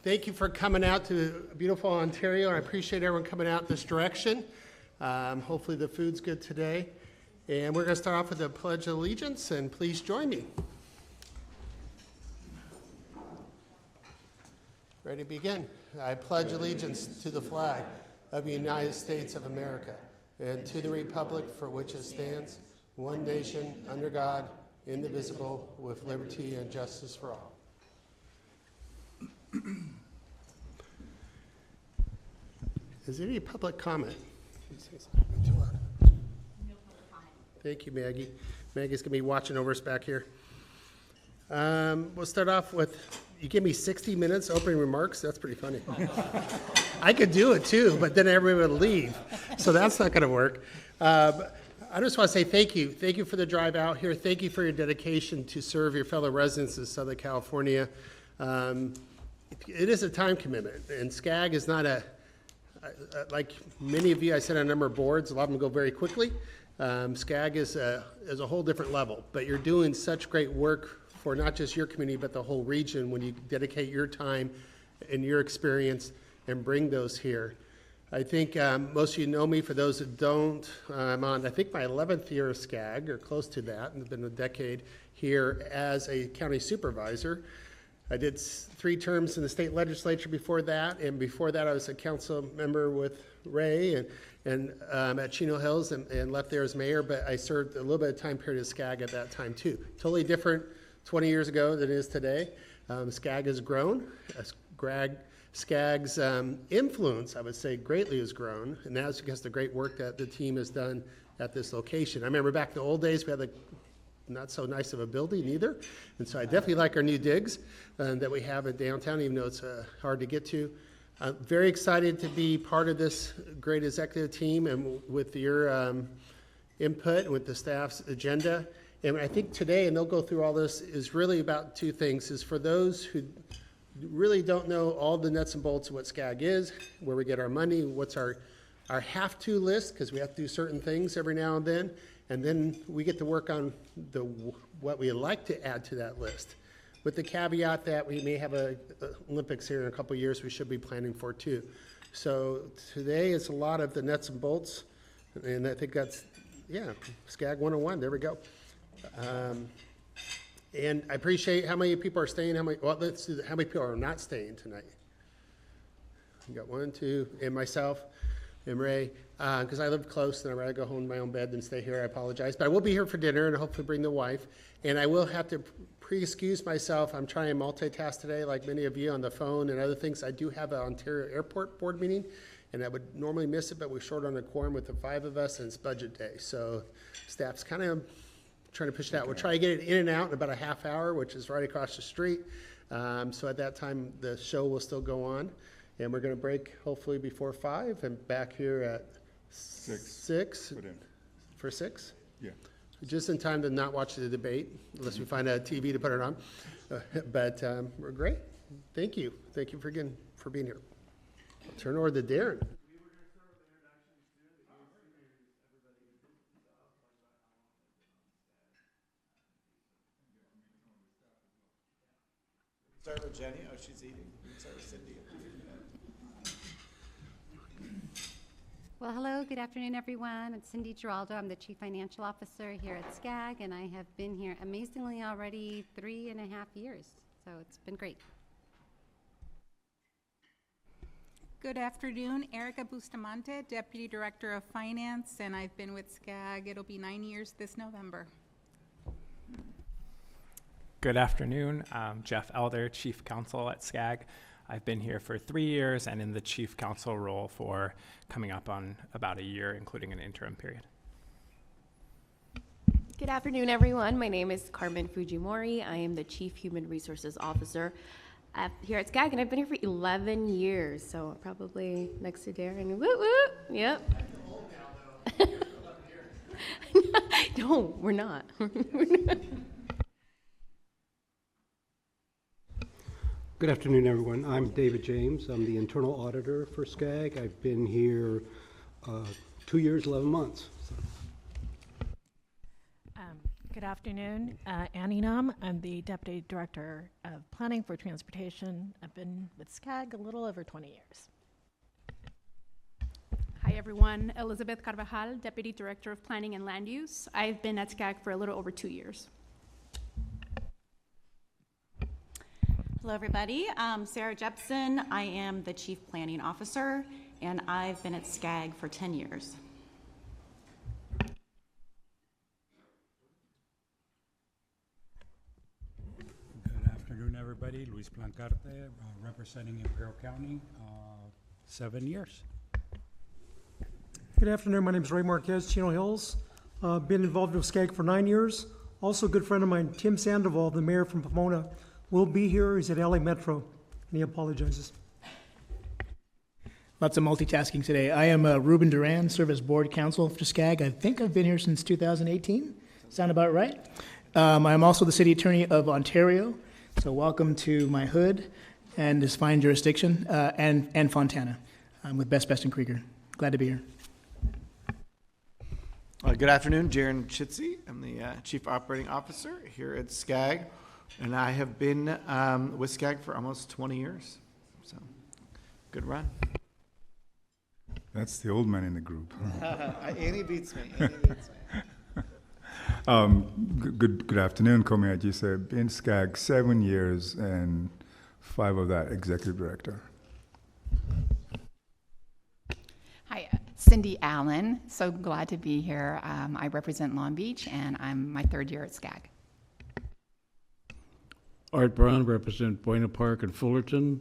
Thank you for coming out to beautiful Ontario. I appreciate everyone coming out this direction. Hopefully the food's good today. And we're going to start off with a Pledge of Allegiance, and please join me. Ready to begin. I pledge allegiance to the flag of the United States of America and to the republic for which it stands, one nation, under God, indivisible, with liberty and justice for all. Is there any public comment? No public comment. Thank you, Maggie. Maggie's going to be watching over us back here. We'll start off with, you give me 60 minutes opening remarks. That's pretty funny. I could do it too, but then everyone would leave. So that's not going to work. I just want to say thank you. Thank you for the drive out here. Thank you for your dedication to serve your fellow residents of Southern California. It is a time commitment, and SCAG is not like many of you, I sit on a number of boards. A lot of them go very quickly. SCAG is a whole different level, but you're doing such great work for not just your community, but the whole region when you dedicate your time and your experience and bring those here. I think most of you know me. For those that don't, I'm on, I think, my 11th year of SCAG, or close to that, and it's been a decade here as a county supervisor. I did 3 terms in the state legislature before that, and before that I was a council member with Ray and at Chino Hills and left there as mayor, but I served a little bit of time period at SCAG at that time too. Totally different 20 years ago than it is today. SCAG has grown. SCAG's influence, I would say, greatly has grown, and that's because of the great work that the team has done at this location. I remember back in the old days, we had not so nice of a building either, and so I definitely like our new digs that we have in downtown, even though it's hard to get to. I'm very excited to be part of this great executive team, and with your input and with the staff's agenda. And I think today, and they'll go through all this, is really about 2 things. Is for those who really don't know all the nuts and bolts of what SCAG is, where we get our money, what's our have-to list, because we have to do certain things every now and then we get to work on what we like to add to that list, with the caveat that we may have a Olympics here in a couple of years we should be planning for too. So today it's a lot of the nuts and bolts, and I think that's, yeah, SCAG 101, there we go. And I appreciate how many people are staying, how many people are not staying tonight. We got 1, 2, and myself and Ray, because I live close and I'd rather go home to my own bed than stay here. I apologize, but I will be here for dinner and hopefully bring the wife. And I will have to pre-excuse myself. I'm trying to multitask today, like many of you, on the phone and other things. I do have an Ontario Airport board meeting, and I would normally miss it, but we're short on a quorum with the 5 of us, and it's budget day. So staff's kind of trying to push it out. We'll try to get it in and out in about a half hour, which is right across the street. So at that time, the show will still go on. And we're going to break hopefully before 5 and back here at 6 for 6? Yeah. Just in time to not watch the debate, unless we find a TV to put it on. But we're great. Thank you. Thank you for being here. I'll turn over to Darren. Start with Jenny. Oh, she's eating. Start with Cindy. Well, hello, good afternoon, everyone. It's Cindy Giraldo. I'm the Chief Financial Officer here at SCAG, and I have been here amazingly already 3.5 years, so it's been great. Good afternoon, Erica Bustamante, Deputy Director of Finance, and I've been with SCAG. It'll be 9 years this November. Good afternoon, I'm Jeff Elder, Chief Counsel at SCAG. I've been here for 3 years and in the Chief Counsel role for coming up on about a year, including an interim period. Good afternoon, everyone. My name is Carmen Fujimori. I am the Chief Human Resources Officer here at SCAG, and I've been here for 11 years, so probably next to Darren. Woo woo! Yep. No, we're not. Good afternoon, everyone. I'm David James. I'm the internal auditor for SCAG. I've been here 2 years, 11 months. So. Good afternoon. Annie Nam. I'm the Deputy Director of Planning for Transportation. I've been with SCAG a little over 20 years. Hi, everyone. Elizabeth Carvajal, Deputy Director of Planning and Land Use. I've been at SCAG for a little over 2 years. Hello, everybody. I'm Sarah Jepson. I am the Chief Planning Officer, and I've been at SCAG for 10 years. Good afternoon, everybody. Luis Plancarte, representing Imperial County, 7 years. Good afternoon. My name is Ray Marquez, Chino Hills. Been involved with SCAG for 9 years. Also a good friend of mine, Tim Sandoval, the mayor from Pomona, will be here. He's at LA Metro, and he apologizes. Lots of multitasking today. I am Ruben Duran, serve as board counsel for SCAG. I think I've been here since 2018. Sound about right? I'm also the city attorney of Ontario, so welcome to my hood and this fine jurisdiction, and Fontana. I'm with Best and Krieger. Glad to be here. Good afternoon, Jaron Chitsey. I'm the Chief Operating Officer here at SCAG, and I have been with SCAG for almost 20 years. So, good run. That's the old man in the group. Annie beats me. Annie beats me. Good afternoon, Komi Ajise. Been SCAG 7 years and 5 of that executive director. Hi, Cindy Allen. So glad to be here. I represent Long Beach, and I'm my 3rd year at SCAG. Art Brown, represent Buena Park and Fullerton.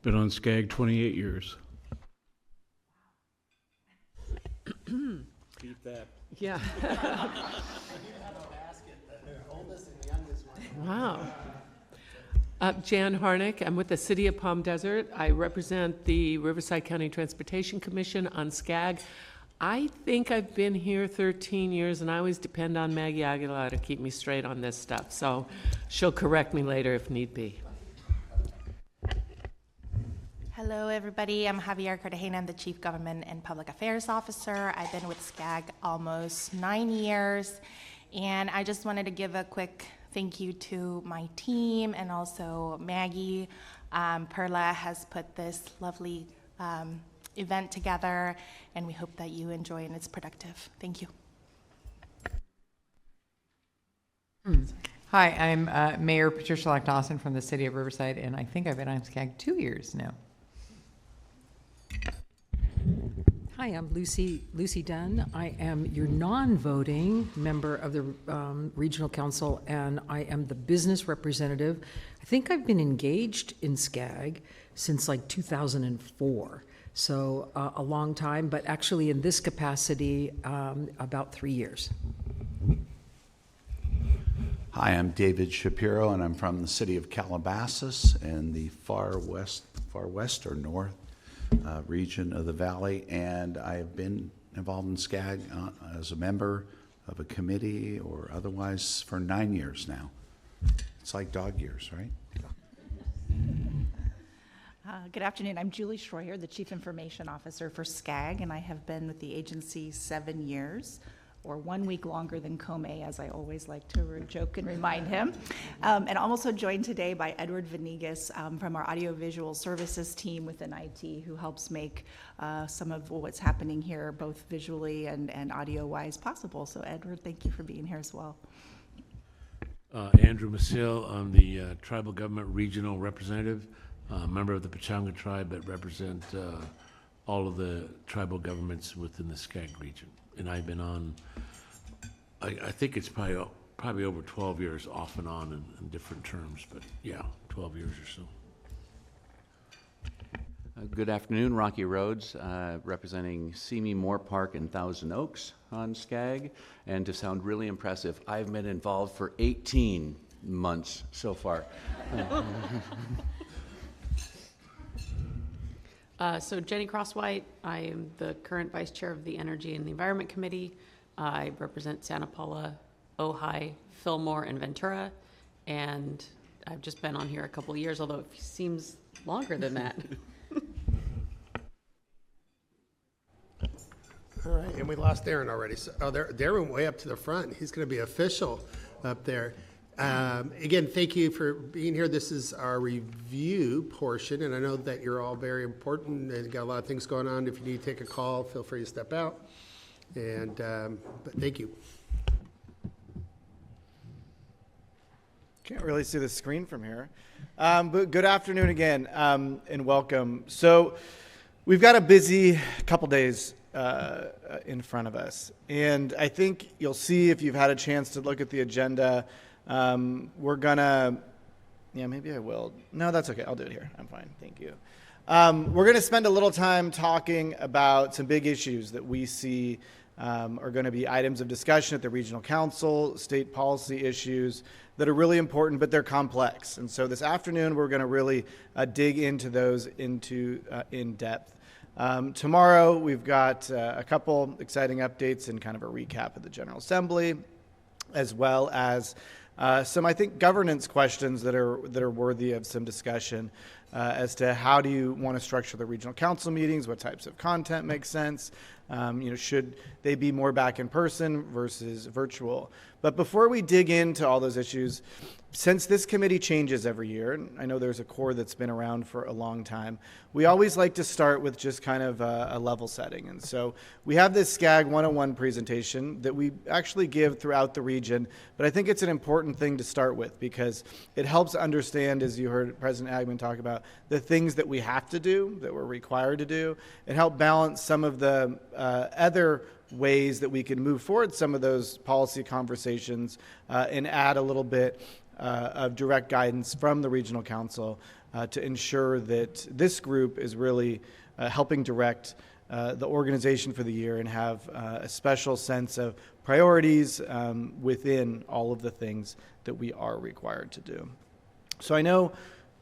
Been on SCAG 28 years. Beat that. Yeah. Wow. Jan Harnick, I'm with the City of Palm Desert. I represent the Riverside County Transportation Commission on SCAG. I think I've been here 13 years, and I always depend on Maggie Aguilar to keep me straight on this stuff, so she'll correct me later if need be. Hello, everybody. I'm Javier Cartagena. I'm the Chief Government and Public Affairs Officer. I've been with SCAG almost 9 years, and I just wanted to give a quick thank you to my team and also Maggie. Perla has put this lovely event together, and we hope that you enjoy and it's productive. Thank you. Hi, I'm Mayor Patricia Lock-Dawson from the City of Riverside, and I think I've been on SCAG 2 years now. Hi, I'm Lucy Dunn. I am your non-voting member of the Regional Council, and I am the business representative. I think I've been engaged in SCAG since like 2004, so a long time, but actually in this capacity, about 3 years. Hi, I'm David Shapiro, and I'm from the city of Calabasas in the far west or north region of the valley, and I have been involved in SCAG as a member of a committee or otherwise for 9 years now. It's like dog years, right? Good afternoon. I'm Julie Schroyer, the Chief Information Officer for SCAG, and I have been with the agency 7 years, or 1 week longer than Kome, as I always like to joke and remind him. And I'm also joined today by Edward Venegas from our audiovisual services team within IT, who helps make some of what's happening here, both visually and audio-wise, possible. So Edward, thank you for being here as well. Andrew Masil, I'm the Tribal Government Regional Representative, member of the Pechanga Tribe that represent all of the tribal governments within the SCAG region. And I've been on, I think it's probably over 12 years off and on in different terms, but yeah, 12 years or so. Good afternoon, Rocky Rhodes, representing Simi Moore Park and Thousand Oaks on SCAG. And to sound really impressive, I've been involved for 18 months so far. So Jenny Crosswhite, I am the current Vice Chair of the Energy and the Environment Committee. I represent Santa Paula, Ojai, Fillmore, and Ventura. And I've just been on here a couple of years, although it seems longer than that. All right, and we lost Darren already. So, Darren way up to the front. He's going to be official up there. Again, thank you for being here. This is our review portion, and I know that you're all very important and got a lot of things going on. If you need to take a call, feel free to step out. And but thank you. Can't really see the screen from here. But good afternoon again, and welcome. So we've got a busy couple days in front of us. And I think you'll see if you've had a chance to look at the agenda, we're gonna, yeah, maybe I will. No, that's okay. I'll do it here. I'm fine. Thank you. We're gonna spend a little time talking about some big issues that we see are going to be items of discussion at the regional council, state policy issues that are really important, but they're complex. And so this afternoon, we're going to really dig into those in depth. Tomorrow, we've got a couple exciting updates and kind of a recap of the General Assembly, as well as some, I think, governance questions that are worthy of some discussion as to how do you want to structure the regional council meetings, what types of content makes sense, should they be more back in person versus virtual. But before we dig into all those issues, since this committee changes every year, and I know there's a core that's been around for a long time, we always like to start with just kind of a level setting. And so we have this SCAG 101 presentation that we actually give throughout the region, but I think it's an important thing to start with because it helps understand, as you heard President Agman talk about, the things that we have to do, that we're required to do, and help balance some of the other ways that we can move forward some of those policy conversations and add a little bit of direct guidance from the regional council to ensure that this group is really helping direct the organization for the year and have a special sense of priorities within all of the things that we are required to do. So I know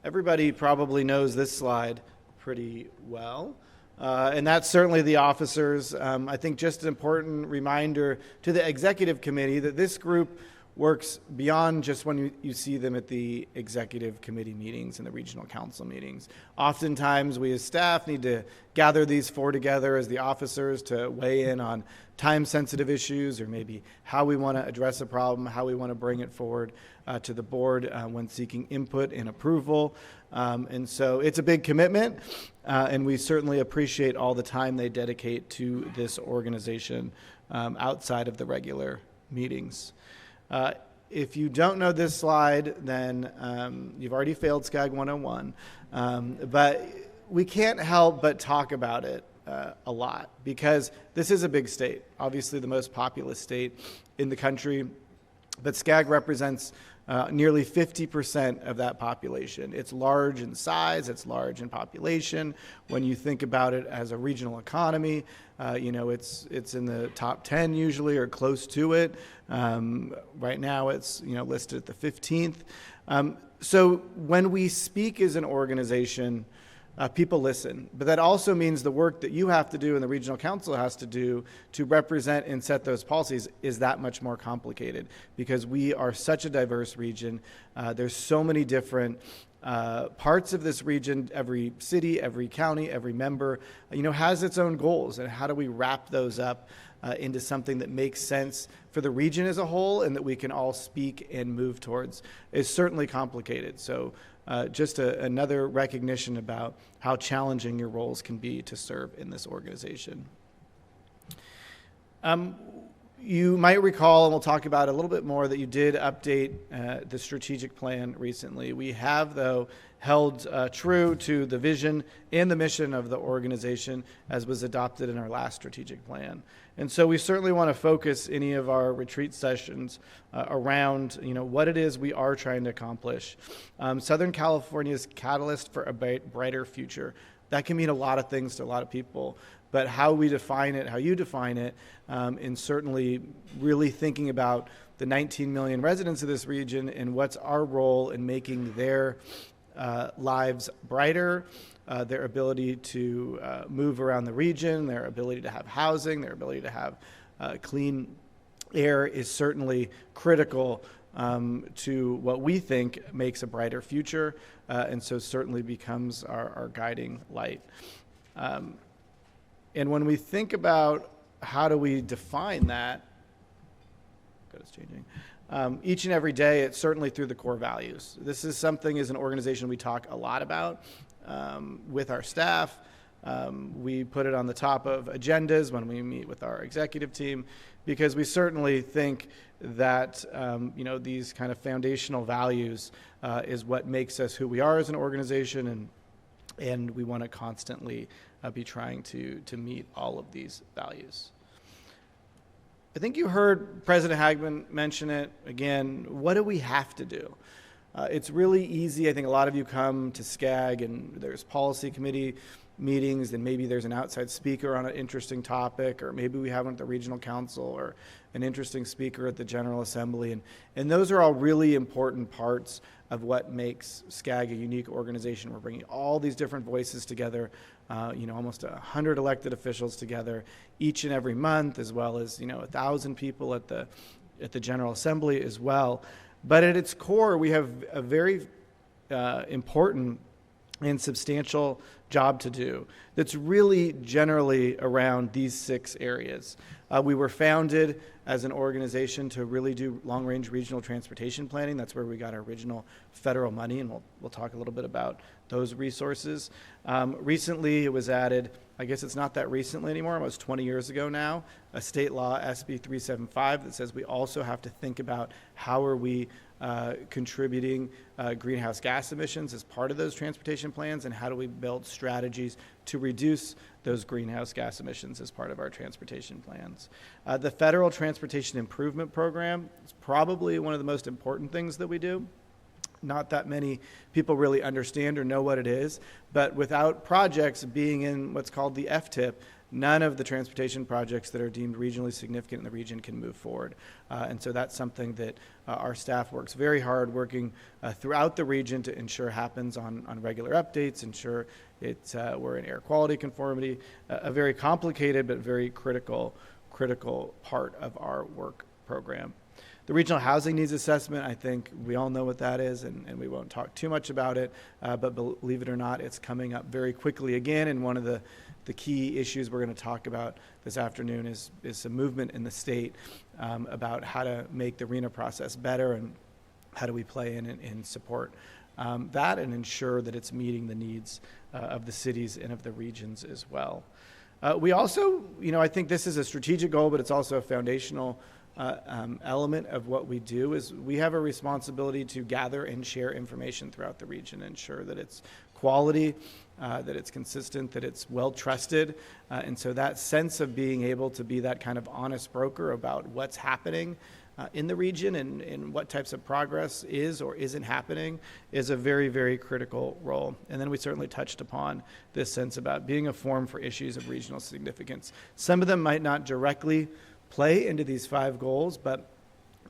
everybody probably knows this slide pretty well. And that's certainly the officers. I think just an important reminder to the executive committee that this group works beyond just when you see them at the executive committee meetings and the regional council meetings. Oftentimes we as staff need to gather these four together as the officers to weigh in on time-sensitive issues or maybe how we want to address a problem, how we want to bring it forward to the board when seeking input and approval. And so it's a big commitment, and we certainly appreciate all the time they dedicate to this organization outside of the regular meetings. If you don't know this slide, then you've already failed SCAG 101. But we can't help but talk about it a lot because this is a big state, obviously the most populous state in the country, but SCAG represents nearly 50% of that population. It's large in size, it's large in population. When you think about it as a regional economy, it's in the top 10 usually or close to it. Right now it's listed at the 15th. So when we speak as an organization, people listen, but that also means the work that you have to do and the regional council has to do to represent and set those policies is that much more complicated because we are such a diverse region. There's so many different parts of this region. Every city, every county, every member, has its own goals, and how do we wrap those up into something that makes sense for the region as a whole and that we can all speak and move towards is certainly complicated. So just another recognition about how challenging your roles can be to serve in this organization. You might recall, and we'll talk about a little bit more, that you did update the strategic plan recently. We have, though, held true to the vision and the mission of the organization as was adopted in our last strategic plan. And so we certainly want to focus any of our retreat sessions around what it is we are trying to accomplish. Southern California's catalyst for a brighter future. That can mean a lot of things to a lot of people, but how we define it, how you define it, and certainly really thinking about the 19 million residents of this region and what's our role in making their lives brighter, their ability to move around the region, their ability to have housing, their ability to have clean air is certainly critical to what we think makes a brighter future, and so certainly becomes our guiding light. And when we think about how do we define that, God, it's changing. each and every day, it's certainly through the core values. This is something as an organization we talk a lot about with our staff. We put it on the top of agendas when we meet with our executive team, because we certainly think that these kind of foundational values is what makes us who we are as an organization, and we want to constantly be trying to meet all of these values. I think you heard President Hagman mention it again. What do we have to do? It's really easy. I think a lot of you come to SCAG and there's policy committee meetings, and maybe there's an outside speaker on an interesting topic, or maybe we have one at the regional council or an interesting speaker at the General Assembly. And those are all really important parts of what makes SCAG a unique organization. We're bringing all these different voices together, almost 100 elected officials together each and every month, as well as 1,000 people at the General Assembly as well. But at its core, we have a very important and substantial job to do that's really generally around these 6 areas. We were founded as an organization to really do long-range regional transportation planning. That's where we got our original federal money, and we'll talk a little bit about those resources. Recently, it was added, I guess it's not that recently anymore, almost 20 years ago now, a state law, SB 375, that says we also have to think about how are we contributing greenhouse gas emissions as part of those transportation plans, and how do we build strategies to reduce those greenhouse gas emissions as part of our transportation plans. The Federal Transportation Improvement Program is probably one of the most important things that we do. Not that many people really understand or know what it is, but without projects being in what's called the FTIP, none of the transportation projects that are deemed regionally significant in the region can move forward. And so that's something that our staff works very hard working throughout the region to ensure happens on regular updates, ensure we're in air quality conformity, a very complicated but very critical part of our work program. The Regional Housing Needs Assessment, I think we all know what that is, and we won't talk too much about it, but believe it or not, it's coming up very quickly again, and one of the key issues we're going to talk about this afternoon is some movement in the state about how to make the RHNA process better, and how do we play in and support that and ensure that it's meeting the needs of the cities and of the regions as well. We also, I think this is a strategic goal, but it's also a foundational element of what we do, is we have a responsibility to gather and share information throughout the region, ensure that it's quality, that it's consistent, that it's well trusted. And so that sense of being able to be that kind of honest broker about what's happening in the region and what types of progress is or isn't happening is a very, very critical role. And then we certainly touched upon this sense about being a forum for issues of regional significance. Some of them might not directly play into these 5 goals, but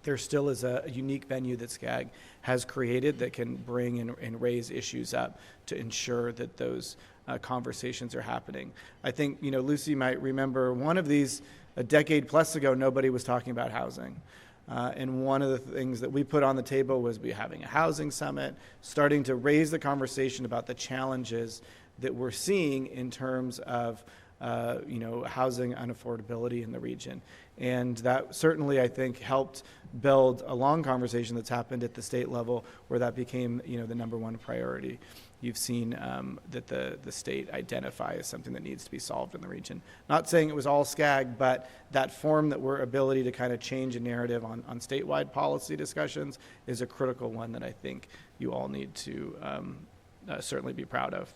there still is a unique venue that SCAG has created that can bring and raise issues up to ensure that those conversations are happening. I think, Lucy might remember one of these a decade plus ago, nobody was talking about housing. And one of the things that we put on the table was having a housing summit, starting to raise the conversation about the challenges that we're seeing in terms of housing unaffordability in the region. And that certainly, I think, helped build a long conversation that's happened at the state level where that became, the number one priority. You've seen that the state identify as something that needs to be solved in the region. Not saying it was all SCAG, but that form that we're ability to kind of change a narrative on statewide policy discussions is a critical one that I think you all need to certainly be proud of.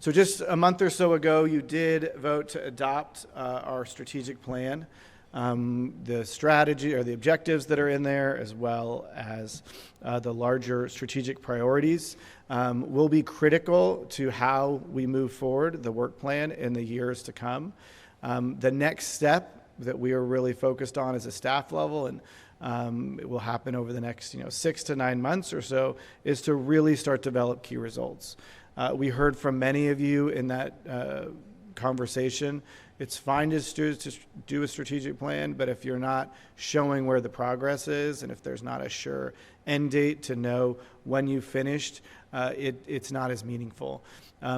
So just a month or so ago, you did vote to adopt our strategic plan. The strategy or the objectives that are in there, as well as the larger strategic priorities, will be critical to how we move forward the work plan in the years to come. The next step that we are really focused on as a staff level, and it will happen over the next 6 to 9 months or so, is to really start to develop key results. We heard from many of you in that conversation. It's fine to do a strategic plan, but if you're not showing where the progress is, and if there's not a sure end date to know when you finished, it's not as meaningful.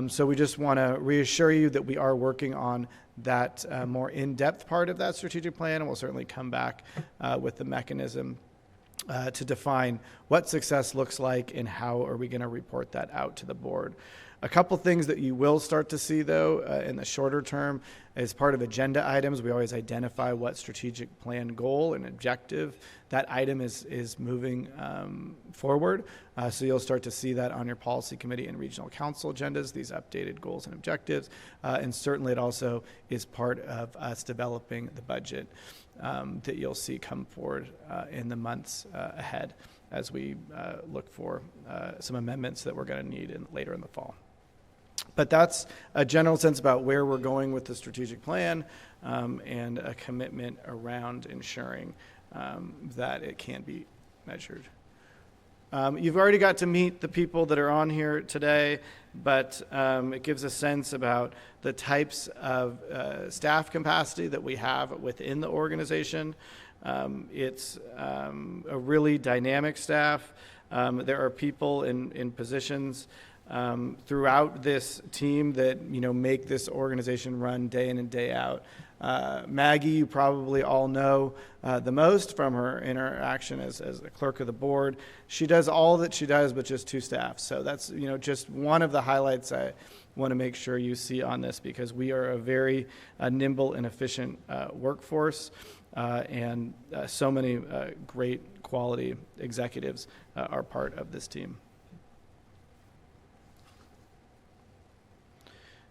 So we just want to reassure you that we are working on that more in-depth part of that strategic plan, and we'll certainly come back with the mechanism to define what success looks like and how are we going to report that out to the board. A couple things that you will start to see, though, in the shorter term, as part of agenda items, we always identify what strategic plan goal and objective that item is moving forward. So you'll start to see that on your policy committee and regional council agendas, these updated goals and objectives. And certainly it also is part of us developing the budget that you'll see come forward in the months ahead as we look for some amendments that we're going to need later in the fall. But that's a general sense about where we're going with the strategic plan and a commitment around ensuring that it can be measured. You've already got to meet the people that are on here today, but it gives a sense about the types of staff capacity that we have within the organization. It's a really dynamic staff. There are people in positions throughout this team that make this organization run day in and day out. Maggie, you probably all know the most from her interaction as the clerk of the board. She does all that she does, but just 2 staff. So that's just one of the highlights I want to make sure you see on this, because we are a very nimble and efficient workforce, and so many great quality executives are part of this team.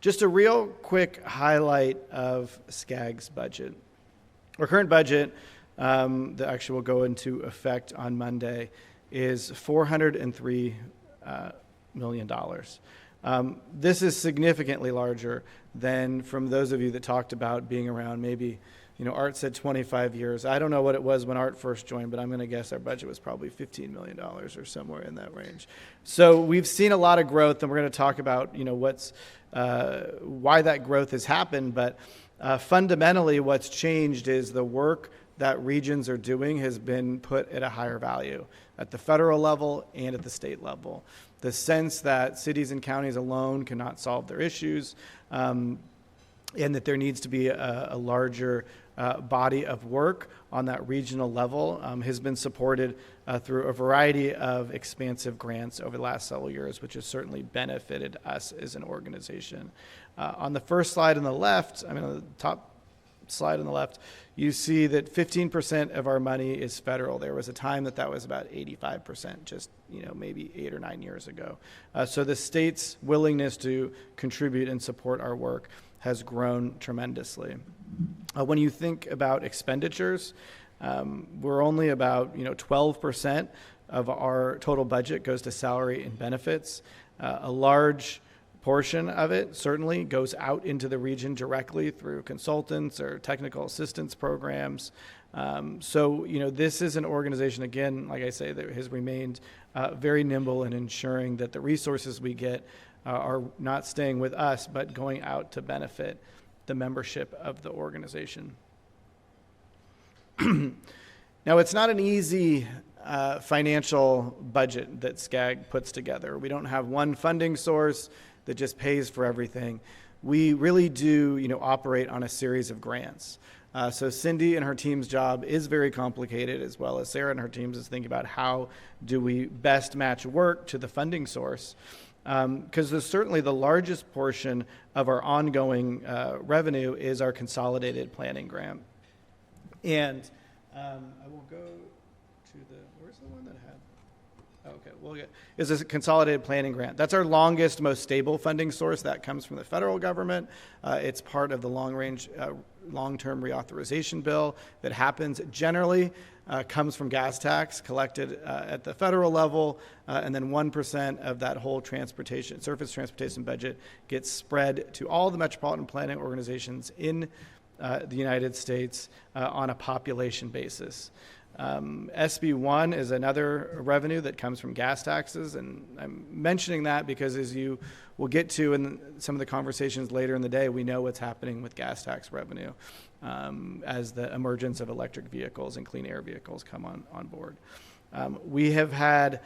Just a real quick highlight of SCAG's budget. Our current budget that actually will go into effect on Monday is $403 million. This is significantly larger than, from those of you that talked about being around, maybe, Art said 25 years. I don't know what it was when Art first joined, but I'm going to guess our budget was probably $15 million or somewhere in that range. So we've seen a lot of growth, and we're going to talk about, why that growth has happened. But fundamentally, what's changed is the work that regions are doing has been put at a higher value at the federal level and at the state level. The sense that cities and counties alone cannot solve their issues, and that there needs to be a larger body of work on that regional level has been supported through a variety of expansive grants over the last several years, which has certainly benefited us as an organization. On the first slide on the left, on the top slide on the left, you see that 15% of our money is federal. There was a time that was about 85%, just maybe 8 or 9 years ago. So the state's willingness to contribute and support our work has grown tremendously. When you think about expenditures, we're only about 12% of our total budget goes to salary and benefits. A large portion of it certainly goes out into the region directly through consultants or technical assistance programs. So this is an organization, again, like I say, that has remained very nimble in ensuring that the resources we get are not staying with us, but going out to benefit the membership of the organization. Now, it's not an easy financial budget that SCAG puts together. We don't have one funding source that just pays for everything. We really do, operate on a series of grants. So Cindy and her team's job is very complicated, as well as Sarah and her team's is thinking about how do we best match work to the funding source. Because there's certainly the largest portion of our ongoing revenue is our consolidated planning grant. And I will go to where's the one that had? Okay, we'll get, is a consolidated planning grant. That's our longest, most stable funding source. That comes from the federal government. It's part of the long-term reauthorization bill that happens generally. Comes from gas tax collected at the federal level, and then 1% of that whole surface transportation budget gets spread to all the metropolitan planning organizations in the United States on a population basis. SB 1 is another revenue that comes from gas taxes, and I'm mentioning that because, as you will get to in some of the conversations later in the day, we know what's happening with gas tax revenue as the emergence of electric vehicles and clean air vehicles come on board. We have had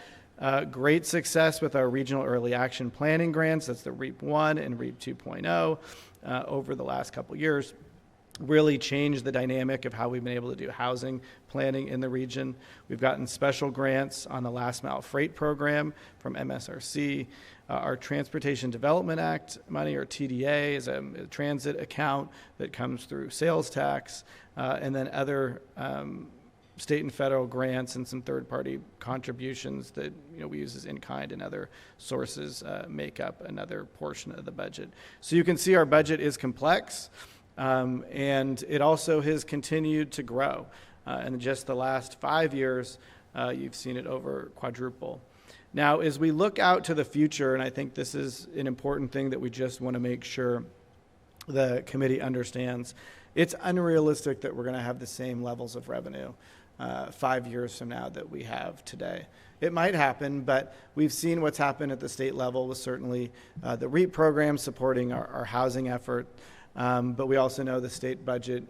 Great success with our regional early action planning grants. That's the REAP 1 and REAP 2.0 over the last couple years. Really changed the dynamic of how we've been able to do housing planning in the region. We've gotten special grants on the Last Mile Freight Program from MSRC. Our Transportation Development Act money, or TDA, is a transit account that comes through sales tax, and then other state and federal grants and some third-party contributions that we use as in-kind and other sources make up another portion of the budget. So you can see our budget is complex. And it also has continued to grow. In just the last 5 years, you've seen it over quadruple. Now, as we look out to the future, and I think this is an important thing that we just want to make sure the committee understands, it's unrealistic that we're going to have the same levels of revenue 5 years from now that we have today. It might happen, but we've seen what's happened at the state level with certainly the REAP program supporting our housing effort. But we also know the state budget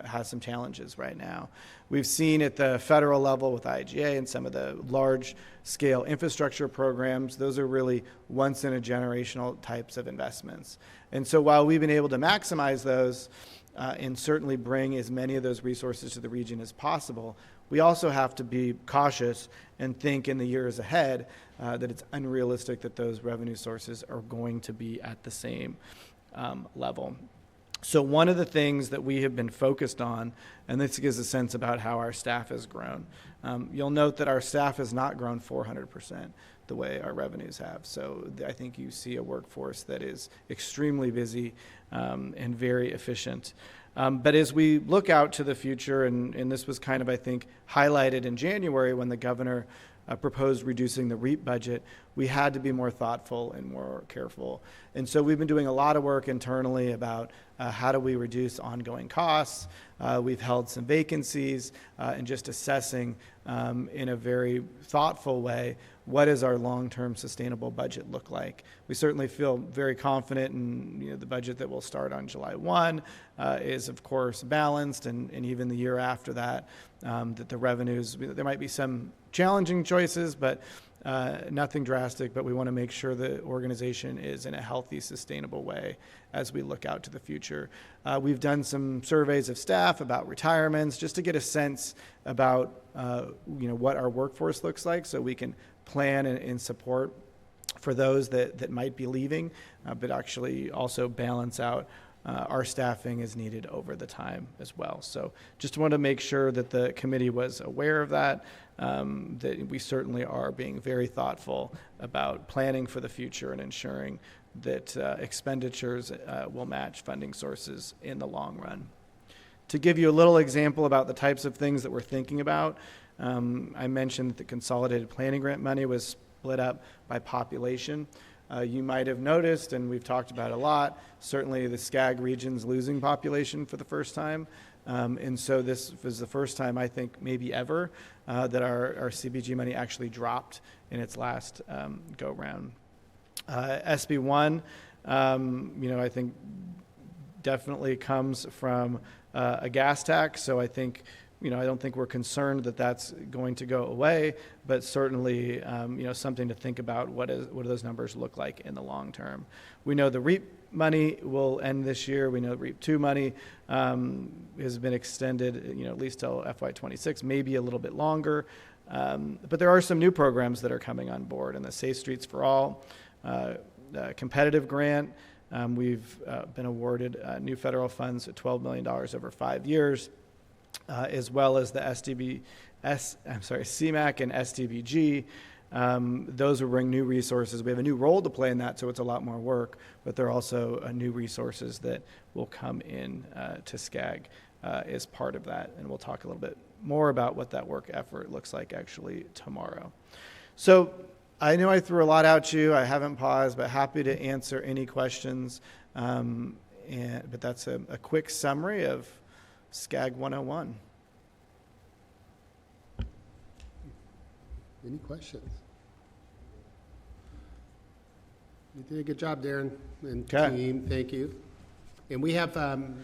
has some challenges right now. We've seen at the federal level with IGA and some of the large-scale infrastructure programs, those are really once-in-a-generational types of investments. And so while we've been able to maximize those and certainly bring as many of those resources to the region as possible, we also have to be cautious and think in the years ahead that it's unrealistic that those revenue sources are going to be at the same level. So one of the things that we have been focused on, and this gives a sense about how our staff has grown, you'll note that our staff has not grown 400% the way our revenues have. So I think you see a workforce that is extremely busy and very efficient. But as we look out to the future, and this was kind of, I think, highlighted in January when the governor proposed reducing the REAP budget, we had to be more thoughtful and more careful. And so we've been doing a lot of work internally about how do we reduce ongoing costs. We've held some vacancies and just assessing in a very thoughtful way, what does our long-term sustainable budget look like? We certainly feel very confident in the budget that will start on July 1 is, of course, balanced, and even the year after that, that the revenues, there might be some challenging choices, but nothing drastic, but we want to make sure the organization is in a healthy, sustainable way as we look out to the future. We've done some surveys of staff about retirements just to get a sense about what our workforce looks like so we can plan and support for those that might be leaving, but actually also balance out our staffing as needed over the time as well. So just want to make sure that the committee was aware of that we certainly are being very thoughtful about planning for the future and ensuring that expenditures will match funding sources in the long run. To give you a little example about the types of things that we're thinking about, I mentioned that the consolidated planning grant money was split up by population. You might have noticed, and we've talked about it a lot, certainly the SCAG region's losing population for the first time. And so this was the first time, I think, maybe ever, that our CBG money actually dropped in its last go-round. SB 1, I think definitely comes from a gas tax, so I think I don't think we're concerned that that's going to go away, but certainly, something to think about what do those numbers look like in the long term. We know the REAP money will end this year. We know REAP 2 money has been extended, at least till FY26, maybe a little bit longer. But there are some new programs that are coming on board, and the Safe Streets for All competitive grant. We've been awarded new federal funds at $12 million over 5 years. As well as the CMAQ and SDBG. Those will bring new resources. We have a new role to play in that, so it's a lot more work, but there are also new resources that will come in to SCAG as part of that, and we'll talk a little bit more about what that work effort looks like actually tomorrow. So I know I threw a lot at you. I haven't paused, but happy to answer any questions. But that's a quick summary of SCAG 101. Any questions? You did a good job, Darren and team. Thank you. And we have,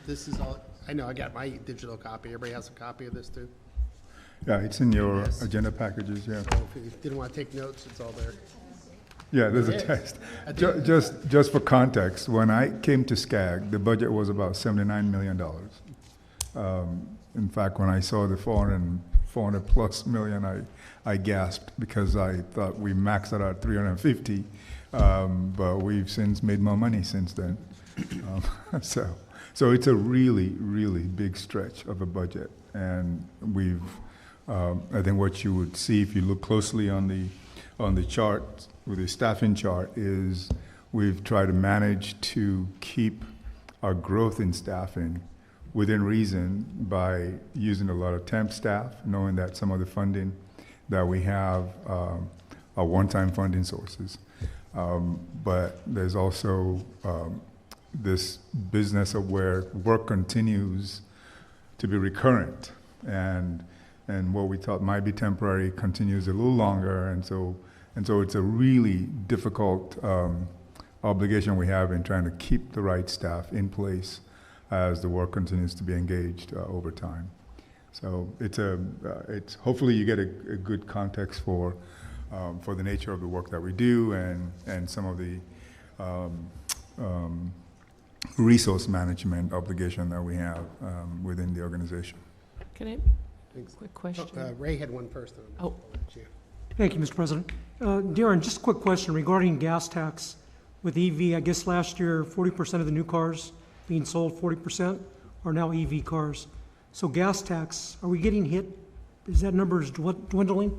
this is all, I know I got my digital copy. Everybody has a copy of this too? Yeah, it's in your Yes. agenda packages, yeah. So if you didn't want to take notes, it's all there. Yeah, there's a It is. text. I think- Just for context, when I came to SCAG, the budget was about $79 million. In fact, when I saw the 400 plus million, I gasped because I thought we maxed it out at 350, but we've since made more money since then. So it's a really, really big stretch of a budget, and we've, I think what you would see if you look closely on the chart, with the staffing chart, is we've tried to manage to keep our growth in staffing within reason by using a lot of temp staff, knowing that some of the funding that we have are one-time funding sources. But there's also this business of where work continues to be recurrent, and what we thought might be temporary continues a little longer, and so it's a really difficult obligation we have in trying to keep the right staff in place as the work continues to be engaged over time. So it's hopefully you get a good context for the nature of the work that we do and some of the resource management obligation that we have within the organization. Can I, Thanks. quick question? Ray had one first. Then Oh. I'll let you. Thank you, Mr. President. Darren, just a quick question regarding gas tax with EV. I guess last year, 40% of the new cars being sold, 40% are now EV cars. So gas tax, are we getting hit? Is that number dwindling?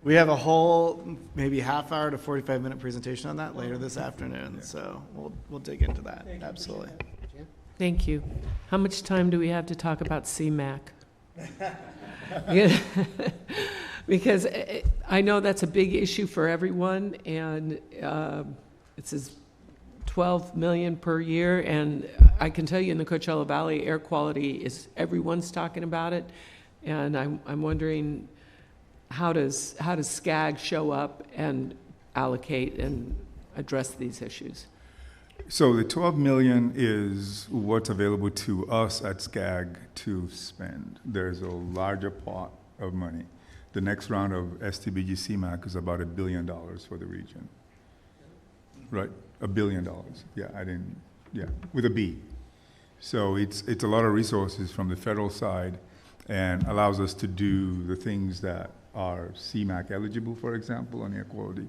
We have a whole maybe half-hour to 45-minute presentation on that later this afternoon, so we'll dig into that. Absolutely. Thank you. How much time do we have to talk about CMAQ? Yeah. Because I know that's a big issue for everyone, and it says 12 million per year, and I can tell you in the Coachella Valley, air quality is, everyone's talking about it, and I'm wondering, how does SCAG show up and allocate and address these issues? So the 12 million is what's available to us at SCAG to spend. There's a larger pot of money. The next round of STBG CMAQ is about $1 billion for the region. Right, $1 billion. Yeah, with a B. So it's a lot of resources from the federal side and allows us to do the things that are CMAQ eligible, for example, on air quality.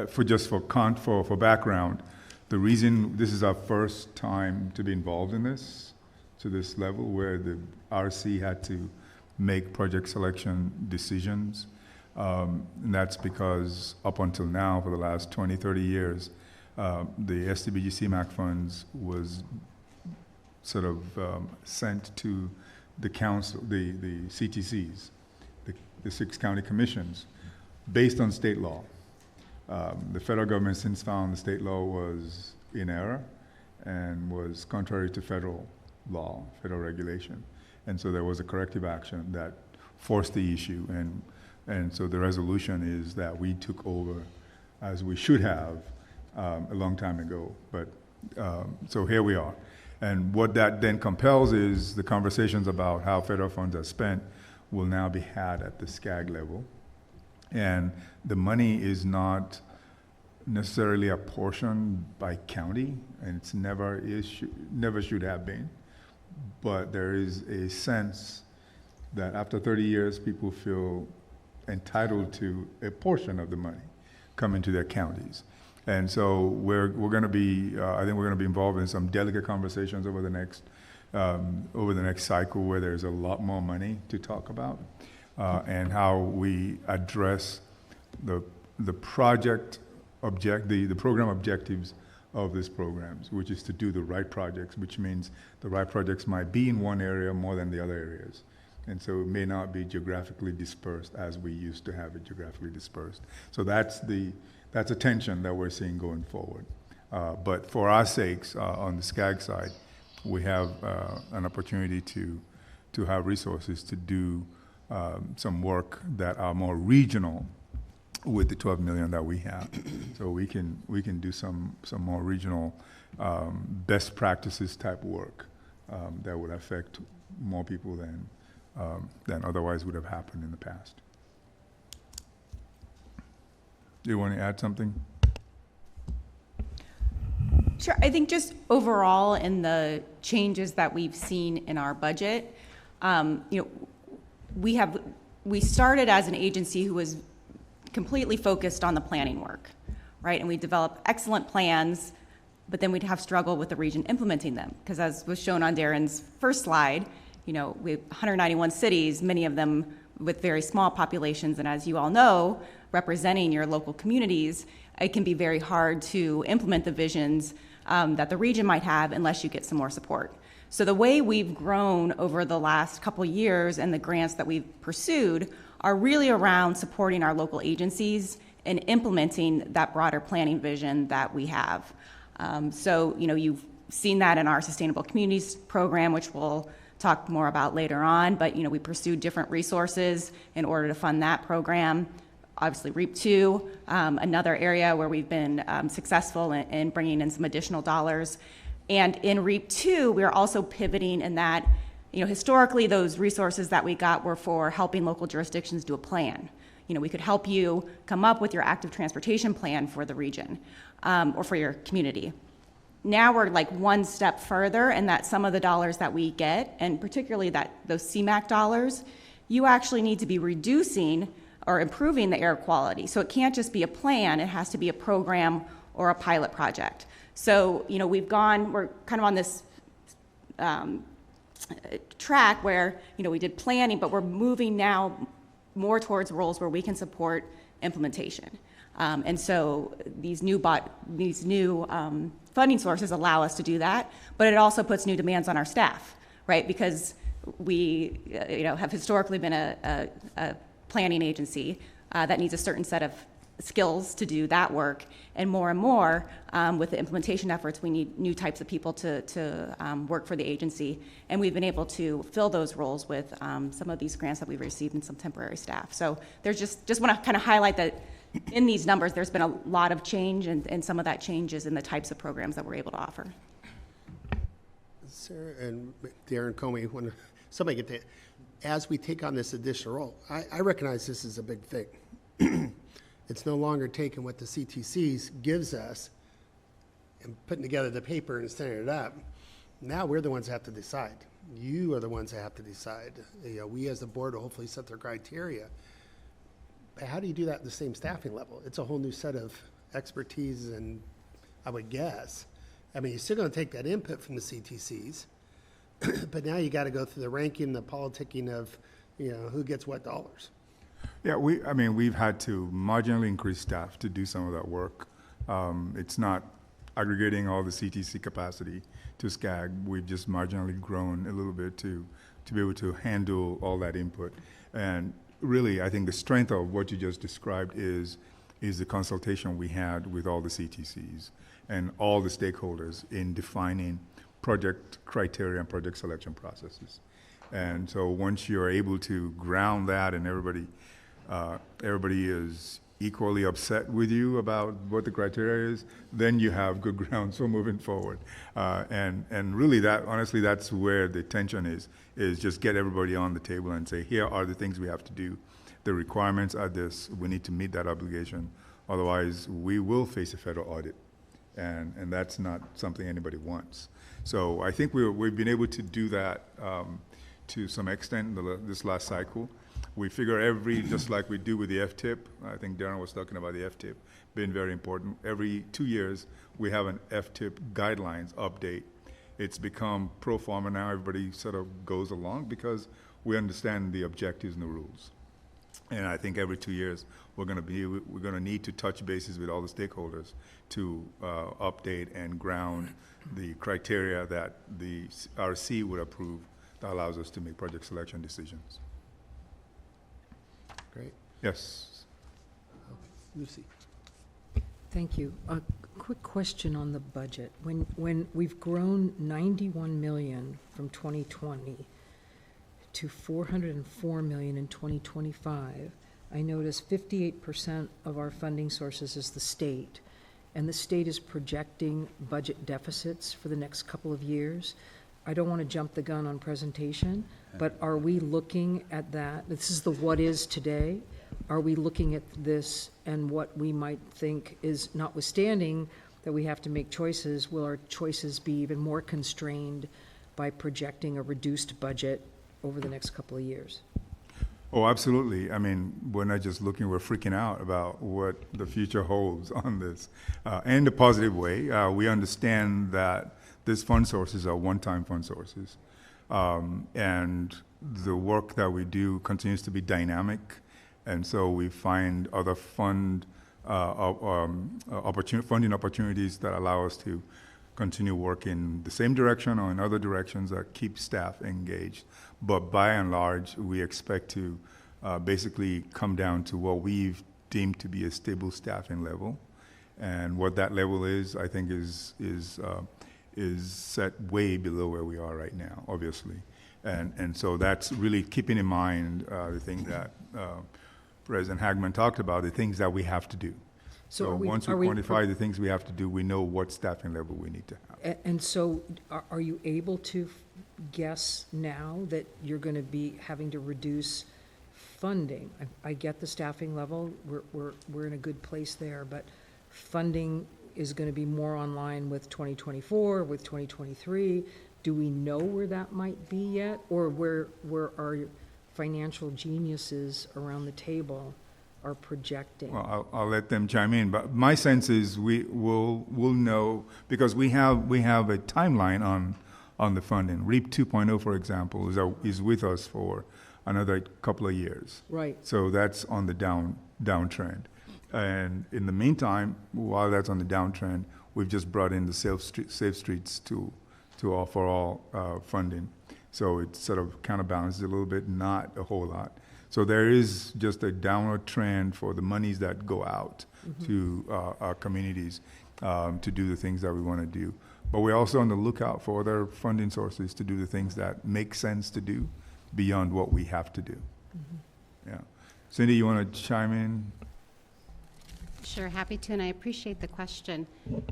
For background, the reason this is our first time to be involved in this, to this level, where the RC had to make project selection decisions, and that's because up until now, for the last 20, 30 years, the STBG CMAQ funds was sort of sent to the council, the CTCs, the 6 county commissions, based on state law. The federal government since found the state law was in error and was contrary to federal law, federal regulation. And so there was a corrective action that forced the issue. And so the resolution is that we took over, as we should have, a long time ago. But so here we are. And what that then compels is the conversations about how federal funds are spent will now be had at the SCAG level. And the money is not necessarily apportioned by county, and it's never should have been. But there is a sense that after 30 years, people feel entitled to a portion of the money coming to their counties. And so we're going to be, I think we're going to be involved in some delicate conversations over the next cycle, where there's a lot more money to talk about, and how we address the project the program objectives of these programs, which is to do the right projects, which means the right projects might be in one area more than the other areas. And so it may not be geographically dispersed as we used to have it geographically dispersed. So that's a tension that we're seeing going forward. But for our sakes, on the SCAG side, we have an opportunity to have resources to do some work that are more regional with the 12 million that we have. So we can do some more regional best practices type work that would affect more people than otherwise would have happened in the past. Do you want to add something? Sure. I think just overall in the changes that we've seen in our budget, we started as an agency who was completely focused on the planning work, right? And we developed excellent plans, but then we'd have struggle with the region implementing them. Because as was shown on Darren's first slide, we have 191 cities, many of them with very small populations. And as you all know, representing your local communities, it can be very hard to implement the visions that the region might have unless you get some more support. So the way we've grown over the last couple years and the grants that we've pursued are really around supporting our local agencies in implementing that broader planning vision that we have. So you've seen that in our Sustainable Communities program, which we'll talk more about later on, but we pursued different resources in order to fund that program. Obviously, REAP 2, another area where we've been successful in bringing in some additional dollars. And in REAP 2, we're also pivoting in that, historically those resources that we got were for helping local jurisdictions do a plan. We could help you come up with your active transportation plan for the region or for your community. Now we're like one step further, and that some of the dollars that we get, and particularly those CMAQ dollars, you actually need to be reducing or improving the air quality. So it can't just be a plan, it has to be a program or a pilot project. So, we're kind of on this track where, we did planning, but we're moving now more towards roles where we can support implementation. And so these new funding sources allow us to do that, but it also puts new demands on our staff, right? Because we, have historically been a planning agency that needs a certain set of skills to do that work, and more with the implementation efforts, we need new types of people to work for the agency, and we've been able to fill those roles with some of these grants that we've received and some temporary staff. So there's just want to kind of highlight that in these numbers, there's been a lot of change, and some of that changes in the types of programs that we're able to offer. Sarah and Darren Comey, when somebody get that, as we take on this additional role, I recognize this is a big thing. It's no longer taking what the CTCs gives us and putting together the paper and setting it up. Now we're the ones that have to decide. You are the ones that have to decide. We as the board will hopefully set their criteria. But how do you do that at the same staffing level? It's a whole new set of expertise, and I would guess. I mean, you're still going to take that input from the CTCs, but now you got to go through the ranking, the politicking of, who gets what dollars. Yeah, we've had to marginally increase staff to do some of that work. It's not aggregating all the CTC capacity to SCAG. We've just marginally grown a little bit to be able to handle all that input. And really, I think the strength of what you just described is the consultation we had with all the CTCs and all the stakeholders in defining project criteria and project selection processes. And so once you're able to ground that and everybody is equally upset with you about what the criteria is, then you have good ground for moving forward. And really honestly, that's where the tension is just get everybody on the table and say, here are the things we have to do. The requirements are this, we need to meet that obligation. Otherwise, we will face a federal audit. And that's not something anybody wants. So I think we've been able to do that to some extent this last cycle. We figure just like we do with the FTIP, I think Darren was talking about the FTIP, being very important. Every 2 years, we have an FTIP guidelines update. It's become pro forma now. Everybody sort of goes along because we understand the objectives and the rules. And I think every 2 years, we're going to need to touch bases with all the stakeholders to update and ground the criteria that the RC would approve that allows us to make project selection decisions. Great. Yes. Lucy. Thank you. A quick question on the budget. When we've grown 91 million from 2020 to 404 million in 2025, I notice 58% of our funding sources is the state, and the state is projecting budget deficits for the next couple of years. I don't want to jump the gun on presentation, but are we looking at that? This is the what is today. Are we looking at this and what we might think is, notwithstanding that we have to make choices, will our choices be even more constrained by projecting a reduced budget over the next couple of years? Oh, absolutely. I mean, we're not just looking, we're freaking out about what the future holds on this. In a positive way, we understand that these fund sources are one-time fund sources. And the work that we do continues to be dynamic. And so we find other funding opportunities that allow us to continue working in the same direction or in other directions that keep staff engaged. But by and large, we expect to basically come down to what we've deemed to be a stable staffing level. And what that level is, I think, is set way below where we are right now, obviously. And so that's really keeping in mind the thing that President Hagman talked about, the things that we have to do. So once we quantify the things we have to do, we know what staffing level we need to have. And so are you able to guess now that you're going to be having to reduce funding? I get the staffing level, we're in a good place there, but funding is going to be more online with 2024, with 2023. Do we know where that might be yet? Or where our financial geniuses around the table are projecting? Well, I'll let them chime in, but my sense is we'll know, because we have a timeline on the funding. REAP 2.0, for example, is with us for another couple of years. Right. So that's on the downtrend. And in the meantime, while that's on the downtrend, we've just brought in the Safe Streets tool to offer all funding. So it sort of counterbalances a little bit, not a whole lot. So there is just a downward trend for the monies that go out to our communities to do the things that we want to do. But we're also on the lookout for other funding sources to do the things that make sense to do beyond what we have to do. Yeah. Cindy, you want to chime in? Sure, happy to, and I appreciate the question.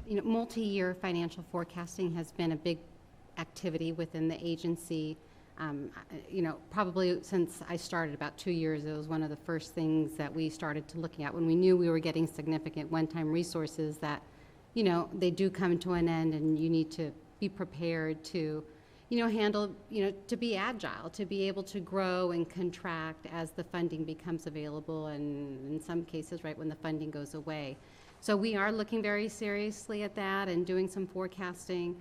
You know, multi-year financial forecasting has been a big activity within the agency. You know, probably since I started about 2 years, it was one of the first things that we started to look at when we knew we were getting significant one-time resources that, you know, they do come to an end and you need to be prepared to, you know, handle, you know, to be agile, to be able to grow and contract as the funding becomes available, and in some cases, right, when the funding goes away. So we are looking very seriously at that and doing some forecasting.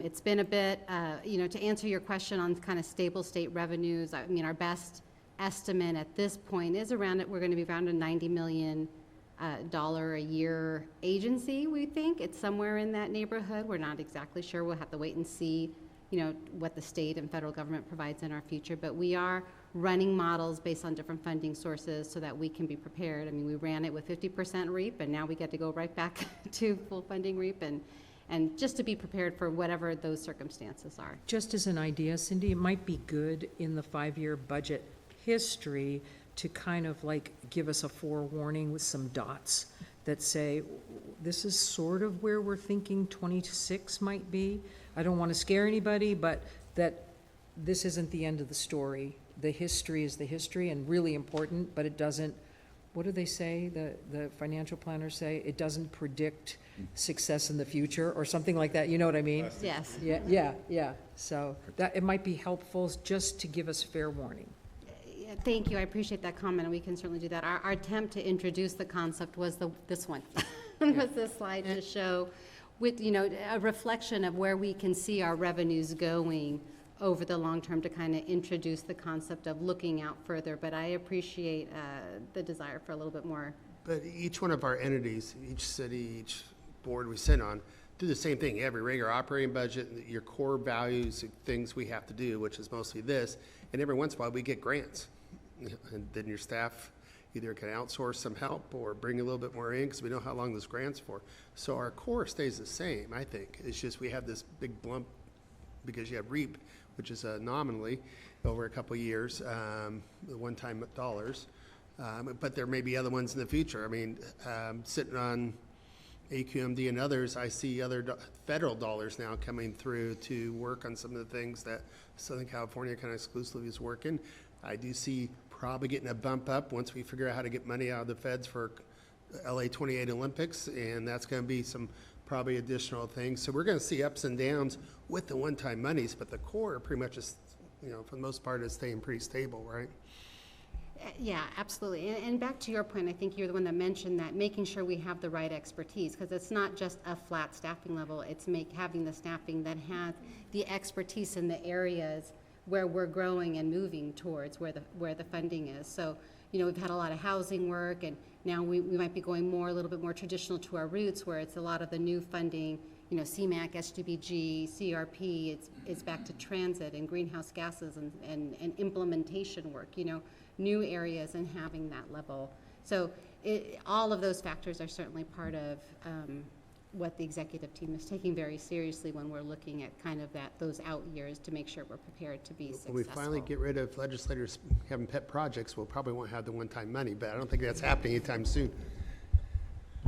It's been a bit, you know, to answer your question on kind of stable state revenues, I mean, our best estimate at this point is around we're going to be around a $90 million a year agency, we think. It's somewhere in that neighborhood. We're not exactly sure. We'll have to wait and see, you know, what the state and federal government provides in our future. But we are running models based on different funding sources so that we can be prepared. I mean, we ran it with 50% REAP, and now we get to go right back to full funding REAP, and just to be prepared for whatever those circumstances are. Just as an idea, Cindy, it might be good in the 5-year budget history to kind of like give us a forewarning with some dots that say, this is sort of where we're thinking 26 might be. I don't want to scare anybody, but that this isn't the end of the story. The history is the history and really important, but it doesn't, what do they say? The financial planners say it doesn't predict success in the future or something like that. You know what I mean? Yes. Yeah. So that it might be helpful just to give us fair warning. Thank you. I appreciate that comment, and we can certainly do that. Our attempt to introduce the concept was this one, was this slide to show, with, you know, a reflection of where we can see our revenues going over the long term, to kind of introduce the concept of looking out further. But I appreciate the desire for a little bit more. But each one of our entities, each city, each board we sit on, do the same thing. You have your regular operating budget, your core values, things we have to do, which is mostly this. And every once in a while, we get grants. And then your staff either can outsource some help or bring a little bit more in, because we know how long this grant's for. So our core stays the same, I think. It's just we have this big bump because you have REAP, which is nominally over a couple of years, the one-time dollars. But there may be other ones in the future. I mean, sitting on AQMD and others, I see other federal dollars now coming through to work on some of the things that Southern California kind of exclusively is working. I do see probably getting a bump up once we figure out how to get money out of the feds for LA 28 Olympics, and that's going to be some probably additional things. So we're going to see ups and downs with the one-time monies, but the core pretty much is, you know, for the most part is staying pretty stable, right? Yeah, absolutely. And back to your point, I think you're the one that mentioned that making sure we have the right expertise, because it's not just a flat staffing level, it's having the staffing that has the expertise in the areas where we're growing and moving towards where the funding is. So, you know, we've had a lot of housing work, and now we might be going a little bit more traditional to our roots, where it's a lot of the new funding, you know, CMAQ, SDBG, CRP, it's back to transit and greenhouse gases and implementation work, you know, new areas and having that level. So all of those factors are certainly part of what the executive team is taking very seriously when we're looking at kind of those out years to make sure we're prepared to be successful. When we finally get rid of legislators having pet projects, we'll probably won't have the one-time money, but I don't think that's happening anytime soon.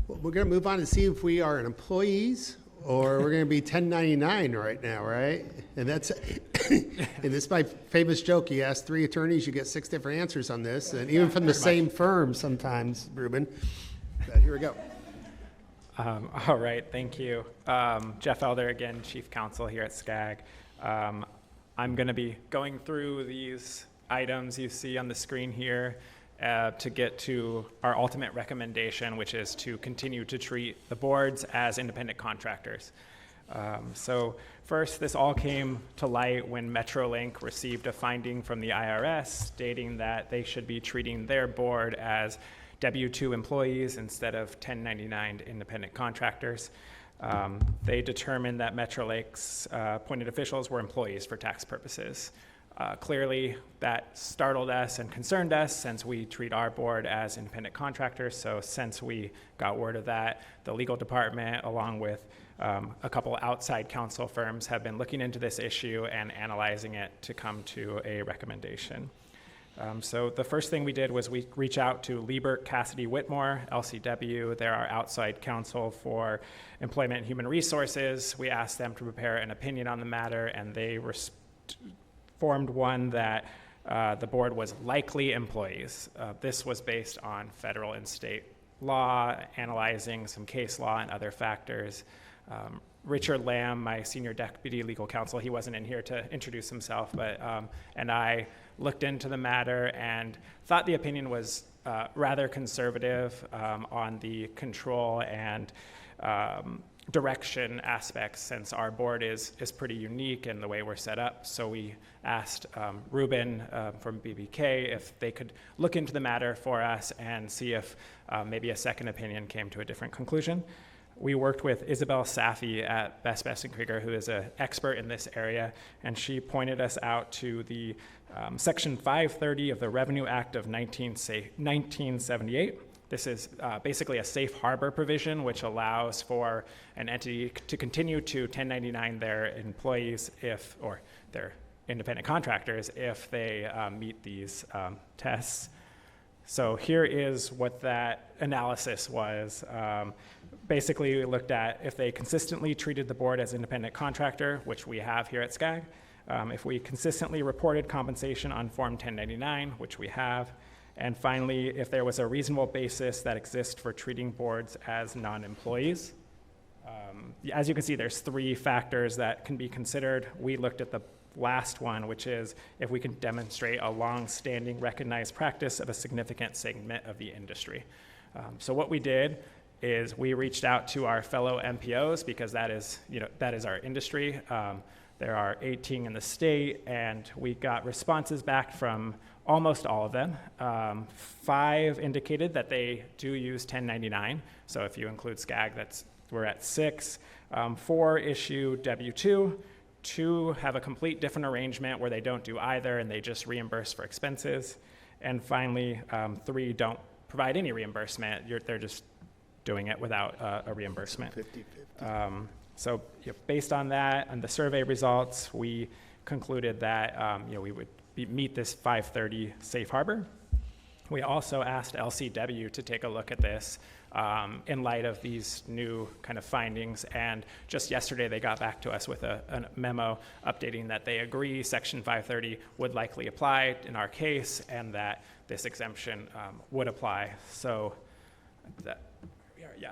Well, we're going to move on to see if we are an employees or we're going to be 1099 right now, right? And that's, and this is my famous joke. You ask 3 attorneys, you get 6 different answers on this, and even from the same firm sometimes, Ruben. But here we go. All right, thank you. Jeff Elder again, Chief Counsel here at SCAG. I'm going to be going through these items you see on the screen here to get to our ultimate recommendation, which is to continue to treat the boards as independent contractors. So first, this all came to light when Metrolink received a finding from the IRS stating that they should be treating their board as W-2 employees instead of 1099 independent contractors. They determined that Metrolink's appointed officials were employees for tax purposes. Clearly, that startled us and concerned us since we treat our board as independent contractors. So since we got word of that, the legal department, along with a couple outside counsel firms, have been looking into this issue and analyzing it to come to a recommendation. So the first thing we did was we reach out to Liebert Cassidy Whitmore, LCW. They're our outside counsel for employment and human resources. We asked them to prepare an opinion on the matter, and they formed one that the board was likely employees. This was based on federal and state law, analyzing some case law and other factors. Richard Lamb, my senior deputy legal counsel, he wasn't in here to introduce himself, but and I looked into the matter and thought the opinion was rather conservative on the control and direction aspects, since our board is pretty unique in the way we're set up. So we asked Ruben from BBK if they could look into the matter for us and see if maybe a second opinion came to a different conclusion. We worked with Isabel Safi at Best and Krieger, who is an expert in this area, and she pointed us out to the Section 530 of the Revenue Act of 1978. This is basically a safe harbor provision which allows for an entity to continue to 1099 their employees or their independent contractors if they meet these tests. So here is what that analysis was. Basically, we looked at if they consistently treated the board as independent contractor, which we have here at SCAG, if we consistently reported compensation on Form 1099, which we have, and finally, if there was a reasonable basis that exists for treating boards as non-employees. As you can see, there's 3 factors that can be considered. We looked at the last one, which is if we can demonstrate a long-standing recognized practice of a significant segment of the industry. So what we did is we reached out to our fellow MPOs, because that is our industry. There are 18 in the state, and we got responses back from almost all of them. 5 indicated that they do use 1099. So if you include SCAG, we're at 6. 4 issue W-2. 2 have a complete different arrangement where they don't do either and they just reimburse for expenses. And finally, 3 don't provide any reimbursement. They're just doing it without a reimbursement. 50-50. So based on that and the survey results, we concluded that we would meet this 530 safe harbor. We also asked LCW to take a look at this. in light of these new kind of findings. And just yesterday, they got back to us with a memo updating that they agree Section 530 would likely apply in our case, and that this exemption would apply. So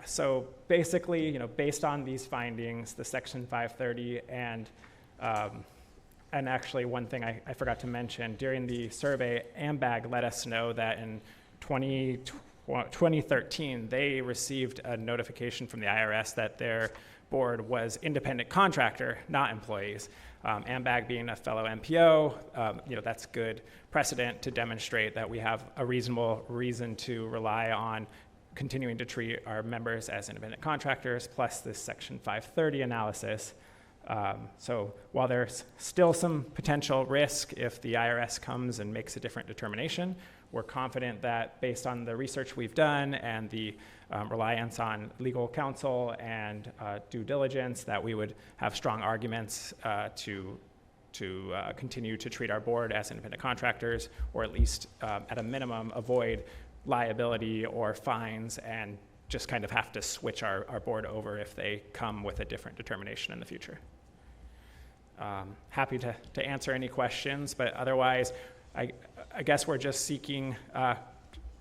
so basically, based on these findings, the Section 530 and actually one thing I forgot to mention, during the survey, AMBAG let us know that in 2013, they received a notification from the IRS that their board was independent contractor, not employees. AMBAG being a fellow MPO, that's good precedent to demonstrate that we have a reasonable reason to rely on continuing to treat our members as independent contractors, plus this Section 530 analysis. So while there's still some potential risk if the IRS comes and makes a different determination, we're confident that based on the research we've done and the reliance on legal counsel and due diligence, that we would have strong arguments to continue to treat our board as independent contractors, or at least at a minimum avoid liability or fines, and just kind of have to switch our board over if they come with a different determination in the future. Happy to answer any questions, but otherwise, I guess we're just seeking,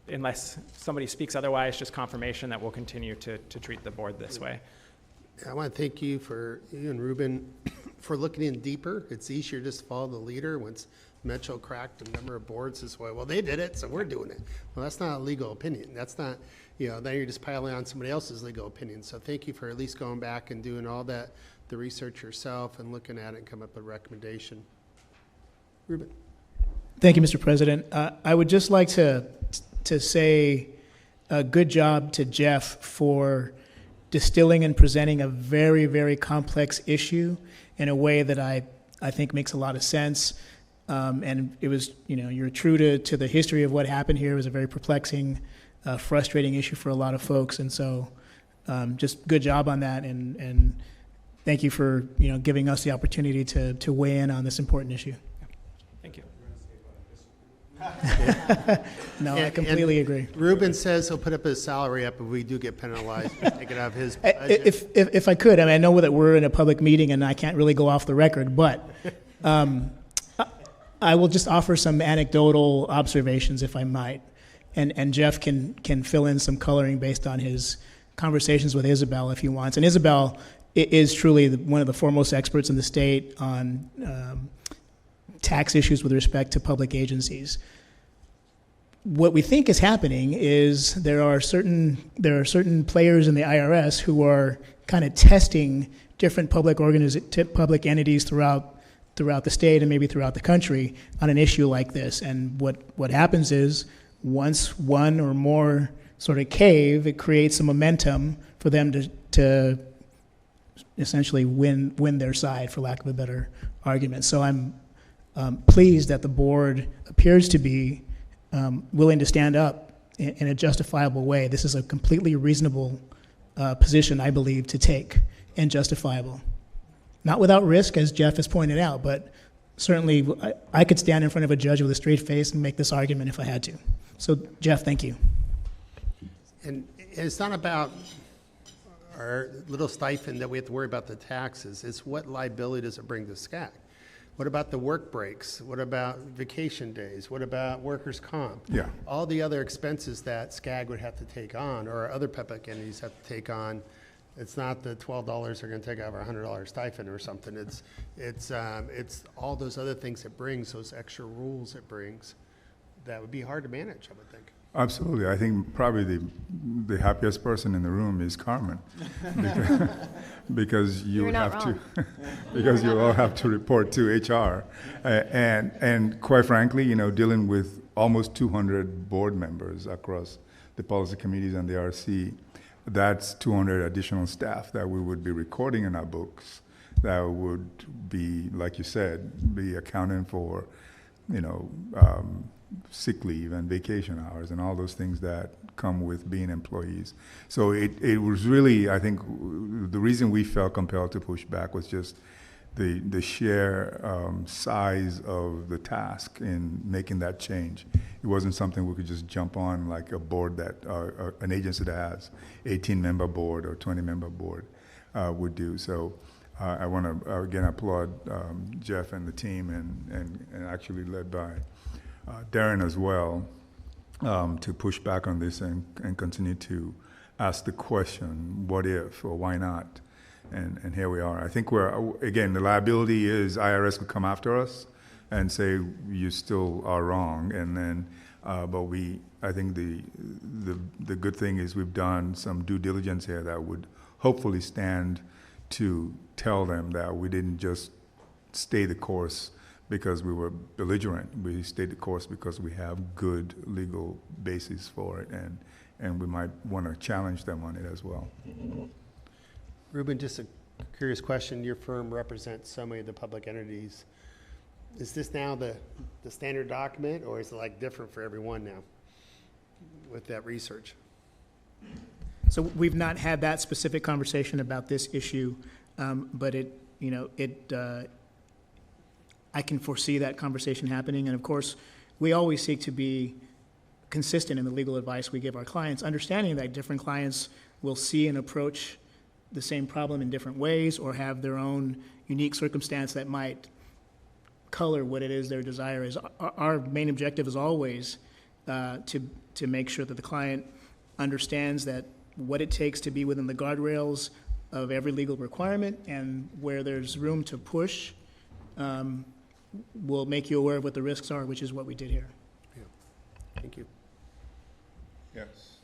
unless somebody speaks otherwise, just confirmation that we'll continue to treat the board this way. I want to thank you and Ruben for looking in deeper. It's easier just to follow the leader. Once Metro cracked a number of boards this way, well, they did it, so we're doing it. Well, that's not a legal opinion. That's not, then you're just piling on somebody else's legal opinion. So thank you for at least going back and doing all that, the research yourself, and looking at it and come up with a recommendation. Ruben. Thank you, Mr. President. I would just like to say a good job to Jeff for distilling and presenting a very, very complex issue in a way that I think makes a lot of sense. And it was, you're true to the history of what happened here. It was a very perplexing, frustrating issue for a lot of folks. And so just good job on that. And thank you for, giving us the opportunity to weigh in on this important issue. Thank you. No, I completely agree. Ruben says he'll put up his salary up if we do get penalized. Take it out of his budget. If I could, I know that we're in a public meeting and I can't really go off the record, but I will just offer some anecdotal observations, if I might, and Jeff can fill in some coloring based on his conversations with Isabel if he wants. And Isabel is truly one of the foremost experts in the state on tax issues with respect to public agencies. What we think is happening is there are certain players in the IRS who are kind of testing different public entities throughout the state and maybe throughout the country on an issue like this. And what happens is once one or more sort of cave, it creates a momentum for them to essentially win their side, for lack of a better argument. So I'm pleased that the board appears to be willing to stand up in a justifiable way. This is a completely reasonable position, I believe, to take, and justifiable. Not without risk, as Jeff has pointed out, but certainly I could stand in front of a judge with a straight face and make this argument if I had to. So, Jeff, thank you. And it's not about our little stipend that we have to worry about the taxes. It's what liability does it bring to SCAG? What about the work breaks? What about vacation days? What about workers' comp? Yeah. All the other expenses that SCAG would have to take on, or other public entities have to take on. It's not the $12 they're going to take out of our $100 stipend or something. It's all those other things it brings, those extra rules it brings, that would be hard to manage, I would think. Absolutely. I think probably the happiest person in the room is Carmen, because you have to, because you all have to report to HR, and quite frankly, dealing with almost 200 board members across the policy committees and the RC, that's 200 additional staff that we would be recording in our books, that would be, like you said, be accounting for, sick leave and vacation hours and all those things that come with being employees. So it was really, I think, the reason we felt compelled to push back was just the sheer size of the task in making that change. It wasn't something we could just jump on like a board that, an agency that has 18-member board or 20-member board would do. So I want to again applaud Jeff and the team, and actually led by Darren as well, to push back on this and continue to ask the question, what if or why not? And here we are. I think again, the liability is IRS could come after us and say, you still are wrong. And then, but I think the good thing is we've done some due diligence here that would hopefully stand to tell them that we didn't just stay the course because we were belligerent. We stayed the course because we have good legal basis for it, and we might want to challenge them on it as well. Ruben, just a curious question. Your firm represents so many of the public entities. Is this now the standard document, or is it like different for everyone now with that research? So we've not had that specific conversation about this issue, but I can foresee that conversation happening. And of course, we always seek to be consistent in the legal advice we give our clients, understanding that different clients will see and approach the same problem in different ways or have their own unique circumstance that might color what it is their desire is. Our main objective is always to make sure that the client understands that what it takes to be within the guardrails of every legal requirement, and where there's room to push, we'll make you aware of what the risks are, which is what we did here. Yeah. Thank you. Yes.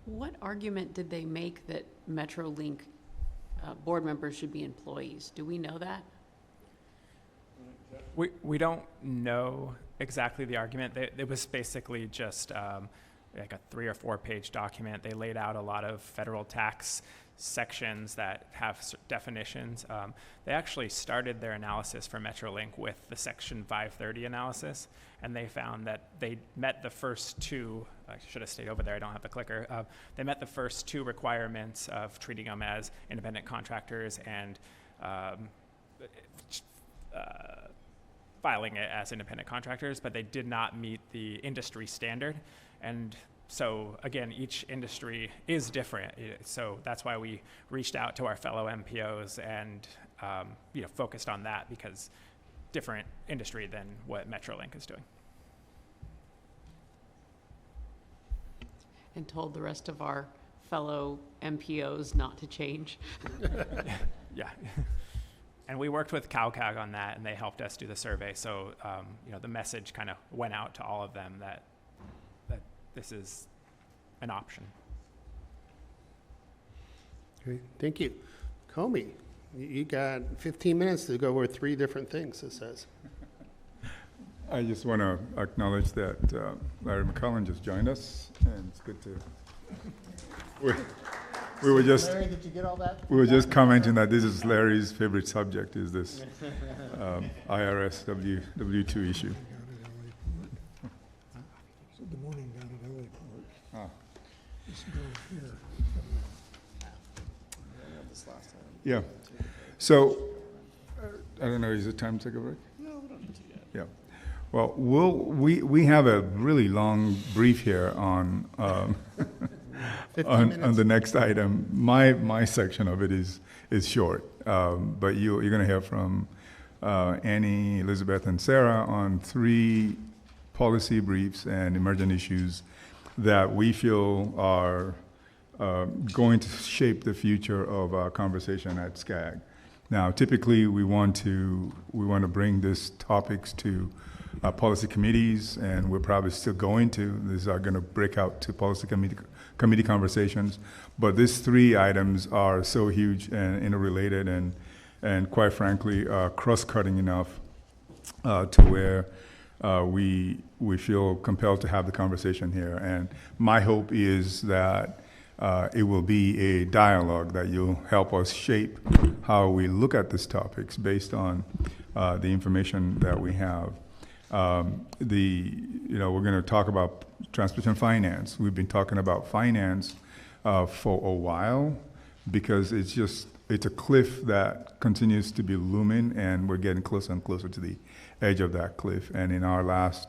What argument did they make that MetroLink board members should be employees? Do we know that? We don't know exactly the argument. It was basically just like a 3 or 4 page document. They laid out a lot of federal tax sections that have definitions. They actually started their analysis for MetroLink with the Section 530 analysis, and they found that they met the first 2, I should have stayed over there, I don't have the clicker. They met the first 2 requirements of treating them as independent contractors and filing it as independent contractors, but they did not meet the industry standard. And so again, each industry is different. So that's why we reached out to our fellow MPOs and focused on that, because different industry than what MetroLink is doing. And told the rest of our fellow MPOs not to change. Yeah. And we worked with CalCag on that, and they helped us do the survey. So, the message kind of went out to all of them that this is an option. Great, thank you. Comey, you got 15 minutes to go over 3 different things, it says. I just want to acknowledge that Larry McCullen just joined us, and it's good to. We were just. Larry, did you get all that? We were just commenting that this is Larry's favorite subject, is this IRS W2 issue. Good morning, down at LA Port. Ah. Let's go here. Yeah. So, I don't know, is it time to take a break? No, we don't need to yet. Yeah. Well, we have a really long brief here on on the next item. My section of it is short, but you're going to hear from Annie, Elizabeth, and Sarah on 3 policy briefs and emergent issues that we feel are going to shape the future of our conversation at SCAG. Now, typically, we want to bring these topics to policy committees, and we're probably still going to. These are going to break out to policy committee conversations. But these 3 items are so huge and interrelated, and quite frankly, cross-cutting enough to where we feel compelled to have the conversation here. And my hope is that it will be a dialogue that you'll help us shape how we look at these topics based on the information that we have. We're going to talk about transportation finance. We've been talking about finance for a while, because it's a cliff that continues to be looming, and we're getting closer and closer to the edge of that cliff. And in our last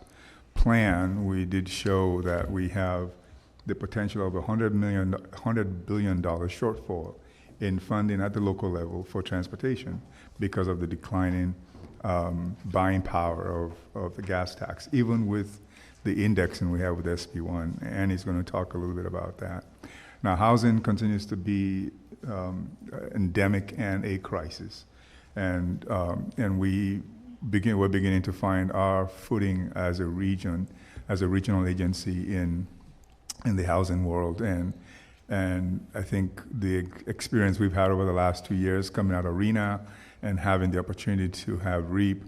plan, we did show that we have the potential of $100 billion shortfall in funding at the local level for transportation because of the declining buying power of the gas tax, even with the indexing we have with SB1. Annie's going to talk a little bit about that. Now, housing continues to be endemic and a crisis, and we're beginning to find our footing as a region, as a regional agency in the housing world, and I think the experience we've had over the last 2 years coming out of RENA and having the opportunity to have REAP,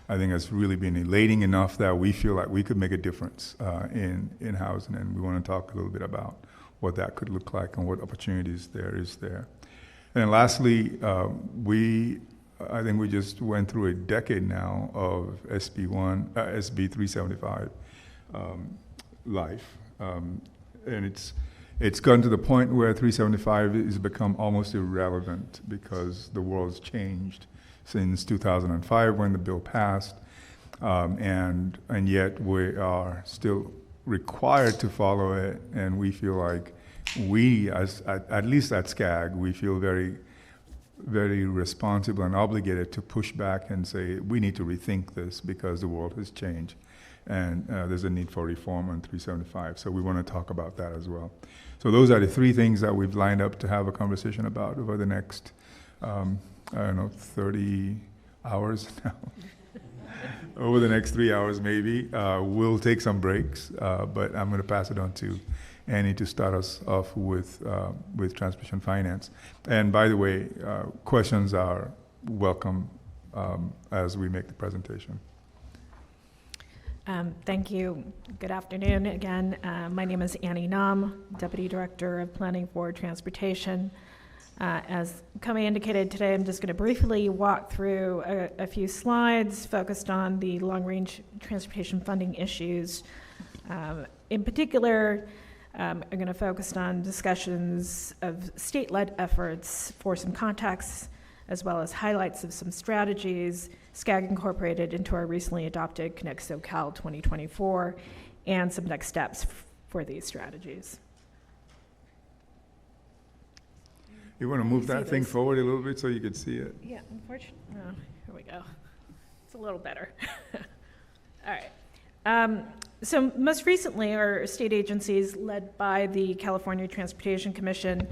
I think has really been elating enough that we feel like we could make a difference in housing, and we want to talk a little bit about what that could look like and what opportunities there is there. And lastly, I think we just went through a decade now of SB 375 life, and it's gotten to the point where 375 has become almost irrelevant because the world's changed since 2005 when the bill passed, and yet we are still required to follow it, and we feel like at least at SCAG, we feel very, very responsible and obligated to push back and say we need to rethink this because the world has changed, and there's a need for reform on 375. So we want to talk about that as well. So those are the three things that we've lined up to have a conversation about over the next, 30 hours now. Over the next 3 hours, maybe. We'll take some breaks, but I'm going to pass it on to Annie to start us off with transportation finance. And by the way, questions are welcome as we make the presentation. Thank you. Good afternoon again. My name is Annie Nam, Deputy Director of Planning for Transportation. As Kame indicated today, I'm just going to briefly walk through a few slides focused on the long-range transportation funding issues. In particular, I'm going to focus on discussions of state-led efforts for some context, as well as highlights of some strategies SCAG incorporated into our recently adopted Connect SoCal 2024, and some next steps for these strategies. You want to move that thing forward a little bit so you can see it? Yeah, unfortunately, here we go. It's a little better. All right. So most recently, our state agencies, led by the California Transportation Commission,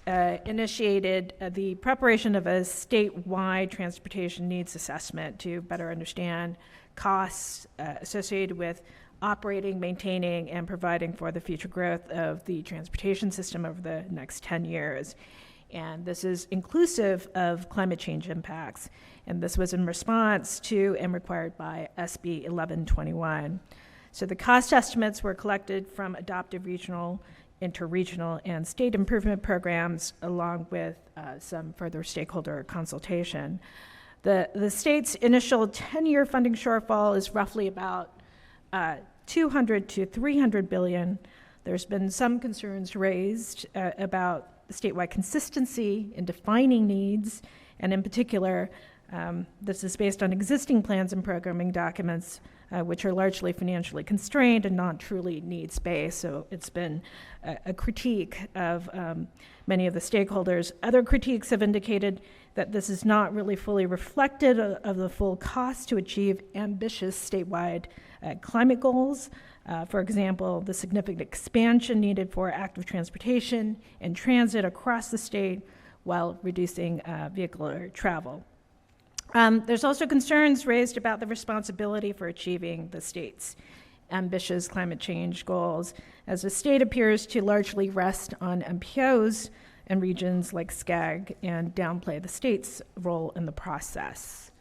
initiated the preparation of a statewide transportation needs assessment to better understand costs associated with operating, maintaining, and providing for the future growth of the transportation system over the next 10 years. And this is inclusive of climate change impacts. And this was in response to and required by SB 1121. So the cost estimates were collected from adopted regional, interregional, and state improvement programs, along with some further stakeholder consultation. The state's initial 10-year funding shortfall is roughly about 200 to 300 billion. There's been some concerns raised about statewide consistency in defining needs, and in particular, this is based on existing plans and programming documents, which are largely financially constrained and not truly needs-based. So it's been a critique of many of the stakeholders. Other critiques have indicated that this is not really fully reflected of the full cost to achieve ambitious statewide climate goals. For example, the significant expansion needed for active transportation and transit across the state while reducing vehicular travel. There's also concerns raised about the responsibility for achieving the state's ambitious climate change goals, as the state appears to largely rest on MPOs and regions like SCAG and downplay the state's role in the process.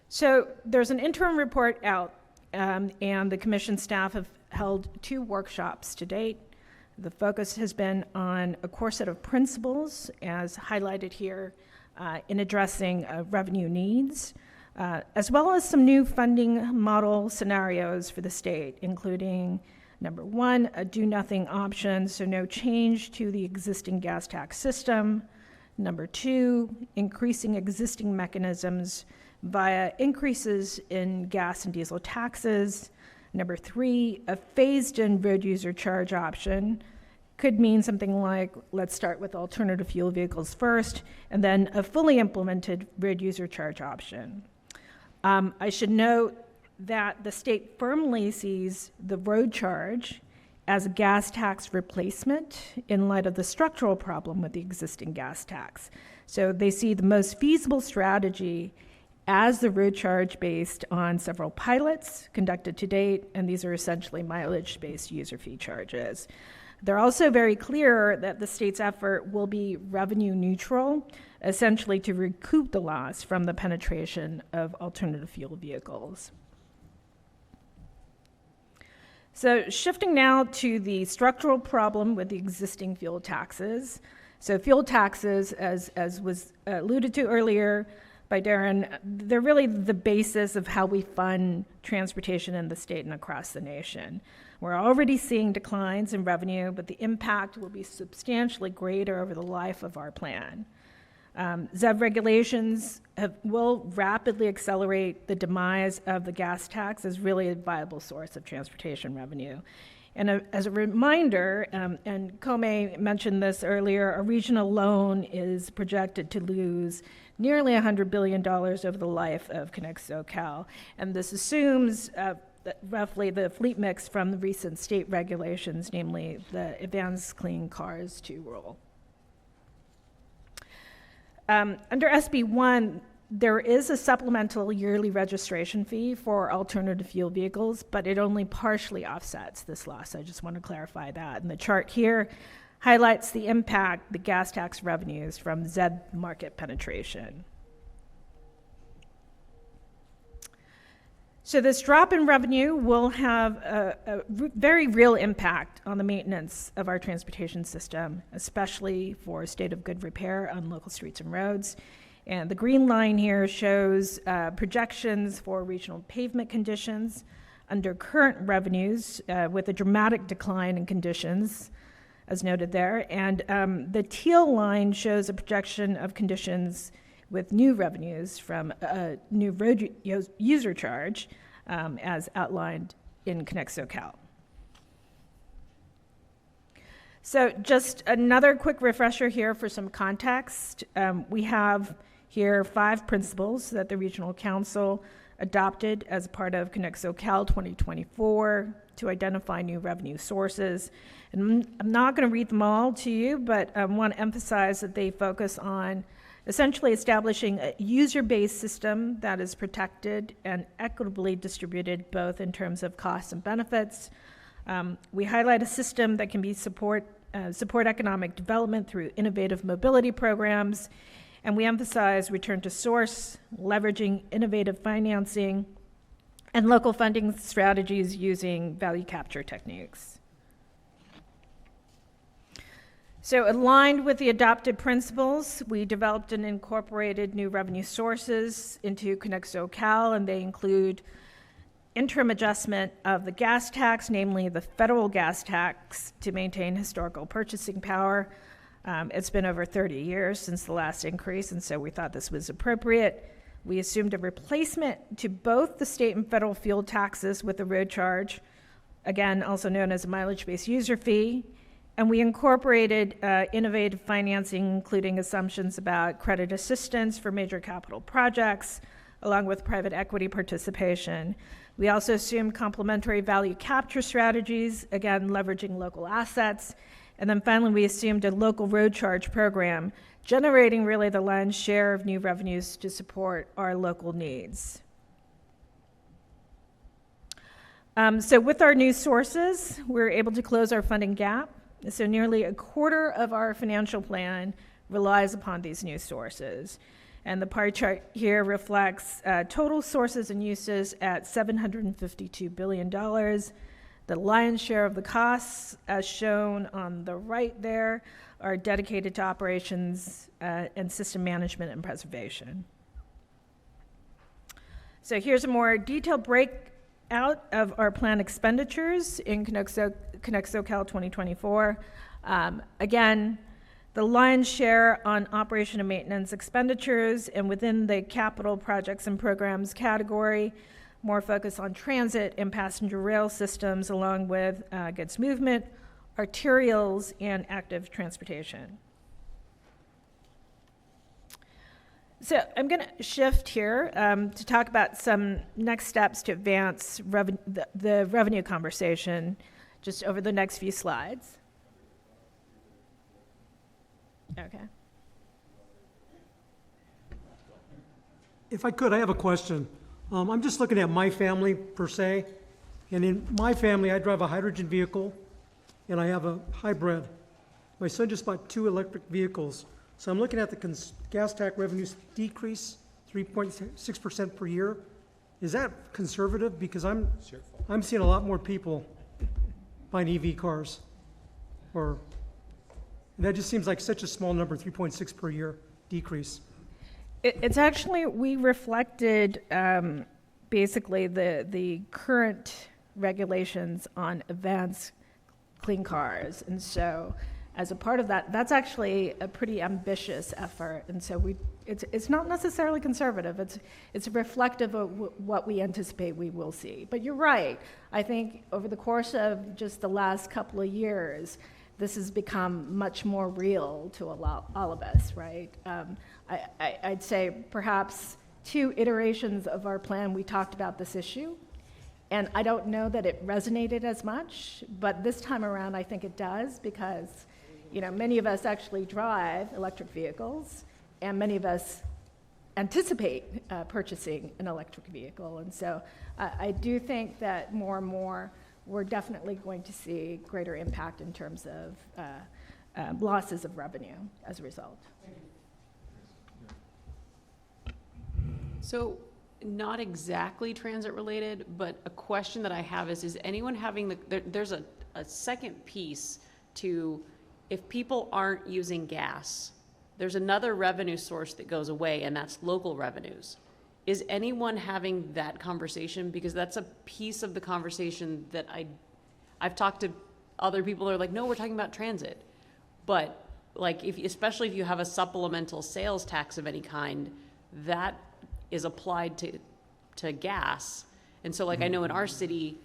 So there's an interim report out, and the commission staff have held 2 workshops to date. The focus has been on a core set of principles, as highlighted here, in addressing revenue needs, as well as some new funding model scenarios for the state, including Number one, a do-nothing option, so no change to the existing gas tax system. Number two, increasing existing mechanisms via increases in gas and diesel taxes. Number three, a phased-in road user charge option. Could mean something like, let's start with alternative fuel vehicles first, and then a fully implemented road user charge option. I should note that the state firmly sees the road charge as a gas tax replacement in light of the structural problem with the existing gas tax. So they see the most feasible strategy as the road charge based on several pilots conducted to date, and these are essentially mileage-based user fee charges. They're also very clear that the state's effort will be revenue neutral, essentially to recoup the loss from the penetration of alternative fuel vehicles. So shifting now to the structural problem with the existing fuel taxes. So fuel taxes, as was alluded to earlier by Darren, they're really the basis of how we fund transportation in the state and across the nation. We're already seeing declines in revenue, but the impact will be substantially greater over the life of our plan. ZEV regulations will rapidly accelerate the demise of the gas tax as really a viable source of transportation revenue. And as a reminder, and Kome mentioned this earlier, a region alone is projected to lose nearly $100 billion over the life of Connect SoCal. And this assumes that roughly the fleet mix from the recent state regulations, namely the Advanced Clean Cars 2 rule. Under SB 1, there is a supplemental yearly registration fee for alternative fuel vehicles, but it only partially offsets this loss. I just want to clarify that. And the chart here highlights the impact the gas tax revenues from ZEV market penetration. So this drop in revenue will have a very real impact on the maintenance of our transportation system, especially for state of good repair on local streets and roads. And the green line here shows projections for regional pavement conditions under current revenues with a dramatic decline in conditions, as noted there. And the teal line shows a projection of conditions with new revenues from a new road user charge, as outlined in Connect SoCal. So just another quick refresher here for some context. We have here 5 principles that the Regional Council adopted as part of Connect SoCal 2024 to identify new revenue sources. And I'm not going to read them all to you, but I want to emphasize that they focus on essentially establishing a user-based system that is protected and equitably distributed both in terms of costs and benefits. We highlight a system that can be support economic development through innovative mobility programs, and we emphasize return to source, leveraging innovative financing, and local funding strategies using value capture techniques. So aligned with the adopted principles, we developed and incorporated new revenue sources into Connect SoCal, and they include interim adjustment of the gas tax, namely the federal gas tax, to maintain historical purchasing power. It's been over 30 years since the last increase, and so we thought this was appropriate. We assumed a replacement to both the state and federal fuel taxes with a road charge, again, also known as a mileage-based user fee. And we incorporated innovative financing, including assumptions about credit assistance for major capital projects, along with private equity participation. We also assumed complementary value capture strategies, again, leveraging local assets. And then finally, we assumed a local road charge program, generating really the lion's share of new revenues to support our local needs. So with our new sources, we're able to close our funding gap. So nearly a quarter of our financial plan relies upon these new sources. And the pie chart here reflects total sources and uses at $752 billion. The lion's share of the costs, as shown on the right there, are dedicated to operations and system management and preservation. So here's a more detailed Out of our planned expenditures in ConexoCal 2024, again, the lion's share on operation and maintenance expenditures, and within the capital projects and programs category, more focus on transit and passenger rail systems, along with goods movement, arterials, and active transportation. So I'm going to shift here to talk about some next steps to advance the revenue conversation just over the next few slides. Okay. If I could, I have a question. I'm just looking at my family per se, and in my family, I drive a hydrogen vehicle, and I have a hybrid. My son just bought 2 electric vehicles. So I'm looking at the gas tax revenues decrease 3.6% per year. Is that conservative? Because I'm seeing a lot more people buying EV cars. And that just seems like such a small number, 3.6 per year decrease. It's actually, we reflected basically the current regulations on advanced clean cars. And so as a part of that, that's actually a pretty ambitious effort. And so it's not necessarily conservative. It's reflective of what we anticipate we will see. But you're right. I think over the course of just the last couple of years, this has become much more real to all of us, right? I'd say perhaps 2 iterations of our plan, we talked about this issue. And I don't know that it resonated as much, but this time around I think it does, because many of us actually drive electric vehicles, and many of us anticipate purchasing an electric vehicle. And so I do think that more and more we're definitely going to see greater impact in terms of losses of revenue as a result. So not exactly transit related, but a question that I have is anyone having there's a second piece to, if people aren't using gas, there's another revenue source that goes away, and that's local revenues. Is anyone having that conversation? Because that's a piece of the conversation that I've talked to other people who are like, no, we're talking about transit. But like, especially if you have a supplemental sales tax of any kind, that is applied to gas. And so like, I know in our city,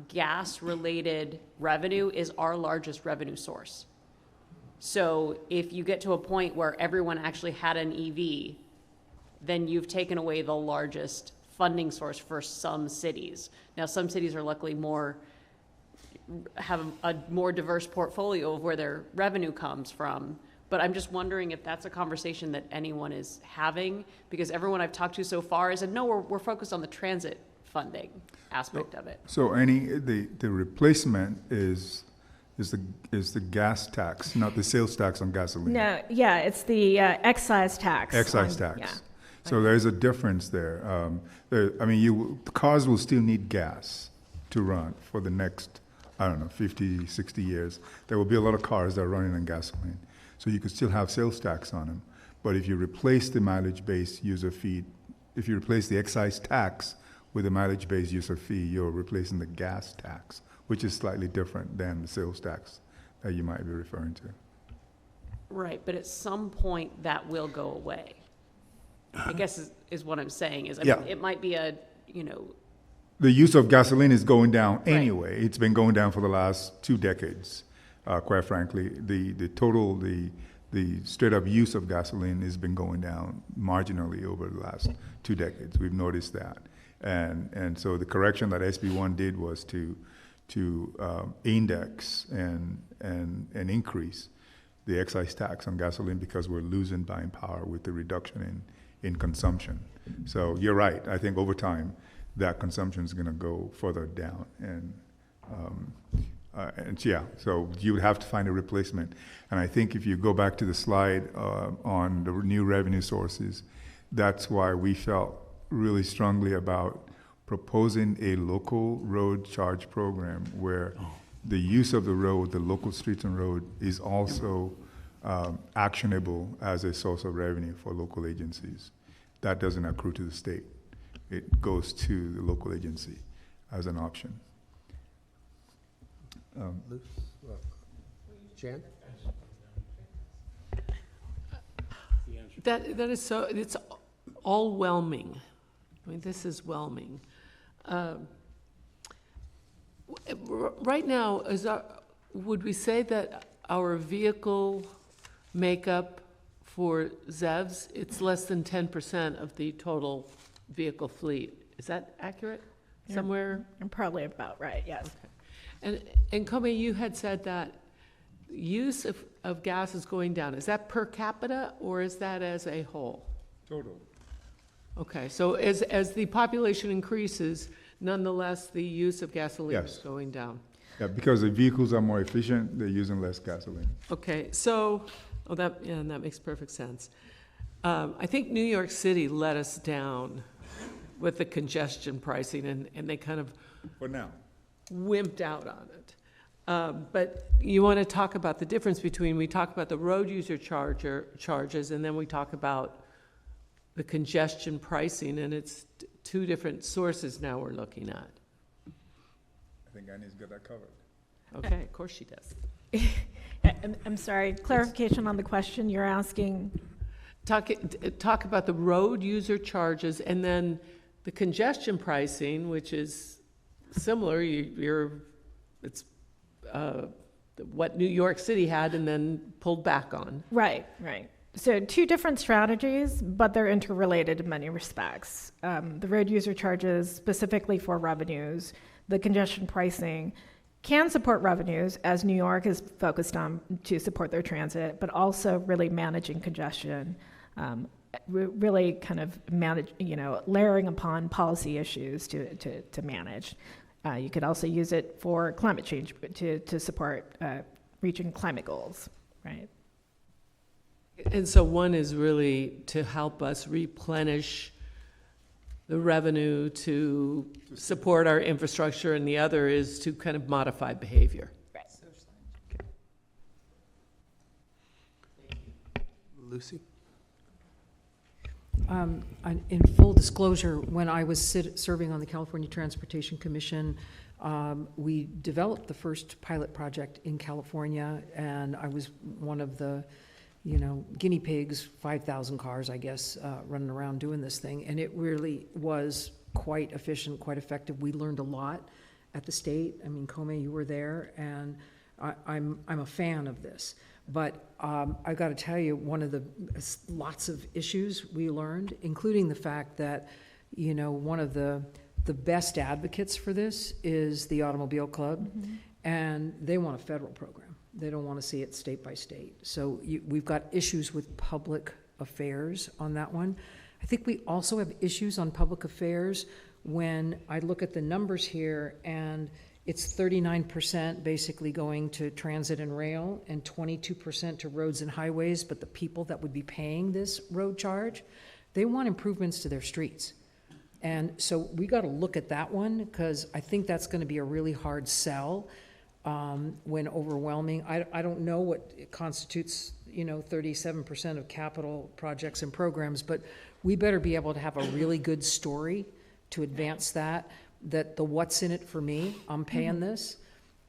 gas-related revenue is our largest revenue source. So if you get to a point where everyone actually had an EV, then you've taken away the largest funding source for some cities. Now, some cities are luckily have a more diverse portfolio of where their revenue comes from. But I'm just wondering if that's a conversation that anyone is having, because everyone I've talked to so far has said, no, we're focused on the transit funding aspect of it. So the replacement is the gas tax, not the sales tax on gasoline. No, yeah, it's the excise tax. Excise tax. Yeah. So there's a difference there. Cars will still need gas to run for the next, 50, 60 years. There will be a lot of cars that are running on gasoline. So you could still have sales tax on them. But if you replace the mileage-based user fee, if you replace the excise tax with the mileage-based user fee, you're replacing the gas tax, which is slightly different than the sales tax that you might be referring to. Right, but at some point that will go away. I guess is what I'm saying is, it might be The use of gasoline is going down anyway. Right. It's been going down for the last 2 decades. Quite frankly, the straight up use of gasoline has been going down marginally over the last 2 decades. We've noticed that. And so the correction that SB1 did was to index and increase the excise tax on gasoline, because we're losing buying power with the reduction in consumption. So you're right. I think over time that consumption is going to go further down. So you would have to find a replacement. And I think if you go back to the slide on the new revenue sources, that's why we felt really strongly about proposing a local road charge program where the use of the road, the local streets and road, is also actionable as a source of revenue for local agencies. That doesn't accrue to the state. It goes to the local agency. as an option. Jan? That is so, it's all whelming. I mean, this is whelming. Right now, would we say that our vehicle makeup for ZEVs, it's less than 10% of the total vehicle fleet? Is that accurate? Somewhere? You're probably about right, yes. Okay. And Kome, you had said that use of gas is going down. Is that per capita or is that as a whole? Total. Okay, so as the population increases, nonetheless, the use of gasoline is going down. Yeah, because the vehicles are more efficient, they're using less gasoline. Okay, so, and that makes perfect sense. I think New York City let us down with the congestion pricing, and they kind of For now. wimped out on it. But you want to talk about the difference between, we talk about the road user charges, and then we talk about the congestion pricing, and it's two different sources now we're looking at. I think Annie's got that covered. Okay, of course she does. I'm sorry, clarification on the question you're asking. Talk about the road user charges and then the congestion pricing, which is similar. It's what New York City had and then pulled back on. Right. So two different strategies, but they're interrelated in many respects. The road user charges specifically for revenues, the congestion pricing can support revenues, as New York is focused on to support their transit, but also really managing congestion, really kind of manage, layering upon policy issues to manage. You could also use it for climate change to support reaching climate goals, right? And so one is really to help us replenish the revenue to support our infrastructure, and the other is to kind of modify behavior. Right. Okay. Lucy? In full disclosure, when I was serving on the California Transportation Commission, we developed the first pilot project in California, and I was one of the guinea pigs, 5,000 cars, I guess, running around doing this thing. And it really was quite efficient, quite effective. We learned a lot at the state. I mean, Kome, you were there, and I'm a fan of this. But I got to tell you, one of the lots of issues we learned, including the fact that, one of the best advocates for this is the Automobile Club, and they want a federal program. They don't want to see it state by state. So we've got issues with public affairs on that one. I think we also have issues on public affairs when I look at the numbers here, and it's 39% basically going to transit and rail and 22% to roads and highways, but the people that would be paying this road charge, they want improvements to their streets. And so we got to look at that one, because I think that's going to be a really hard sell. When overwhelming, I don't know what constitutes, 37% of capital projects and programs, but we better be able to have a really good story to advance that the what's in it for me, I'm paying this,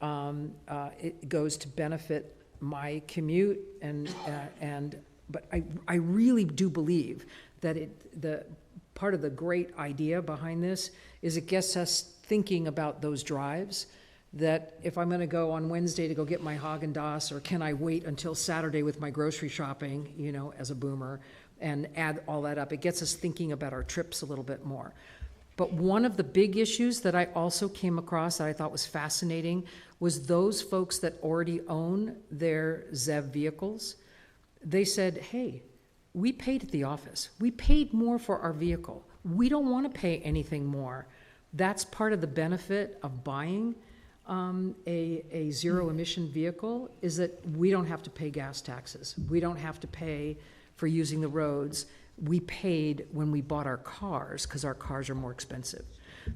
it goes to benefit my commute, but I really do believe that the part of the great idea behind this is it gets us thinking about those drives, that if I'm going to go on Wednesday to go get my Haagen-Dazs, or can I wait until Saturday with my grocery shopping, as a boomer, and add all that up. It gets us thinking about our trips a little bit more. But one of the big issues that I also came across that I thought was fascinating was those folks that already own their ZEV vehicles. They said, hey, we paid at the office. We paid more for our vehicle. We don't want to pay anything more. That's part of the benefit of buying a zero emission vehicle, is that we don't have to pay gas taxes. We don't have to pay for using the roads. We paid when we bought our cars, because our cars are more expensive.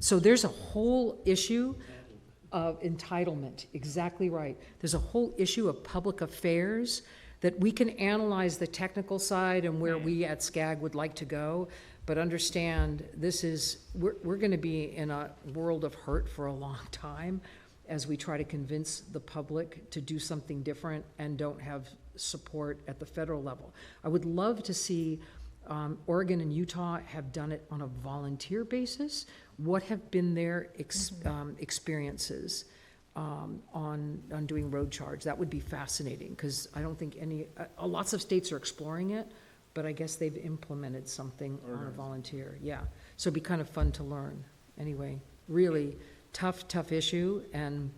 So there's a whole issue of entitlement, exactly right. There's a whole issue of public affairs that we can analyze the technical side and where we at SCAG would like to go, But understand, we're going to be in a world of hurt for a long time as we try to convince the public to do something different and don't have support at the federal level. I would love to see Oregon and Utah have done it on a volunteer basis. What have been their experiences on doing road charge? That would be fascinating, because I don't think lots of states are exploring it, but I guess they've implemented something on a volunteer. Yeah, so it'd be kind of fun to learn. Anyway, really tough issue, and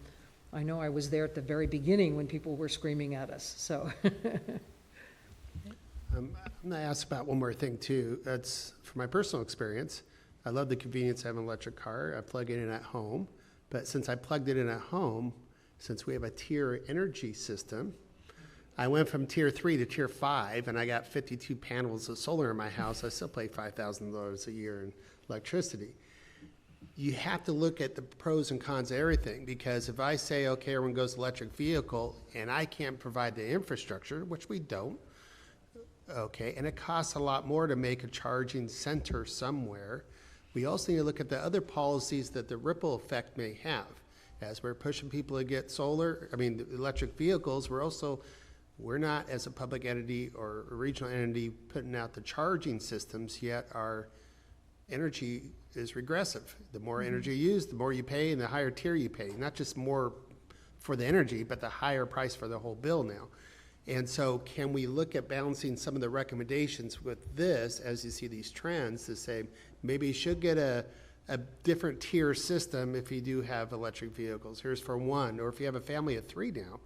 I know I was there at the very beginning when people were screaming at us, so. I'm going to ask about one more thing too. That's from my personal experience. I love the convenience of having an electric car. I plug it in at home, but since I plugged it in at home, since we have a tier energy system, I went from tier 3 to tier 5, and I got 52 panels of solar in my house. I still pay $5,000 a year in electricity. You have to look at the pros and cons of everything, because if I say, okay, everyone goes to electric vehicle, and I can't provide the infrastructure, which we don't, okay, and it costs a lot more to make a charging center somewhere. We also need to look at the other policies that the ripple effect may have. As we're pushing people to get electric vehicles, we're not, as a public entity or a regional entity, putting out the charging systems, yet our energy is regressive. The more energy you use, the more you pay, and the higher tier you pay. Not just more for the energy, but the higher price for the whole bill now. And so can we look at balancing some of the recommendations with this, as you see these trends, to say maybe you should get a different tier system if you do have electric vehicles. Here's for one, or if you have a family of 3 now,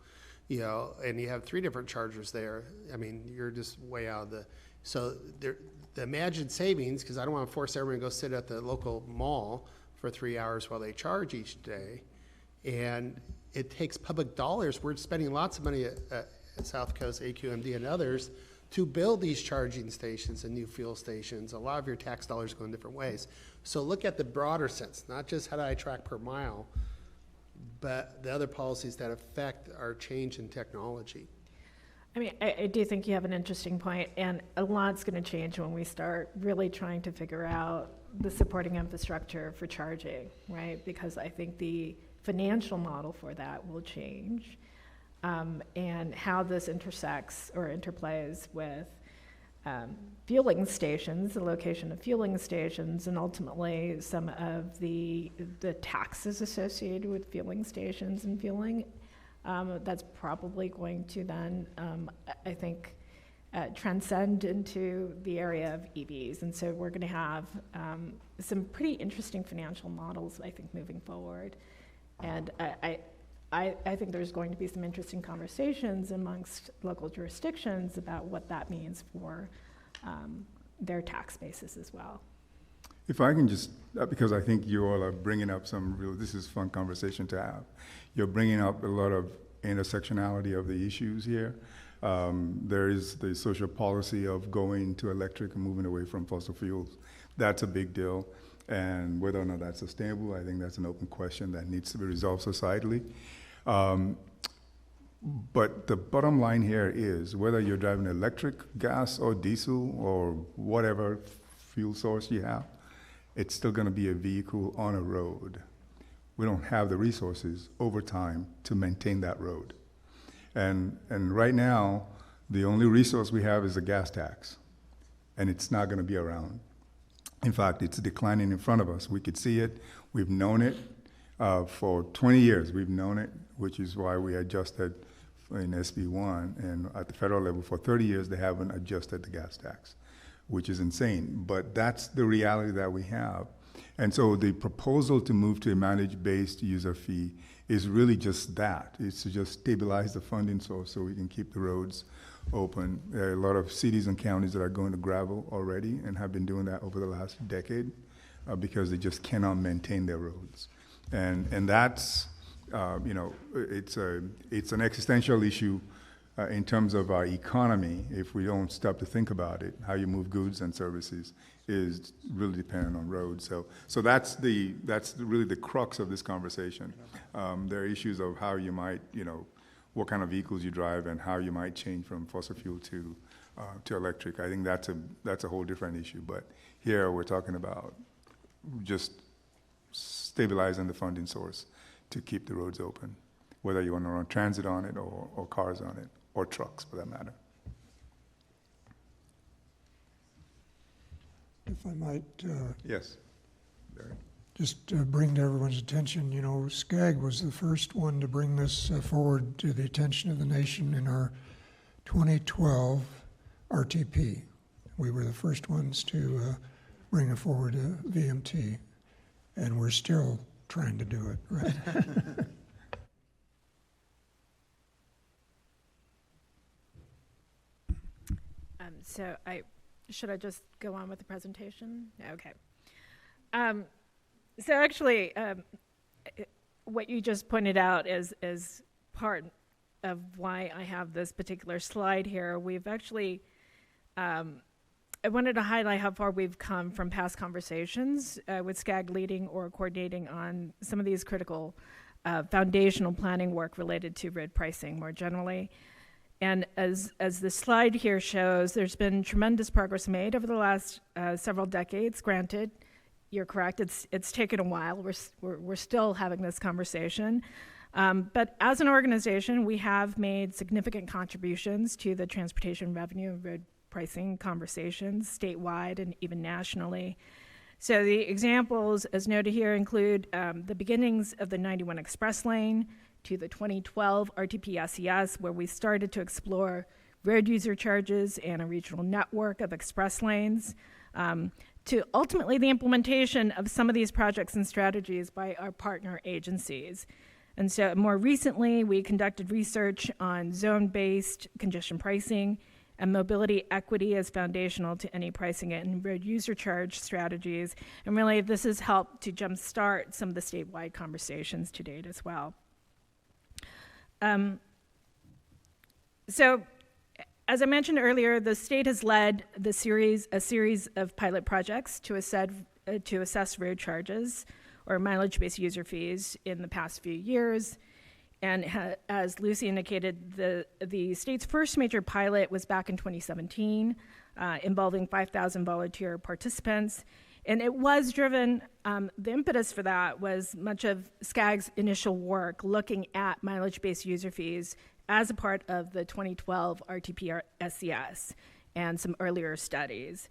and you have 3 different chargers there, you're just way out of the imagined savings, because I don't want to force everyone to go sit at the local mall for 3 hours while they charge each day. And it takes public dollars. We're spending lots of money at South Coast, AQMD, and others to build these charging stations and new fuel stations. A lot of your tax dollars go in different ways. So look at the broader sense, not just how do I track per mile, but the other policies that affect our change in technology. I do think you have an interesting point, and a lot's going to change when we start really trying to figure out the supporting infrastructure for charging, right? Because I think the financial model for that will change. And how this intersects or interplays with fueling stations, the location of fueling stations, and ultimately some of the taxes associated with fueling stations and fueling. That's probably going to then, I think, transcend into the area of EVs. And so we're going to have some pretty interesting financial models, I think, moving forward. And I think there's going to be some interesting conversations amongst local jurisdictions about what that means for their tax bases as well. If I can just, because I think you all are bringing up this is a fun conversation to have. You're bringing up a lot of intersectionality of the issues here. There is the social policy of going to electric and moving away from fossil fuels. That's a big deal. And whether or not that's sustainable, I think that's an open question that needs to be resolved societally. But the bottom line here is whether you're driving electric, gas, or diesel, or whatever fuel source you have, it's still going to be a vehicle on a road. We don't have the resources over time to maintain that road. And right now, the only resource we have is a gas tax, and it's not going to be around. In fact, it's declining in front of us. We could see it. We've known it for 20 years. We've known it, which is why we adjusted in SB1. And at the federal level, for 30 years, they haven't adjusted the gas tax, which is insane. But that's the reality that we have. And so the proposal to move to a managed-based user fee is really just that. It's to just stabilize the funding source so we can keep the roads open. There are a lot of cities and counties that are going to gravel already and have been doing that over the last decade because they just cannot maintain their roads. And that's, it's an existential issue in terms of our economy. If we don't stop to think about it, how you move goods and services is really dependent on roads. So that's really the crux of this conversation. There are issues of how you might, what kind of vehicles you drive and how you might change from fossil fuel to electric. I think that's a whole different issue. But here we're talking about just stabilizing the funding source to keep the roads open, whether you want to run transit on it or cars on it, or trucks for that matter. If I might Yes, Barry. just bring to everyone's attention, SCAG was the first one to bring this forward to the attention of the nation in our 2012 RTP. We were the first ones to bring it forward to VMT, and we're still trying to do it, right? Should I just go on with the presentation? Okay. So actually, what you just pointed out is part of why I have this particular slide here. We've actually, I wanted to highlight how far we've come from past conversations with SCAG leading or coordinating on some of these critical foundational planning work related to road pricing more generally. And as the slide here shows, there's been tremendous progress made over the last several decades. Granted, you're correct, it's taken a while. We're still having this conversation. But as an organization, we have made significant contributions to the transportation revenue and road pricing conversations statewide and even nationally. So the examples, as noted here, include the beginnings of the 91 Express Lane, to the 2012 RTP SES, where we started to explore road user charges and a regional network of express lanes, to ultimately the implementation of some of these projects and strategies by our partner agencies. And so more recently, we conducted research on zone-based congestion pricing, and mobility equity is foundational to any pricing and road user charge strategies. And really, this has helped to jumpstart some of the statewide conversations to date as well. So, as I mentioned earlier, the state has led a series of pilot projects to assess road charges or mileage-based user fees in the past few years. And as Lucy indicated, the state's first major pilot was back in 2017, involving 5,000 volunteer participants. And it was driven, the impetus for that was much of SCAG's initial work looking at mileage-based user fees as a part of the 2012 RTP SCS and some earlier studies.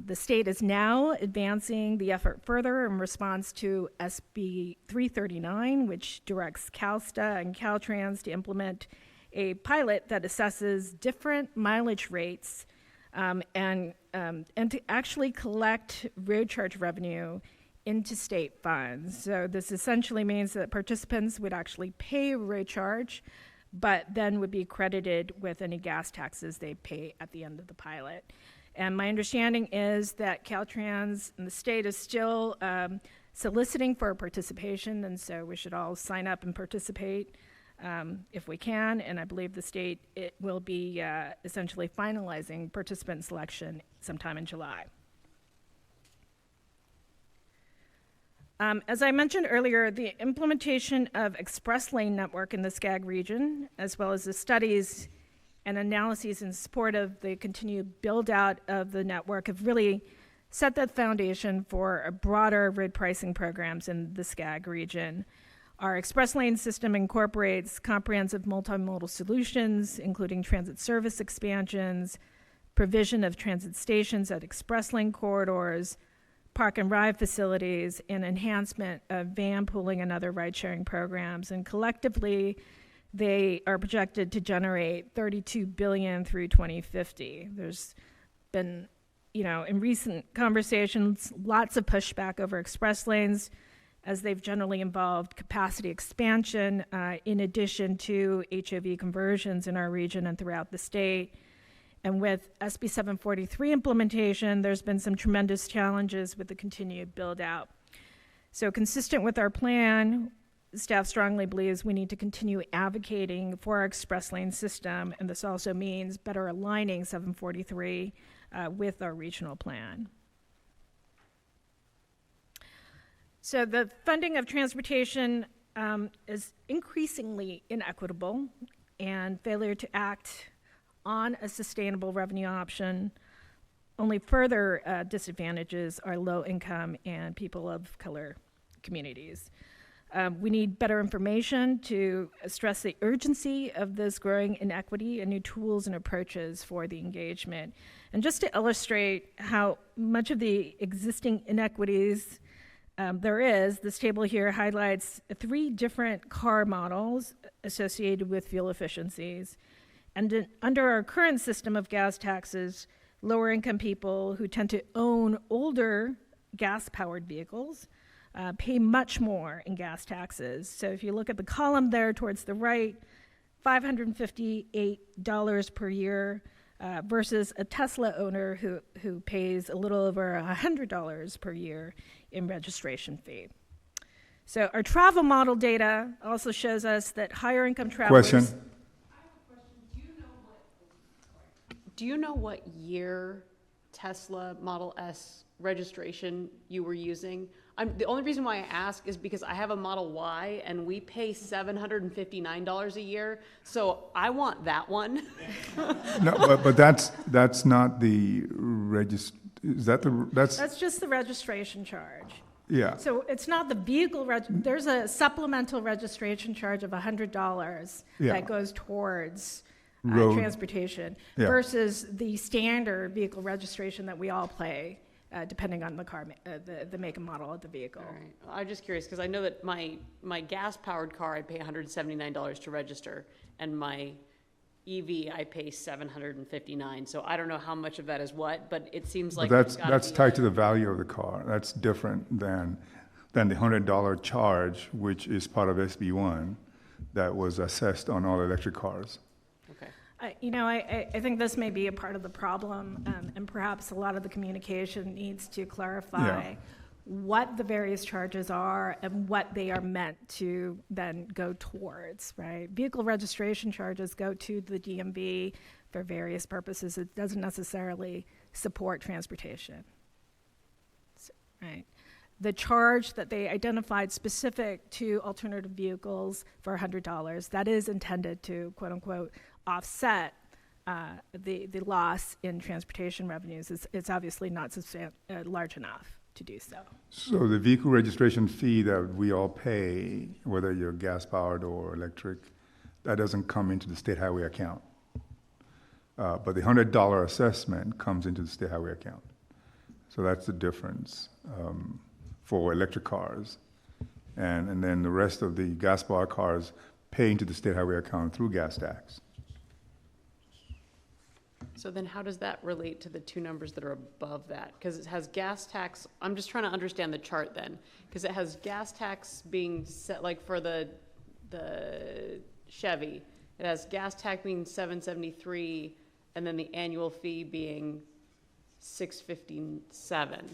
The state is now advancing the effort further in response to SB 339, which directs CalSTA and Caltrans to implement a pilot that assesses different mileage rates and to actually collect road charge revenue into state funds. So this essentially means that participants would actually pay a road charge, but then would be credited with any gas taxes they pay at the end of the pilot. And my understanding is that Caltrans and the state is still soliciting for participation, and so we should all sign up and participate if we can. And I believe the state will be essentially finalizing participant selection sometime in July. As I mentioned earlier, the implementation of express lane network in the SCAG region, as well as the studies and analyses in support of the continued build out of the network, have really set the foundation for a broader road pricing programs in the SCAG region. Our express lane system incorporates comprehensive multimodal solutions, including transit service expansions, provision of transit stations at express lane corridors, park and ride facilities, and enhancement of van pooling and other ride-sharing programs. And collectively, they are projected to generate $32 billion through 2050. There's been, in recent conversations, lots of pushback over express lanes, as they've generally involved capacity expansion in addition to HOV conversions in our region and throughout the state. And with SB 743 implementation, there's been some tremendous challenges with the continued build out. So consistent with our plan, staff strongly believes we need to continue advocating for our express lane system, and this also means better aligning 743 with our regional plan. So the funding of transportation is increasingly inequitable, and failure to act on a sustainable revenue option only further disadvantages our low-income and people of color communities. We need better information to stress the urgency of this growing inequity and new tools and approaches for the engagement. And just to illustrate how much of the existing inequities there is, this table here highlights 3 different car models associated with fuel efficiencies. And under our current system of gas taxes, lower income people who tend to own older gas-powered vehicles pay much more in gas taxes. So if you look at the column there towards the right, $558 per year versus a Tesla owner who pays a little over $100 per year in registration fee. So our travel model data also shows us that higher income travelers... Question. Do you know what year Tesla Model S registration you were using? The only reason why I ask is because I have a Model Y and we pay $759 a year, so I want that one. No, but that's not the is that the, That's just the registration charge. yeah. So it's not the vehicle, there's a supplemental registration charge of $100 Yeah. that goes towards Road. transportation Yeah. versus the standard vehicle registration that we all pay, depending on the car, the make and model of the vehicle. All right. I'm just curious because I know that my gas-powered car I pay $179 to register, and my EV I pay $759. So I don't know how much of that is what, but it seems like But it's gotta that's be- tied to the value of the car. That's different than the $100 charge, which is part of SB1, that was assessed on all electric cars. Okay. I think this may be a part of the problem, and perhaps a lot of the communication needs to clarify what the various charges are and what they are meant to then go towards, right? Vehicle registration charges go to the DMV for various purposes. It doesn't necessarily support transportation, right? The charge that they identified specific to alternative vehicles for $100, that is intended to, quote unquote, offset the loss in transportation revenues. It's obviously not large enough to do so. So the vehicle registration fee that we all pay, whether you're gas-powered or electric, that doesn't come into the state highway account. But the $100 assessment comes into the state highway account. So that's the difference for electric cars. And then the rest of the gas-powered cars pay into the state highway account through gas tax. So then how does that relate to the 2 numbers that are above that? Because it has gas tax, I'm just trying to understand the chart then, because it has gas tax being set, like for the Chevy, it has gas tax being $773, and then the annual fee being $657.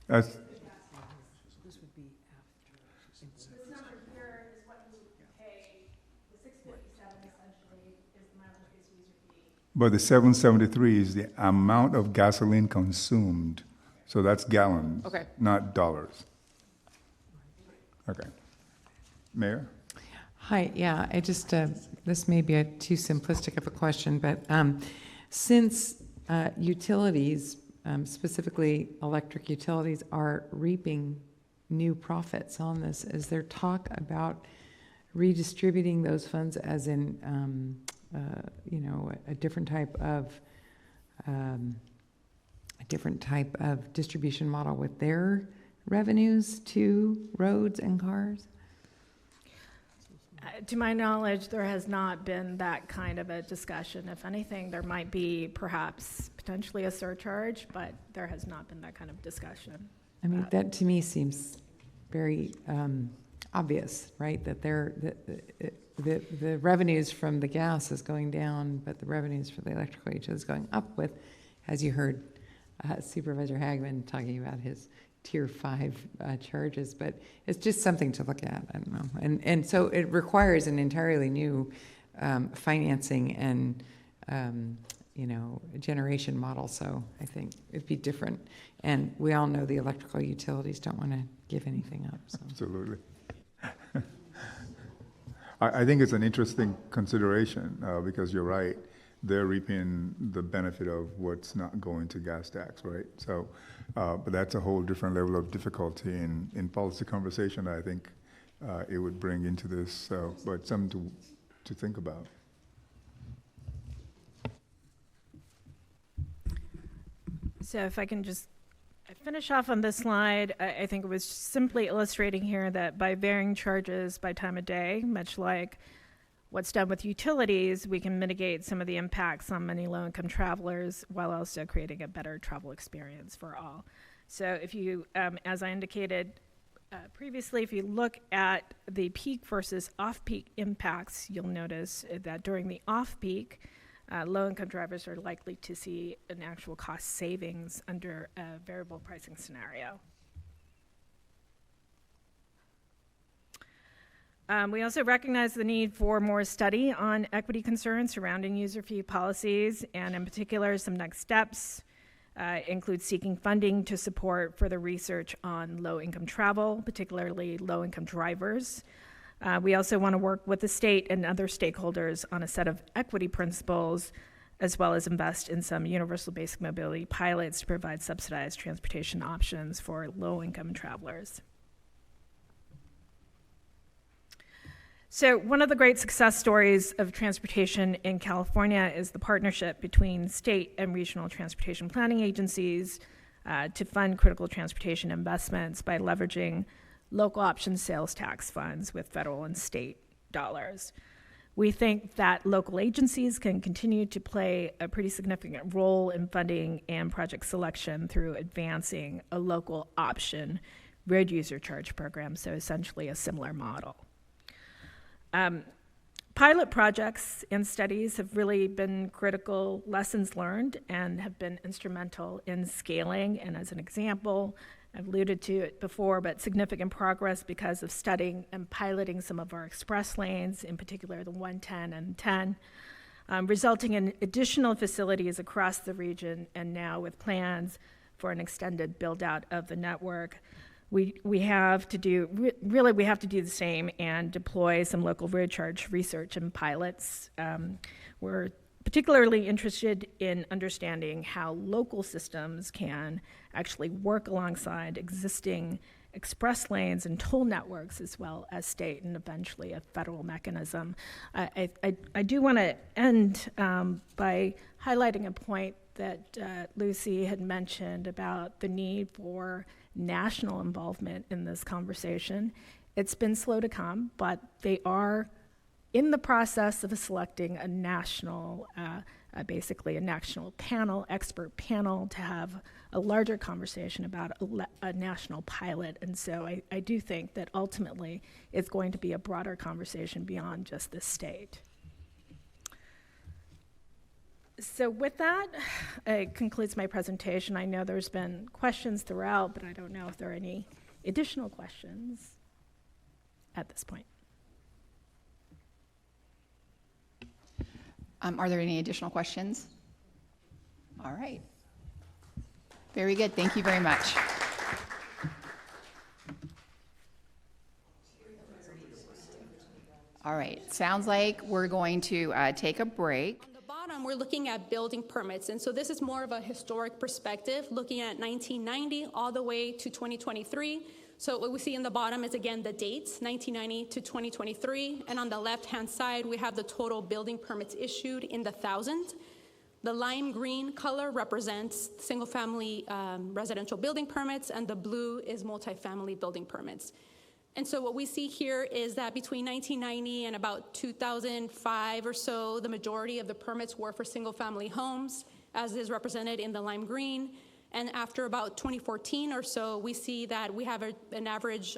That's, This number here is what you pay, the $657 essentially is the mileage-based user fee. but the 773 is the amount of gasoline consumed. So that's gallons, Okay. not dollars. Okay. Mayor? Hi, yeah, I just, this may be a too simplistic of a question, but since utilities, specifically electric utilities, are reaping new profits on this, is there talk about redistributing those funds as in, a different type of distribution model with their revenues to roads and cars? To my knowledge, there has not been that kind of a discussion. If anything, there might be perhaps potentially a surcharge, but there has not been that kind of discussion. I mean, that to me seems very obvious, right? That the revenues from the gas is going down, but the revenues for the electrical utility is going up with, as you heard Supervisor Hagman talking about his Tier 5 charges, but it's just something to look at. I don't know. And so it requires an entirely new financing and, generation model. So I think it'd be different. And we all know the electrical utilities don't want to give anything up. So. Absolutely. I think it's an interesting consideration because you're right. They're reaping the benefit of what's not going to gas tax, right? So, but that's a whole different level of difficulty in policy conversation that I think it would bring into this. So, but something to think about. So if I can just finish off on this slide, I think it was simply illustrating here that by varying charges by time of day, much like what's done with utilities, we can mitigate some of the impacts on many low-income travelers while also creating a better travel experience for all. So if you, as I indicated previously, if you look at the peak versus off-peak impacts, you'll notice that during the off-peak, low-income drivers are likely to see an actual cost savings under a variable pricing scenario. We also recognize the need for more study on equity concerns surrounding user fee policies, and in particular, some next steps include seeking funding to support further research on low-income travel, particularly low-income drivers. We also want to work with the state and other stakeholders on a set of equity principles, as well as invest in some universal basic mobility pilots to provide subsidized transportation options for low-income travelers. So one of the great success stories of transportation in California is the partnership between state and regional transportation planning agencies to fund critical transportation investments by leveraging local option sales tax funds with federal and state dollars. We think that local agencies can continue to play a pretty significant role in funding and project selection through advancing a local option road user charge program, so essentially a similar model. Pilot projects and studies have really been critical lessons learned and have been instrumental in scaling. And as an example, I've alluded to it before, but significant progress because of studying and piloting some of our express lanes, in particular the 110 and 10, resulting in additional facilities across the region, and now with plans for an extended build out of the network. We have to do the same and deploy some local road charge research and pilots. We're particularly interested in understanding how local systems can actually work alongside existing express lanes and toll networks, as well as state and eventually a federal mechanism. I do want to end by highlighting a point that Lucy had mentioned about the need for national involvement in this conversation. It's been slow to come, but they are in the process of selecting a national, basically a national panel, expert panel, to have a larger conversation about a national pilot. And so I do think that ultimately it's going to be a broader conversation beyond just the state. So with that, it concludes my presentation. I know there's been questions throughout, but I don't know if there are any additional questions at this point. Are there any additional questions? All right. Very good. Thank you very much. All right. Sounds like we're going to take a break. Bottom, we're looking at building permits. And so this is more of a historic perspective, looking at 1990 all the way to 2023. So what we see in the bottom is, again, the dates, 1990 to 2023. And on the left-hand side, we have the total building permits issued in the thousands. The lime green color represents single-family residential building permits, and the blue is multifamily building permits. And so what we see here is that between 1990 and about 2005 or so, the majority of the permits were for single-family homes, as is represented in the lime green. And after about 2014 or so, we see that we have an average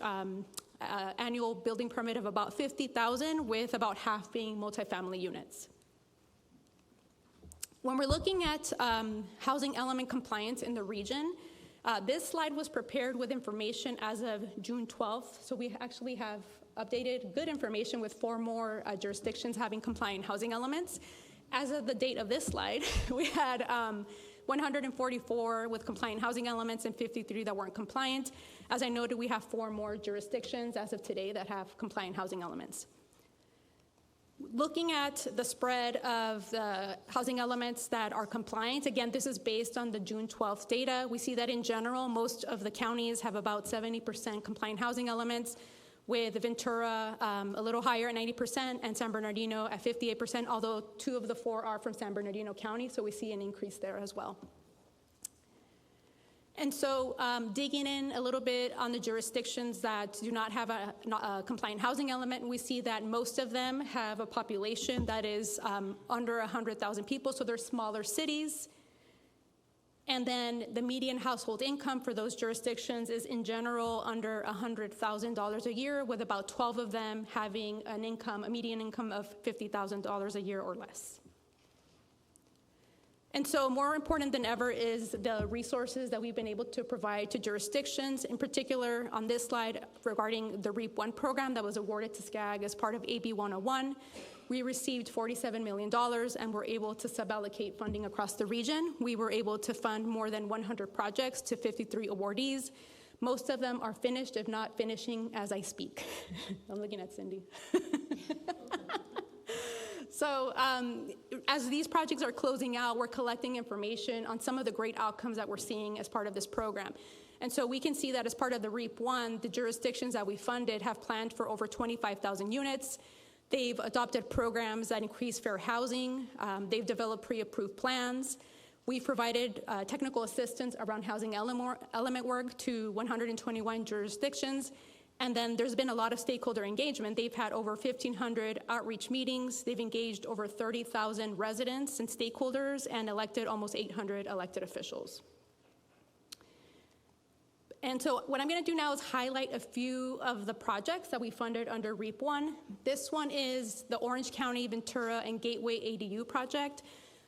annual building permit of about 50,000, with about half being multifamily units. When we're looking at housing element compliance in the region, this slide was prepared with information as of June 12th, so we actually have updated good information with 4 more jurisdictions having compliant housing elements. As of the date of this slide, we had 144 with compliant housing elements and 53 that weren't compliant. As I noted, we have 4 more jurisdictions as of today that have compliant housing elements. Looking at the spread of the housing elements that are compliant, again, this is based on the June 12th data. We see that in general, most of the counties have about 70% compliant housing elements, with Ventura a little higher at 90% and San Bernardino at 58%, although 2 of the 4 are from San Bernardino County, so we see an increase there as well. And so digging in a little bit on the jurisdictions that do not have a compliant housing element, we see that most of them have a population that is under 100,000 people, so they're smaller cities. And then the median household income for those jurisdictions is in general under $100,000 a year, with about 12 of them having a median income of $50,000 a year or less. And so more important than ever is the resources that we've been able to provide to jurisdictions, in particular on this slide regarding the REAP 1 program that was awarded to SCAG as part of AB 101. We received $47 million and were able to suballocate funding across the region. We were able to fund more than 100 projects to 53 awardees. Most of them are finished, if not finishing as I speak. I'm looking at Cindy. So as these projects are closing out, we're collecting information on some of the great outcomes that we're seeing as part of this program. And so we can see that as part of the REAP 1, the jurisdictions that we funded have planned for over 25,000 units. They've adopted programs that increase fair housing. They've developed pre-approved plans. We've provided technical assistance around housing element work to 121 jurisdictions. And then there's been a lot of stakeholder engagement. They've had over 1,500 outreach meetings. They've engaged over 30,000 residents and stakeholders and elected almost 800 elected officials. And so what I'm going to do now is highlight a few of the projects that we funded under REAP 1. This one is the Orange County, Ventura, and Gateway ADU project.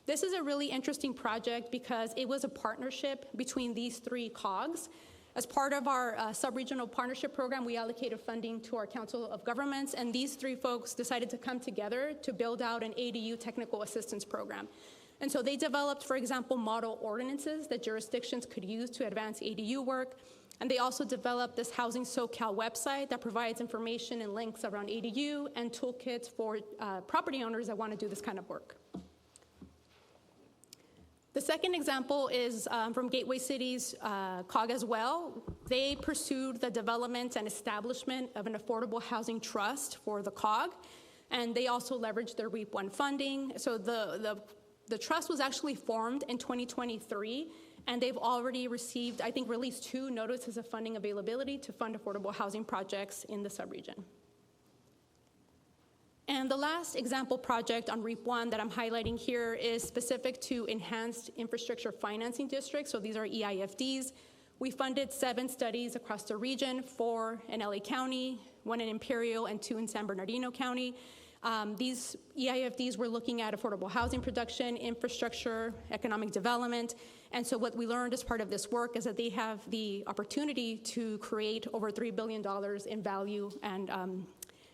This is a really interesting project because it was a partnership between these 3 COGs. As part of our sub-regional partnership program, we allocated funding to our Council of Governments, and these 3 folks decided to come together to build out an ADU technical assistance program. And so they developed, for example, model ordinances that jurisdictions could use to advance ADU work. And they also developed this Housing SoCal website that provides information and links around ADU and toolkits for property owners that want to do this kind of work. The second example is from Gateway City's COG as well. They pursued the development and establishment of an affordable housing trust for the COG, and they also leveraged their REAP 1 funding. So the trust was actually formed in 2023, and they've already received, I think, released 2 notices of funding availability to fund affordable housing projects in the subregion. And the last example project on REAP 1 that I'm highlighting here is specific to enhanced infrastructure financing districts. So these are EIFDs. We funded 7 studies across the region, 4 in LA County, 1 in Imperial, and 2 in San Bernardino County. These EIFDs were looking at affordable housing production, infrastructure, economic development. And so what we learned as part of this work is that they have the opportunity to create over $3 billion in value and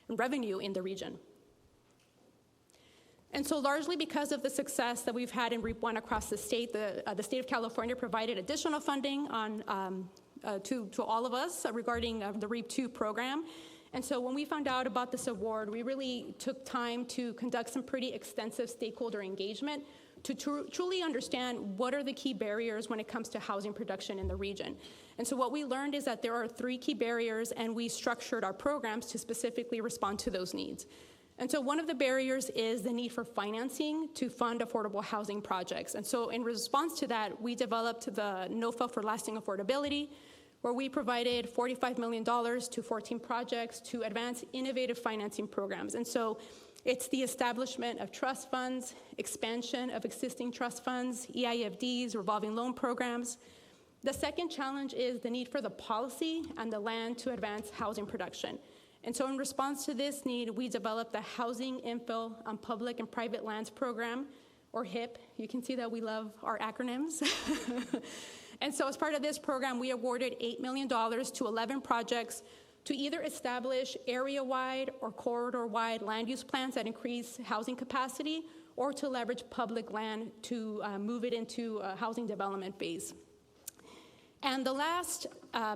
revenue in the region. And so largely because of the success that we've had in REAP 1 across the state of California provided additional funding to all of us regarding the REAP 2 program. And so when we found out about this award, we really took time to conduct some pretty extensive stakeholder engagement to truly understand what are the key barriers when it comes to housing production in the region. And so what we learned is that there are 3 key barriers, and we structured our programs to specifically respond to those needs. And so one of the barriers is the need for financing to fund affordable housing projects. And so in response to that, we developed the NOFA for Lasting Affordability, where we provided $45 million to 14 projects to advance innovative financing programs. And so it's the establishment of trust funds, expansion of existing trust funds, EIFDs, revolving loan programs. The second challenge is the need for the policy and the land to advance housing production. And so in response to this need, we developed the Housing Infill on Public and Private Lands Program, or HIP. You can see that we love our acronyms. And so as part of this program, we awarded $8 million to 11 projects to either establish area-wide or corridor-wide land use plans that increase housing capacity, or to leverage public land to move it into a housing development phase. And the last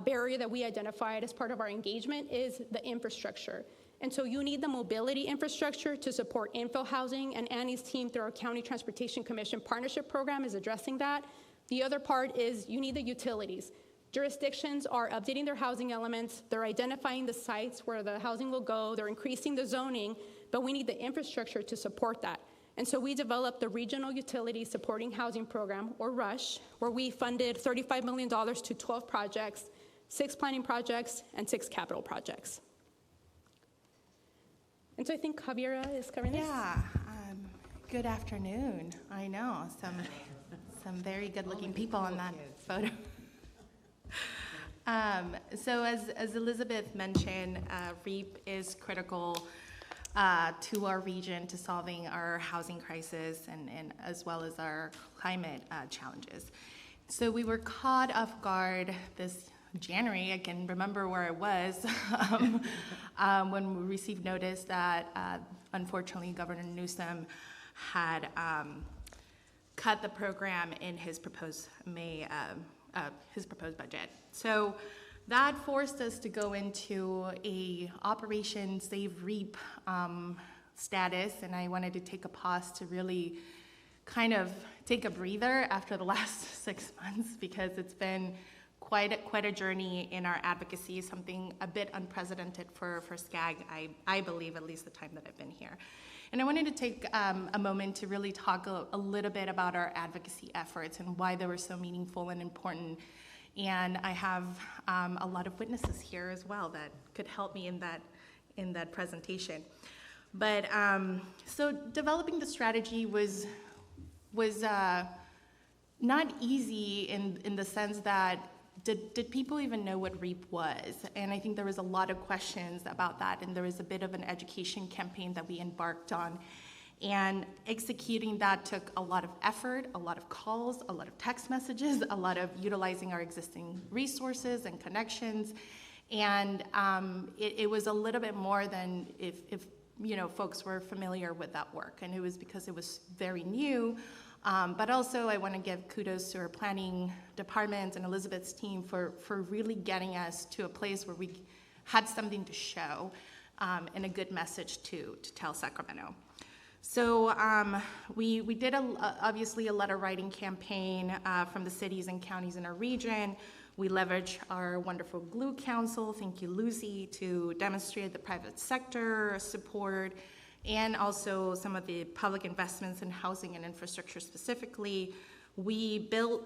barrier that we identified as part of our engagement is the infrastructure. And so you need the mobility infrastructure to support infill housing, and Annie's team through our County Transportation Commission Partnership Program is addressing that. The other part is you need the utilities. Jurisdictions are updating their housing elements, they're identifying the sites where the housing will go, they're increasing the zoning, but we need the infrastructure to support that. And so we developed the Regional Utility Supporting Housing Program, or RUSH, where we funded $35 million to 12 projects, 6 planning projects, and 6 capital projects. And so I think Javiera is covering this. Yeah, good afternoon. I know, some very good-looking people on that photo. So as Elizabeth mentioned, REAP is critical to our region, to solving our housing crisis and as well as our climate challenges. So we were caught off guard this January. I can remember where I was when we received notice that unfortunately Governor Newsom had cut the program in his proposed budget. So that forced us to go into a Operation Save REAP status, and I wanted to take a pause to really kind of take a breather after the last 6 months, because it's been quite a journey in our advocacy, something a bit unprecedented for SCAG, I believe, at least the time that I've been here. And I wanted to take a moment to really talk a little bit about our advocacy efforts and why they were so meaningful and important. And I have a lot of witnesses here as well that could help me in that presentation. But so developing the strategy was not easy in the sense that did people even know what REAP was? And I think there was a lot of questions about that, and there was a bit of an education campaign that we embarked on. And executing that took a lot of effort, a lot of calls, a lot of text messages, a lot of utilizing our existing resources and connections. And it was a little bit more than if folks were familiar with that work. And it was because it was very new. But also I want to give kudos to our planning department and Elizabeth's team for really getting us to a place where we had something to show and a good message to tell Sacramento. So we did obviously a letter writing campaign from the cities and counties in our region. We leveraged our wonderful GLUE Council, thank you Lucy, to demonstrate the private sector support, and also some of the public investments in housing and infrastructure specifically. We built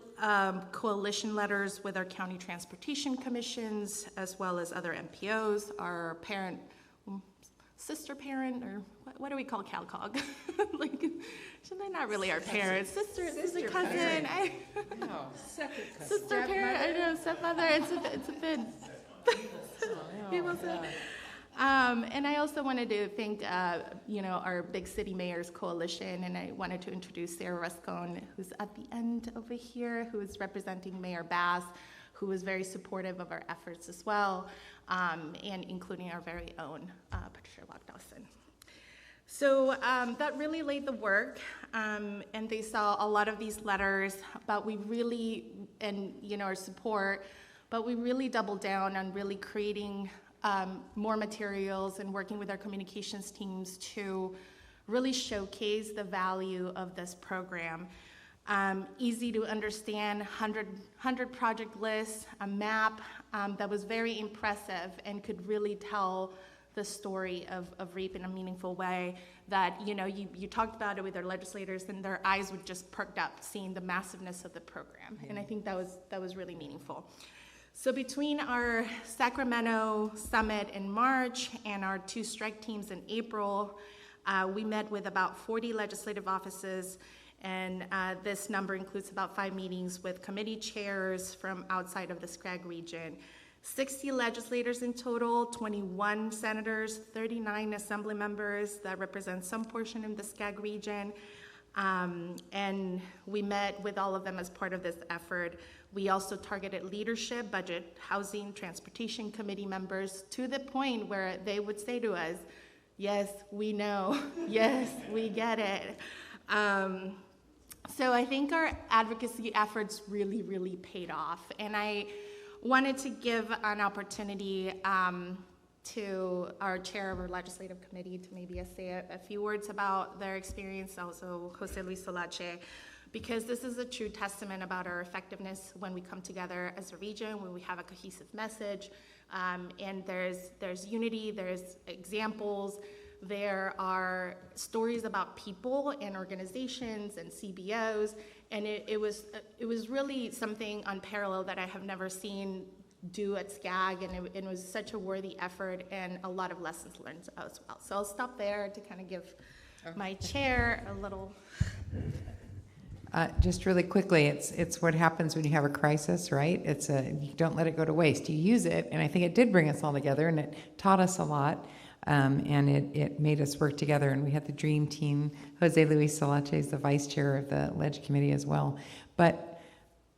coalition letters with our county transportation commissions, as well as other MPOs, our sister parent, or what do we call CalCog? Like, they're not really our parents. Sister cousin. No, second cousin. Sister parent, I know, stepmother, it's a bit. People say. And I also wanted to thank, our Big City Mayors Coalition, and I wanted to introduce Sarah Ruscone, who's at the end over here, who is representing Mayor Bass, who was very supportive of our efforts as well, and including our very own Patricia Lock-Dawson. So that really laid the work, and they saw a lot of these letters, but we really, and our support, but we really doubled down on really creating more materials and working with our communications teams to really showcase the value of this program. Easy to understand, 100 project lists, a map that was very impressive and could really tell the story of REAP in a meaningful way, that you talked about it with our legislators and their eyes would just perked up seeing the massiveness of the program. And I think that was really meaningful. So between our Sacramento summit in March and our 2 strike teams in April, we met with about 40 legislative offices, and this number includes about 5 meetings with committee chairs from outside of the SCAG region. 60 legislators in total, 21 senators, 39 assembly members that represent some portion of the SCAG region, And we met with all of them as part of this effort. We also targeted leadership, budget, housing, transportation committee members, to the point where they would say to us, yes, we know, yes, we get it. So I think our advocacy efforts really, really paid off. And I wanted to give an opportunity to our chair of our legislative committee to maybe say a few words about their experience, also Jose Luis Solache, because this is a true testament about our effectiveness when we come together as a region, when we have a cohesive message, and there's unity, there's examples, there are stories about people and organizations and CBOs, and it was really something unparalleled that I have never seen do at SCAG, and it was such a worthy effort and a lot of lessons learned as well. So I'll stop there to kind of give my chair a little. Just really quickly, it's what happens when you have a crisis, right? You don't let it go to waste. You use it, and I think it did bring us all together, and it taught us a lot, and it made us work together. And we had the dream team. Jose Luis Solache is the vice chair of the Ledge Committee as well. But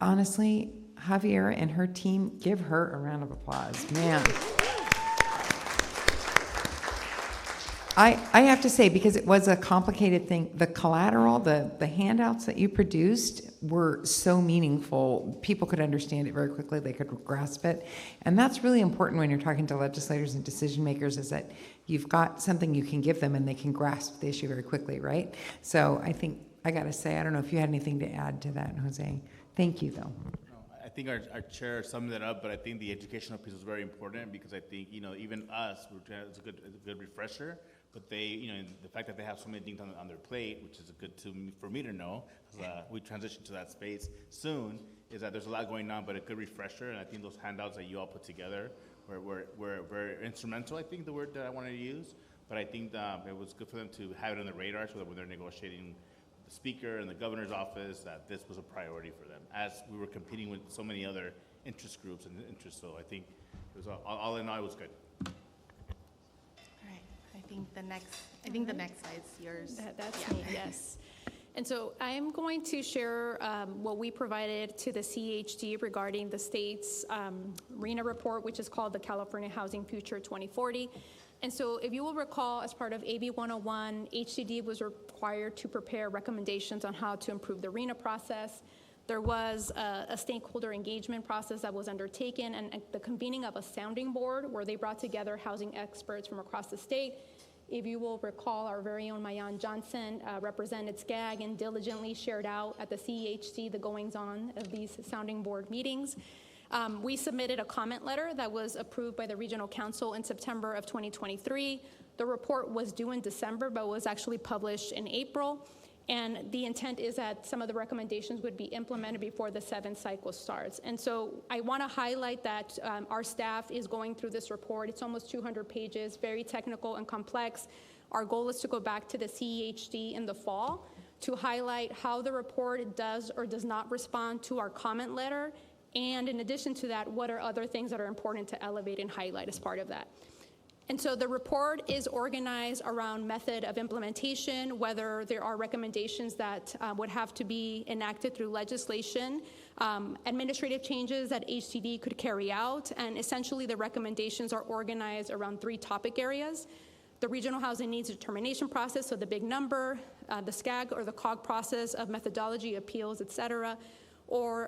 honestly, Javiera and her team, give her a round of applause, man. I have to say, because it was a complicated thing, the collateral, the handouts that you produced were so meaningful. People could understand it very quickly. They could grasp it. And that's really important when you're talking to legislators and decision makers, is that you've got something you can give them and they can grasp the issue very quickly, right? So I think, I got to say, I don't know if you had anything to add to that, Jose. Thank you, though. I think our chair summed it up, but I think the educational piece was very important, because I think, even us, it's a good refresher. But they, the fact that they have so many things on their plate, which is good for me to know, we transition to that space soon, is that there's a lot going on, but a good refresher. And I think those handouts that you all put together were very instrumental, I think the word that I wanted to use. But I think it was good for them to have it on the radar, so that when they're negotiating the speaker and the governor's office, that this was a priority for them, as we were competing with so many other interest groups and interests. So I think it was all in all, it was good. I think the next slide's yours. That's me, yes. And so I'm going to share what we provided to the CHD regarding the state's RENA report, which is called the California Housing Future 2040. And so if you will recall, as part of AB 101, HCD was required to prepare recommendations on how to improve the RENA process. There was a stakeholder engagement process that was undertaken, and the convening of a sounding board where they brought together housing experts from across the state. If you will recall, our very own Mayan Johnson represented SCAG and diligently shared out at the CEHC the goings-on of these sounding board meetings. We submitted a comment letter that was approved by the Regional Council in September of 2023. The report was due in December, but was actually published in April. And the intent is that some of the recommendations would be implemented before the 7th cycle starts. And so I want to highlight that our staff is going through this report. It's almost 200 pages, very technical and complex. Our goal is to go back to the CEHD in the fall to highlight how the report does or does not respond to our comment letter. And in addition to that, what are other things that are important to elevate and highlight as part of that? And so the report is organized around method of implementation, whether there are recommendations that would have to be enacted through legislation, administrative changes that HCD could carry out, and essentially the recommendations are organized around 3 topic areas: the regional housing needs determination process, so the big number, the SCAG or the COG process of methodology, appeals, et cetera,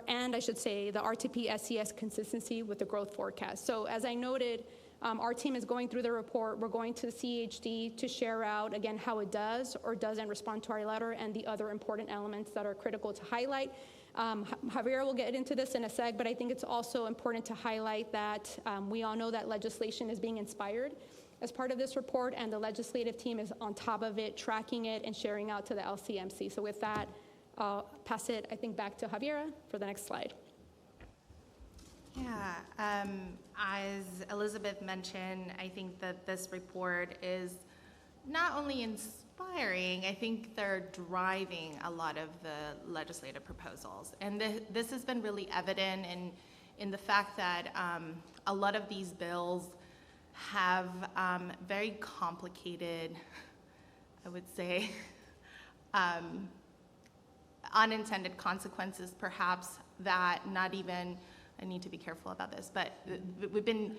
and I should say the RTP SCS consistency with the growth forecast. So as I noted, our team is going through the report. We're going to the CHD to share out, again, how it does or doesn't respond to our letter and the other important elements that are critical to highlight. Javier will get into this in a sec, but I think it's also important to highlight that we all know that legislation is being inspired as part of this report, and the legislative team is on top of it, tracking it and sharing out to the LCMC. So with that, I'll pass it, I think, back to Javiera for the next slide. Yeah, as Elizabeth mentioned, I think that this report is not only inspiring, I think they're driving a lot of the legislative proposals. And this has been really evident in the fact that a lot of these bills have very complicated, I would say, unintended consequences, perhaps, that not even, I need to be careful about this, but we've been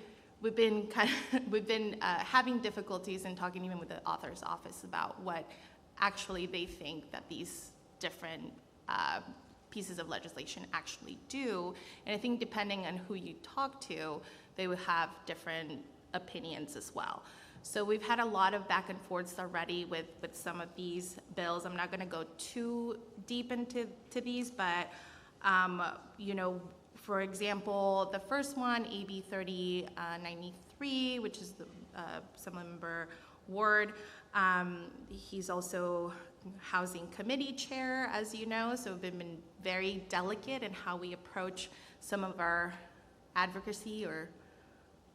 having difficulties in talking even with the author's office about what actually they think that these different pieces of legislation actually do. And I think depending on who you talk to, they would have different opinions as well. So we've had a lot of back and forths already with some of these bills. I'm not going to go too deep into these, but you know, for example, the first one, AB 3093, which is the Assemblymember Ward. He's also Housing Committee Chair, as you know, so we've been very delicate in how we approach some of our advocacy, or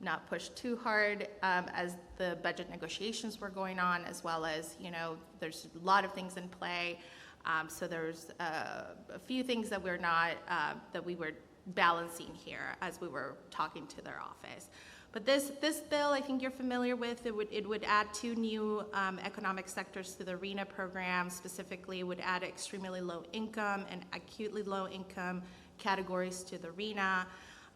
not push too hard as the budget negotiations were going on, as well as, you know, there's a lot of things in play. So there's a few things that we're not, that we were balancing here as we were talking to their office. But this bill, I think you're familiar with. It would add 2 new economic sectors to the RENA program. Specifically, it would add extremely low income and acutely low income categories to the RENA.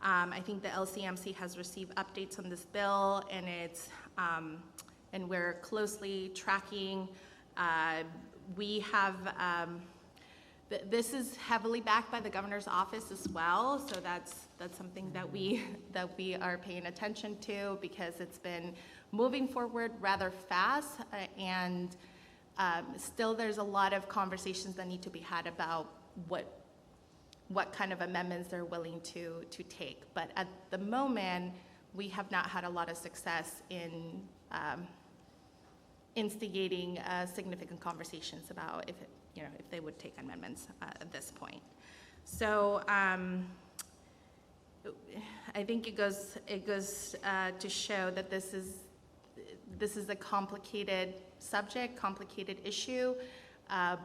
I think the LCMC has received updates on this bill, and it's and we're closely tracking. We have. This is heavily backed by the governor's office as well, so that's something that we are paying attention to, because it's been moving forward rather fast, and still there's a lot of conversations that need to be had about what kind of amendments they're willing to take. But at the moment, we have not had a lot of success in instigating significant conversations about if they would take amendments at this point. So I think it goes to show that this is a complicated subject, complicated issue,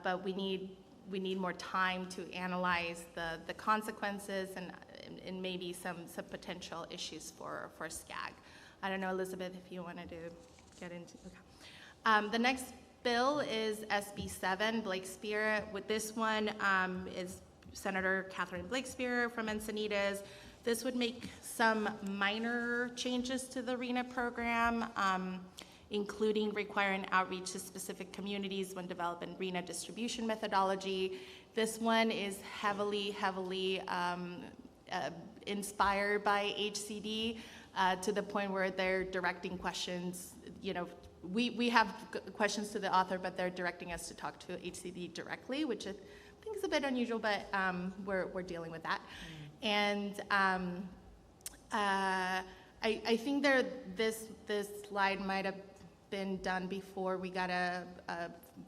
but we need more time to analyze the consequences and maybe some potential issues for SCAG. I don't know, Elizabeth, if you wanted to get into. Okay. The next bill is SB 7, Blakespeare. With this one is Senator Catherine Blakespeare from Encinitas. This would make some minor changes to the RENA program, including requiring outreach to specific communities when developing RENA distribution methodology. This one is heavily inspired by HCD to the point where they're directing questions. You know, we have questions to the author, but they're directing us to talk to HCD directly, which I think is a bit unusual, but we're dealing with that. And I think this slide might have been done before we got a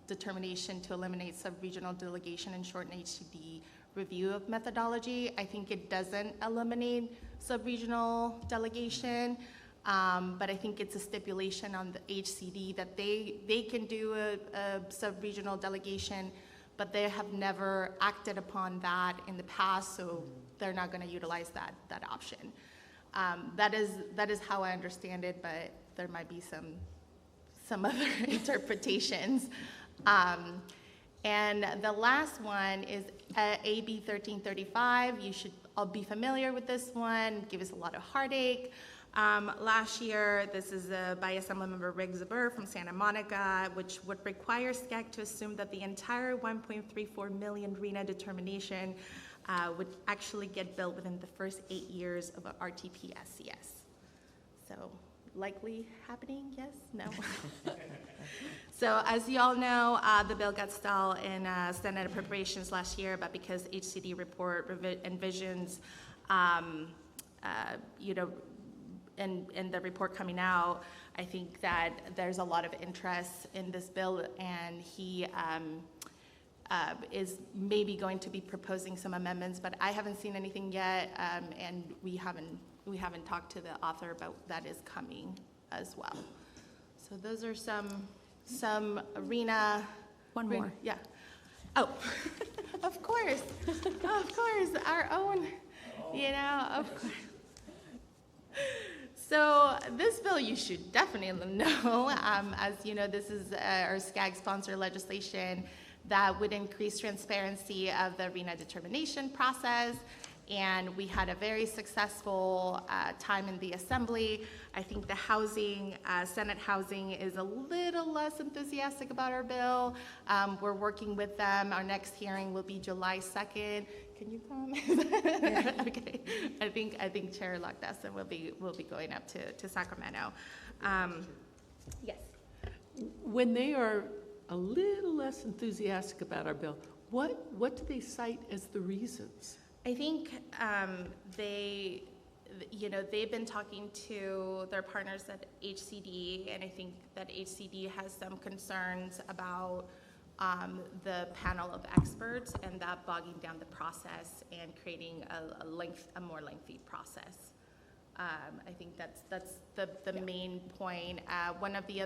determination to eliminate sub-regional delegation and shorten HCD review of methodology. I think it doesn't eliminate sub-regional delegation, but I think it's a stipulation on the HCD that they can do a sub-regional delegation, but they have never acted upon that in the past, so they're not going to utilize that option. That is how I understand it, but there might be some other interpretations. And the last one is AB 1335. You should all be familiar with this one. It gives us a lot of heartache. Last year, this is by Assemblymember Rick Zabur from Santa Monica, which would require SCAG to assume that the entire 1.34 million RENA determination would actually get built within the first 8 years of an RTP SCS. So likely happening, yes, no? So as you all know, the bill got stalled in Senate appropriations last year, but because HCD report envisions, and the report coming out, I think that there's a lot of interest in this bill, and he is maybe going to be proposing some amendments, but I haven't seen anything yet, and we haven't talked to the author, but that is coming as well. So those are some RENA. One more. Yeah. Oh, of course, our own, of course. So this bill you should definitely know. As you know, this is our SCAG-sponsored legislation That would increase transparency of the RHNA determination process. And we had a very successful time in the Assembly. I think the housing, Senate Housing is a little less enthusiastic about our bill. We're working with them. Our next hearing will be July 2nd. Can you come? Okay. I think Chair Lockdesson will be going up to Sacramento. Yes. When they are a little less enthusiastic about our bill, what do they cite as the reasons? I think they've been talking to their partners at HCD, and I think that HCD has some concerns about the panel of experts and that bogging down the process and creating a more lengthy process. I think that's the main point. One of the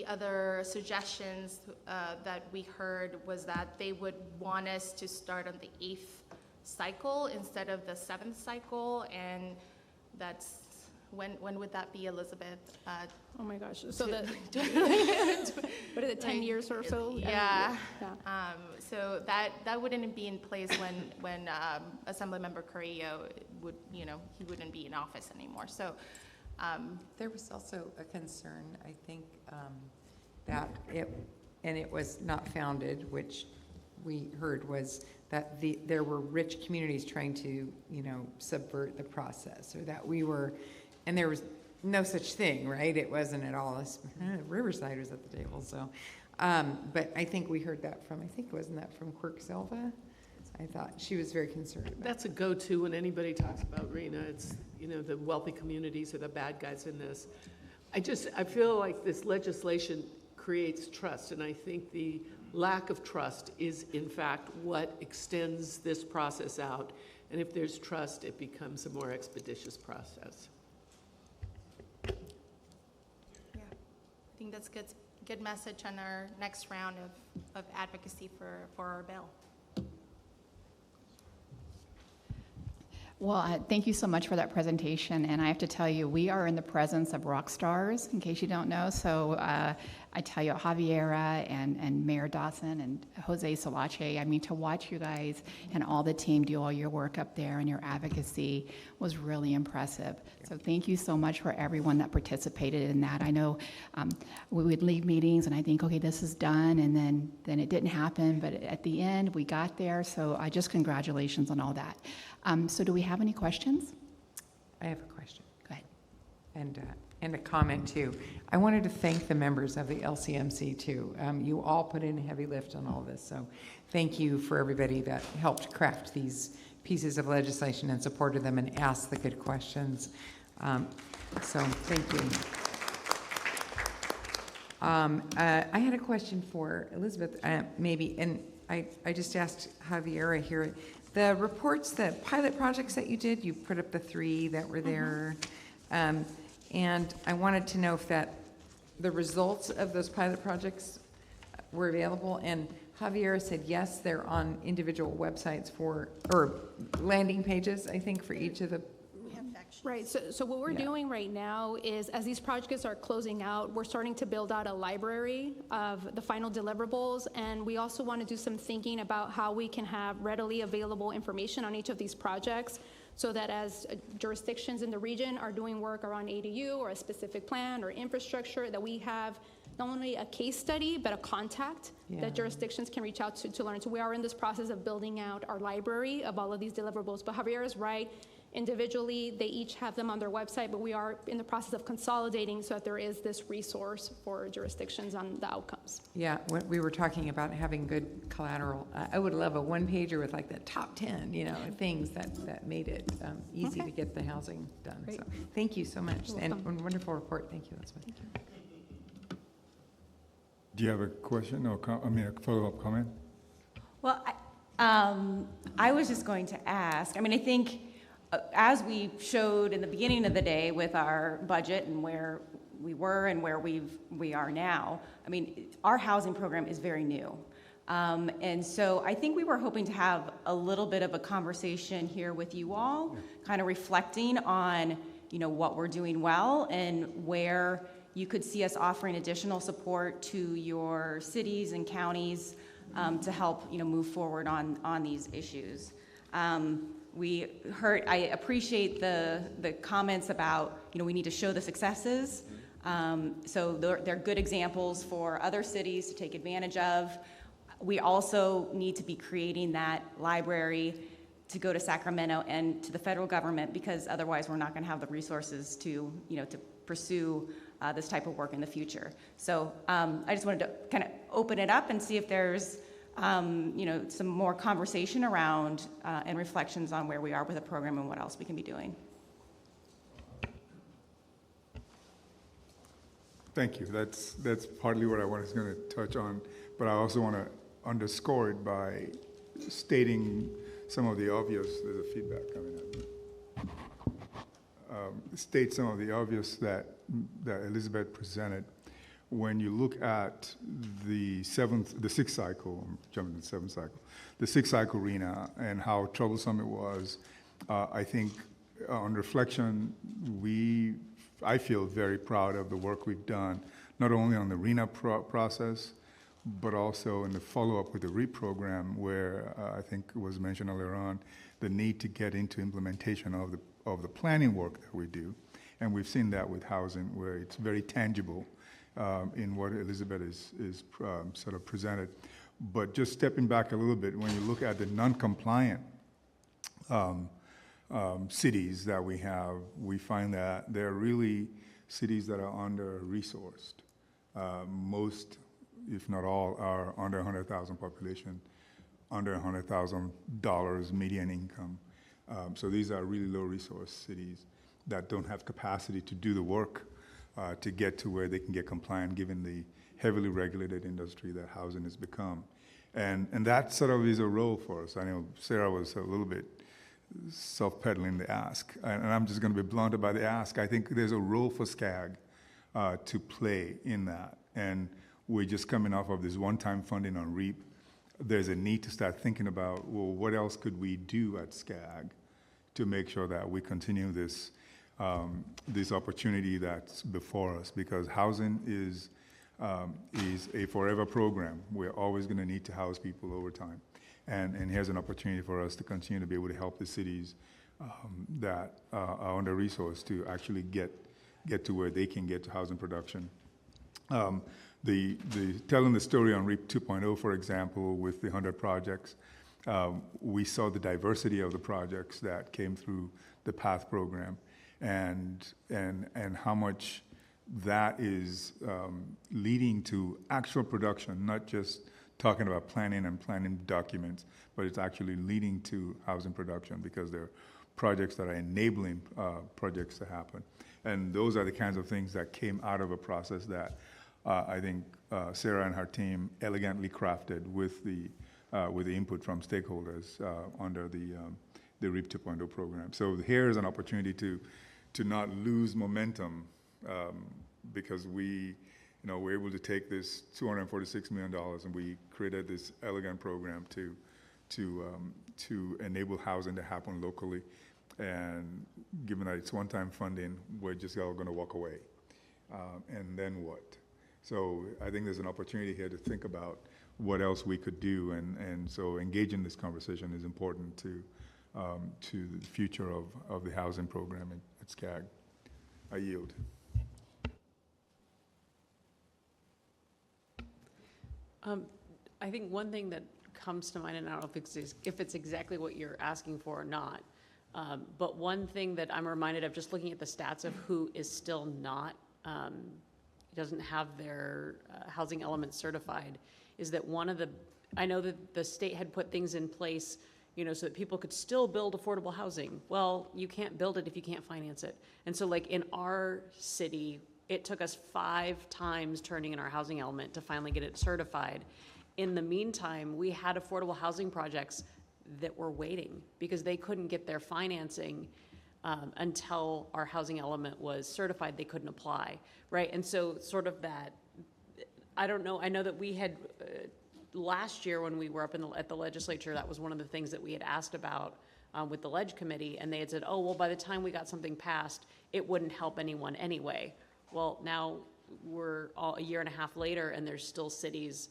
other suggestions that we heard was that they would want us to start on the 8th cycle instead of the 7th cycle, and that's when would that be, Elizabeth? Oh my gosh, so what is it, 10 years or so? Yeah. So that wouldn't be in place when Assemblymember Carrillo would, he wouldn't be in office anymore. So there was also a concern, I think, that it was not founded, which we heard was that there were rich communities trying to, subvert the process, or that we were, and there was no such thing, right? It wasn't at all, Riverside was at the table, so. But I think we heard that wasn't that from Quirk Silva? I thought she was very concerned about That's a go-to when anybody talks about RHNA. It's, the wealthy communities are the bad guys in this. I feel like this legislation creates trust, and I think the lack of trust is, in fact, what extends this process out. And if there's trust, it becomes a more expeditious process. yeah, I think that's good message on our next round of advocacy for our bill. Well, thank you so much for that presentation. And I have to tell you, we are in the presence of rock stars, in case you don't know. So I tell you, Javiera and Mayor Dawson and Jose Solache, I mean, to watch you guys and all the team do all your work up there and your advocacy was really impressive. So thank you so much for everyone that participated in that. I know we would leave meetings and I think, okay, this is done, and then it didn't happen. But at the end, we got there. So I just congratulations on all that. So do we have any questions? I have a question. Go ahead. And a comment too. I wanted to thank the members of the LCMC too. You all put in a heavy lift on all this, so thank you for everybody that helped craft these pieces of legislation and supported them and asked the good questions. So thank you. I had a question for Elizabeth, maybe, and I just asked Javiera here. The reports, the pilot projects that you did, you put up the 3 that were there. And I wanted to know if the results of those pilot projects were available. And Javier said, yes, they're on individual websites or landing pages, I think, for each of the. Right, so what we're doing right now is, as these projects are closing out, we're starting to build out a library of the final deliverables, and we also want to do some thinking about how we can have readily available information on each of these projects, so that as jurisdictions in the region are doing work around ADU or a specific plan or infrastructure, that we have not only a case study, but a contact that jurisdictions can reach out to learn. So we are in this process of building out our library of all of these deliverables. But Javier is right. Individually, they each have them on their website, but we are in the process of consolidating so that there is this resource for jurisdictions on the outcomes. Yeah, when we were talking about having good collateral, I would love a one-pager with like the top 10, things that made it easy to get the housing done. Great. So thank you so much, and wonderful report. Thank you, Elizabeth. Thank you. Do you have a question or a follow-up comment? Well, I was just going to ask, I think as we showed in the beginning of the day with our budget and where we were and where we are now, our housing program is very new. And so I think we were hoping to have a little bit of a conversation here with you all, kind of reflecting on, what we're doing well and where, you could see us offering additional support to your cities and counties to help, move forward on these issues. I appreciate the comments about, we need to show the successes. So they're good examples for other cities to take advantage of. We also need to be creating that library to go to Sacramento and to the federal government, because otherwise we're not going to have the resources to, to pursue this type of work in the future. So I just wanted to kind of open it up and see if there's, some more conversation around and reflections on where we are with the program and what else we can be doing. Thank you. That's partly what I was going to touch on, but I also want to underscore it by stating some of the obvious. There's a feedback coming at me. State some of the obvious that Elizabeth presented. When you look at the sixth cycle, I'm jumping to the seventh cycle, the sixth cycle RENA and how troublesome it was, I think on reflection, I feel very proud of the work we've done, not only on the RENA process, but also in the follow-up with the REAP program, where I think it was mentioned earlier on, the need to get into implementation of the planning work that we do. And we've seen that with housing, where it's very tangible in what Elizabeth is sort of presented. But just stepping back a little bit, when you look at the non-compliant cities that we have, we find that they're really cities that are under-resourced. Most, if not all, are under 100,000 population, under $100,000 median income. So these are really low-resource cities that don't have capacity to do the work to get to where they can get compliant, given the heavily regulated industry that housing has become. And that sort of is a role for us. I know Sarah was a little bit self-peddling the ask, and I'm just going to be blunt about the ask. I think there's a role for SCAG to play in that. And we're just coming off of this one-time funding on REAP. There's a need to start thinking about, well, what else could we do at SCAG to make sure that we continue this this opportunity that's before us, because housing is a forever program. We're always going to need to house people over time. And here's an opportunity for us to continue to be able to help the cities that are under-resourced to actually get to where they can get to housing production. Telling the story on REAP 2.0, for example, with the 100 projects, we saw the diversity of the projects that came through the PATH program, and how much that is leading to actual production, not just talking about planning and planning documents, but it's actually leading to housing production, because there are projects that are enabling projects to happen. And those are the kinds of things that came out of a process that I think Sarah and her team elegantly crafted with the input from stakeholders under the REAP 2.0 program. So here's an opportunity to not lose momentum, because we're able to take this $246 million and we created this elegant program to enable housing to happen locally. And given that it's one-time funding, we're just all going to walk away. And then what? So I think there's an opportunity here to think about what else we could do, and so engaging this conversation is important to the future of the housing program at SCAG. I yield. I think one thing that comes to mind, and I don't know if it's exactly what you're asking for or not, but one thing that I'm reminded of just looking at the stats of who is still not, doesn't have their housing element certified, is that I know that the state had put things in place, so that people could still build affordable housing. Well, you can't build it if you can't finance it. And so like in our city, it took us 5 times turning in our housing element to finally get it certified. In the meantime, we had affordable housing projects that were waiting because they couldn't get their financing until our housing element was certified. They couldn't apply, right? And so sort of that, I don't know, I know that we had, last year when we were up at the legislature, that was one of the things that we had asked about with the Ledge Committee, and they had said, oh, well, by the time we got something passed, it wouldn't help anyone anyway. Well, now we're all a year and a half later, and there's still cities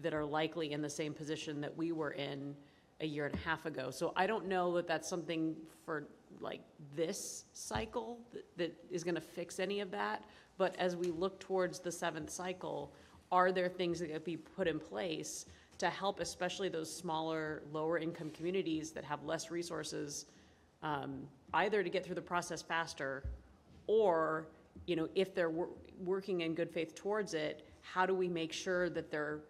that are likely in the same position that we were in a year and a half ago. So I don't know that that's something for like this cycle that is going to fix any of that. But as we look towards the 7th cycle, are there things that could be put in place to help, especially those smaller, lower income communities that have less resources, either to get through the process faster, or, you know, if they're working in good faith towards it, how do we make sure that their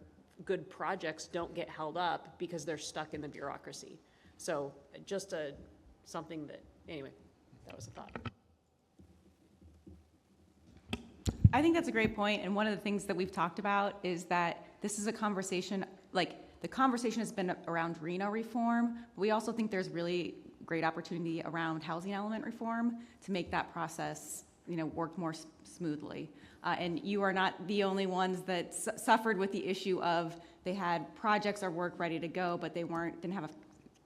good projects don't get held up because they're stuck in the bureaucracy? So just something that, anyway, that was a thought. I think that's a great point, and one of the things that we've talked about is that this is a conversation, like, the conversation has been around Reno reform, but we also think there's really great opportunity around housing element reform to make that process, you know, work more smoothly. And you are not the only ones that suffered with the issue of they had projects or work ready to go, but they didn't have a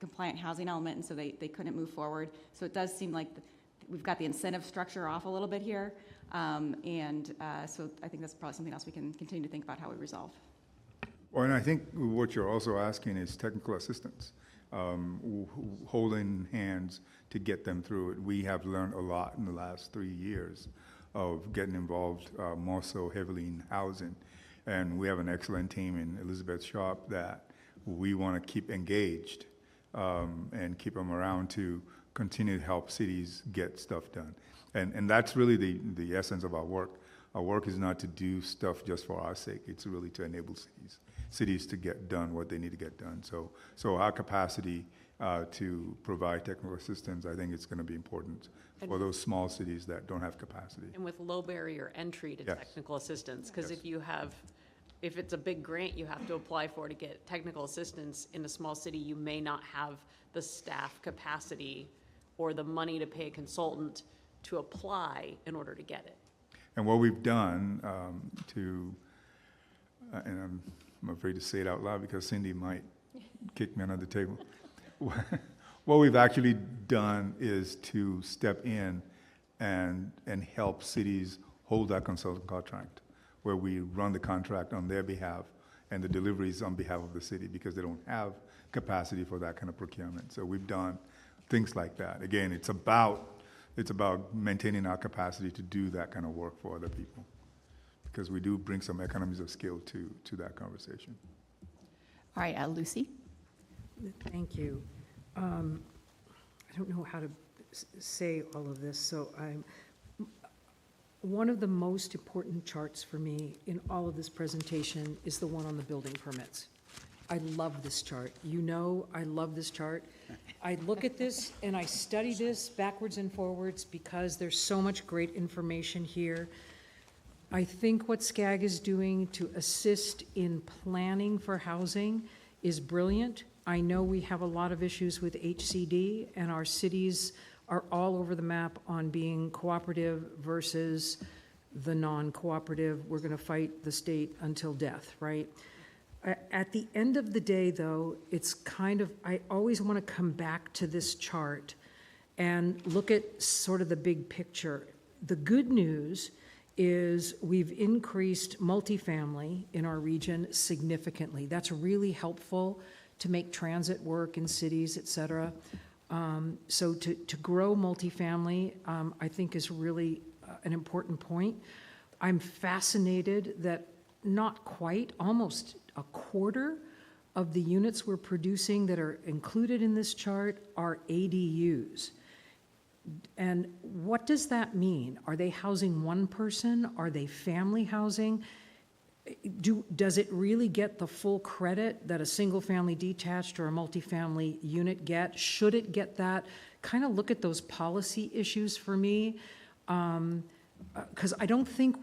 compliant housing element, and so they couldn't move forward. So it does seem like we've got the incentive structure off a little bit here. So I think that's probably something else we can continue to think about how we resolve. Well, and I think what you're also asking is technical assistance, holding hands to get them through it. We have learned a lot in the last 3 years of getting involved more so heavily in housing. And we have an excellent team in Elizabeth Sharp that we want to keep engaged and keep them around to continue to help cities get stuff done. And that's really the essence of our work. Our work is not to do stuff just for our sake. It's really to enable cities to get done what they need to get done. So our capacity to provide technical assistance, I think it's going to be important for those small cities that don't have capacity. And with low barrier entry to Yes. technical assistance, because Yes. if it's a big grant you have to apply for to get technical assistance in a small city, you may not have the staff capacity or the money to pay a consultant to apply in order to get it. And what we've done and I'm afraid to say it out loud because Cindy might kick me under the table. What we've actually done is to step in and help cities hold that consultant contract, where we run the contract on their behalf and the deliveries on behalf of the city because they don't have capacity for that kind of procurement. So we've done things like that. Again, it's about maintaining our capacity to do that kind of work for other people, because we do bring some economies of scale to that conversation. All right, Lucy. Thank you. I don't know how to say all of this, so one of the most important charts for me in all of this presentation is the one on the building permits. I love this chart. You know I love this chart. I look at this and I study this backwards and forwards because there's so much great information here. I think what SCAG is doing to assist in planning for housing is brilliant. I know we have a lot of issues with HCD, and our cities are all over the map on being cooperative versus the non-cooperative. We're going to fight the state until death, right? At the end of the day, though, it's kind of, I always want to come back to this chart and look at sort of the big picture. The good news is we've increased multifamily in our region significantly. That's really helpful to make transit work in cities, et cetera. So to grow multifamily, I think is really an important point. I'm fascinated that not quite, almost a quarter of the units we're producing that are included in this chart are ADUs. And what does that mean? Are they housing one person? Are they family housing? Does it really get the full credit that a single-family detached or a multifamily unit get? Should it get that? Kind of look at those policy issues for me, because I don't think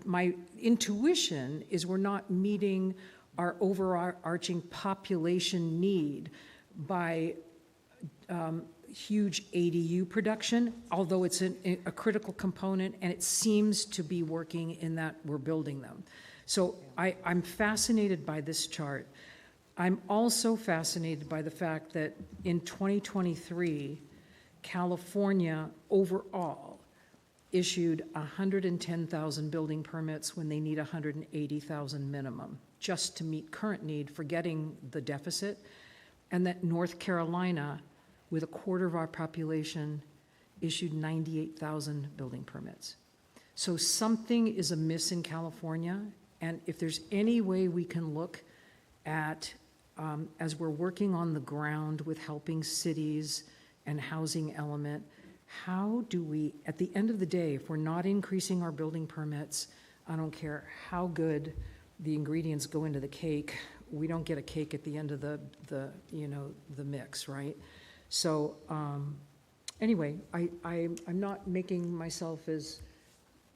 my intuition is we're not meeting our overarching population need by huge ADU production, although it's a critical component, and it seems to be working in that we're building them. So I'm fascinated by this chart. I'm also fascinated by the fact that in 2023, California overall issued 110,000 building permits when they need 180,000 minimum, just to meet current need, forgetting the deficit. And that North Carolina, with a quarter of our population, issued 98,000 building permits. So something is amiss in California, and if there's any way we can look at, as we're working on the ground with helping cities and housing element, how do we, at the end of the day, if we're not increasing our building permits, I don't care how good the ingredients go into the cake, we don't get a cake at the end of the mix, right? So anyway, I'm not making myself as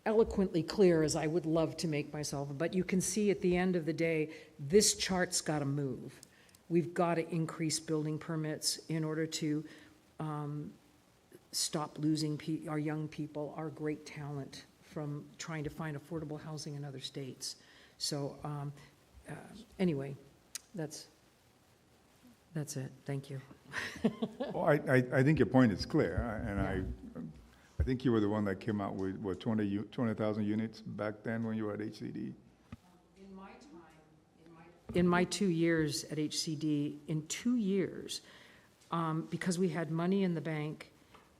eloquently clear as I would love to make myself, but you can see at the end of the day, this chart's got to move. We've got to increase building permits in order to stop losing our young people, our great talent, from trying to find affordable housing in other states. So anyway, that's it. Thank you. Well, I think your point is clear, and I think you were the one that came out with, what, 20,000 units back then when you were at HCD? In my 2 years at HCD, in 2 years, because we had money in the bank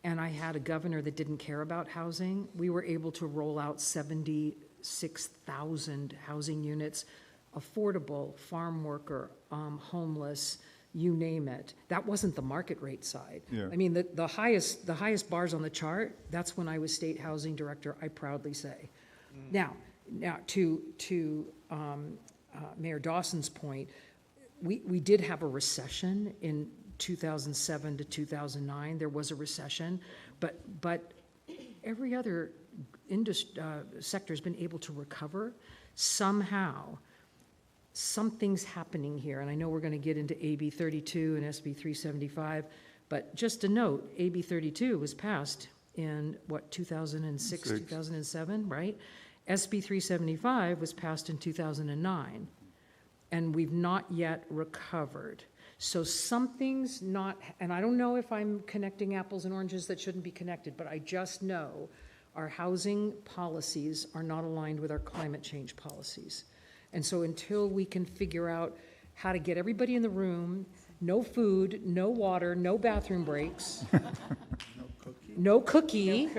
and I had a governor that didn't care about housing, we were able to roll out 76,000 housing units, affordable, farm worker, homeless, you name it. That wasn't the market rate side. Yeah. I mean, the highest bars on the chart, that's when I was state housing director, I proudly say. Now to Mayor Dawson's point, we did have a recession in 2007 to 2009. There was a recession, but every other sector has been able to recover somehow. Something's happening here, and I know we're going to get into AB 32 and SB 375, but just a note, AB 32 was passed in, 2006, 2007, right? SB 375 was passed in 2009, and we've not yet recovered. So something's not, and I don't know if I'm connecting apples and oranges that shouldn't be connected, but I just know our housing policies are not aligned with our climate change policies. And so until we can figure out how to get everybody in the room, no food, no water, no bathroom breaks, no cookie,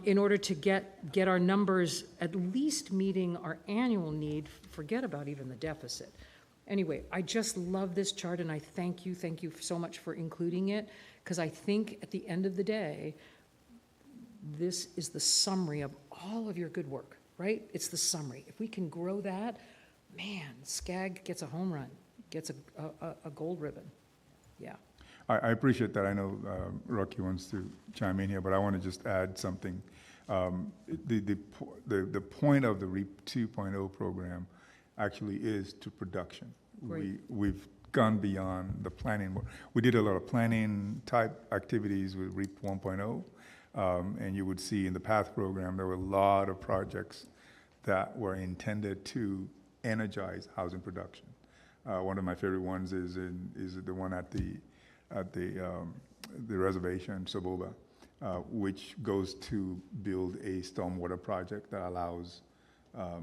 in order to get our numbers at least meeting our annual need, forget about even the deficit. Anyway, I just love this chart, and I thank you so much for including it, because I think at the end of the day, this is the summary of all of your good work. Right? It's the summary. If we can grow that, man, SCAG gets a home run, gets a gold ribbon. Yeah. I appreciate that. I know Rocky wants to chime in here, but I want to just add something. The point of the REAP 2.0 program actually is to production. Great. We've gone beyond the planning work. We did a lot of planning type activities with REAP 1.0. And you would see in the PATH program, there were a lot of projects that were intended to energize housing production. One of my favorite ones is the one at the reservation, Soboba, which goes to build a stormwater project that allows,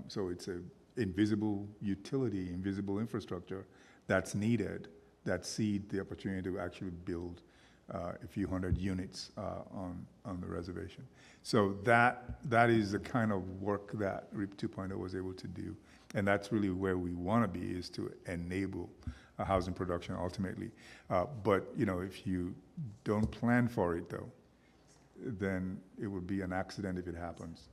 so it's a invisible utility, invisible infrastructure that's needed, that seed the opportunity to actually build a few hundred units on the reservation. So that is the kind of work that REAP 2.0 was able to do. And that's really where we want to be, is to enable housing production ultimately. But if you don't plan for it though, then it would be an accident if it happens.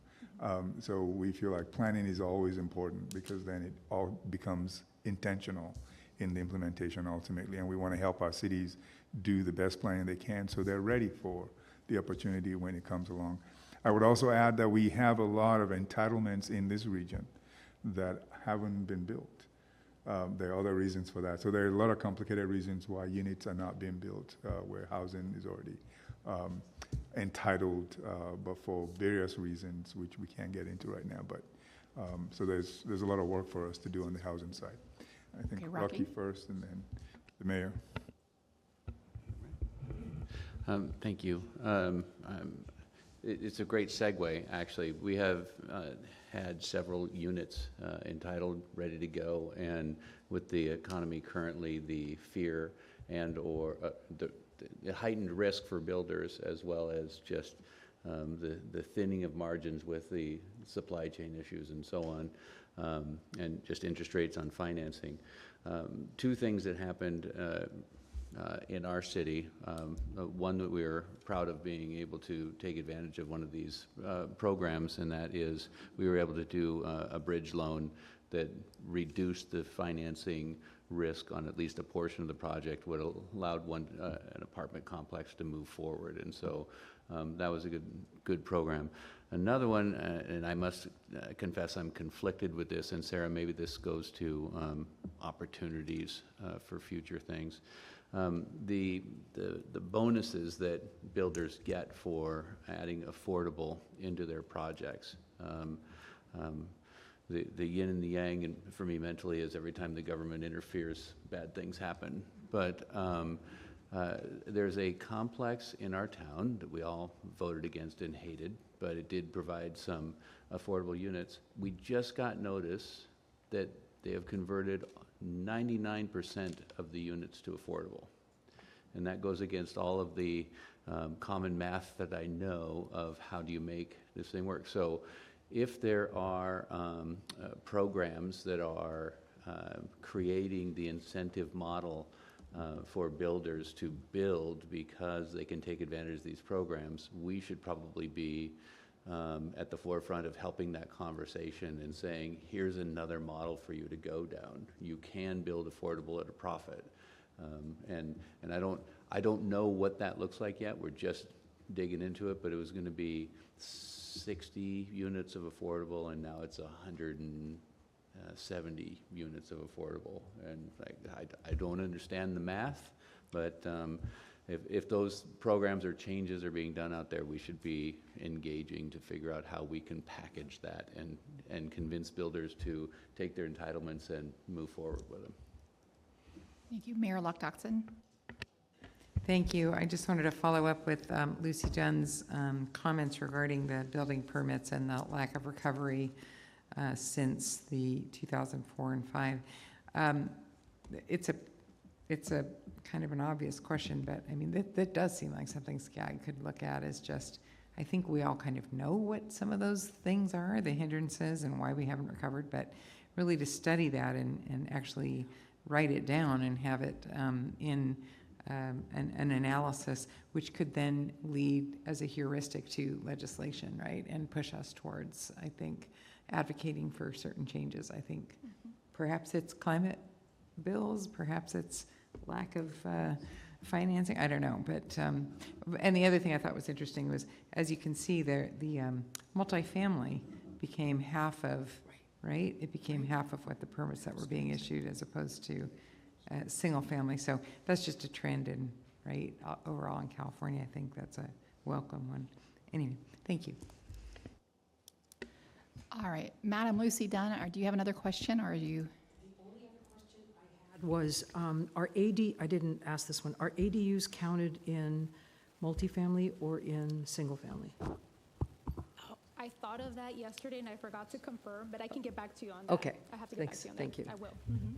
So we feel like planning is always important, because then it all becomes intentional in the implementation ultimately. And we want to help our cities do the best planning they can so they're ready for the opportunity when it comes along. I would also add that we have a lot of entitlements in this region that haven't been built. There are other reasons for that. So there are a lot of complicated reasons why units are not being built where housing is already entitled, but for various reasons, which we can't get into right now. But so there's a lot of work for us to do on the housing side. I think Okay, Rocky Rocky first, and then the mayor. Thank you. It's a great segue, actually. We have had several units entitled, ready to go, and with the economy currently, the fear and or the heightened risk for builders, as well as just the thinning of margins with the supply chain issues and so on, and just interest rates on financing. Two things that happened in our city. One that we're proud of being able to take advantage of one of these programs, and that is we were able to do a bridge loan that reduced the financing risk on at least a portion of the project, would allowed an apartment complex to move forward. And so that was a good program. Another one, and I must confess I'm conflicted with this, and Sarah, maybe this goes to opportunities for future things. The bonuses that builders get for adding affordable into their projects. The yin and the yang, and for me mentally, is every time the government interferes, bad things happen. But there's a complex in our town that we all voted against and hated, but it did provide some affordable units. We just got notice that they have converted 99% of the units to affordable. And that goes against all of the common math that I know of how do you make this thing work. So if there are programs that are creating the incentive model for builders to build because they can take advantage of these programs, we should probably be at the forefront of helping that conversation and saying, here's another model for you to go down. You can build affordable at a profit. And I don't know what that looks like yet. We're just digging into it, but it was going to be 60 units of affordable, and now it's 170 units of affordable. And I don't understand the math, but if those programs or changes are being done out there, we should be engaging to figure out how we can package that and convince builders to take their entitlements and move forward with them. Thank you. Mayor Lock-Doxson. Thank you. I just wanted to follow up with Lucy Dunn's comments regarding the building permits and the lack of recovery since the 2004 and 5. It's a kind of an obvious question, but I mean, that does seem like something SCAG could look at as just, I think we all kind of know what some of those things are, the hindrances and why we haven't recovered, but really to study that and actually write it down and have it in an analysis, which could then lead as a heuristic to legislation, right? And push us towards, I think, advocating for certain changes. I think perhaps it's climate bills, perhaps it's lack of financing, I don't know. But, and the other thing I thought was interesting was, as you can see there, the multifamily became half of, right? It became half of what the permits that were being issued as opposed to single family. So that's just a trend in, right, overall in California. I think that's a welcome one. Anyway, thank you. All right. Madam Lucy Dunn, do you have another question, or are you? The only other question I had was, I didn't ask this one, are ADUs counted in multifamily or in single family? I thought of that yesterday and I forgot to confirm, but I can get back to you on that. Okay. I have to get back Thanks. to you on that. Thank you. I will.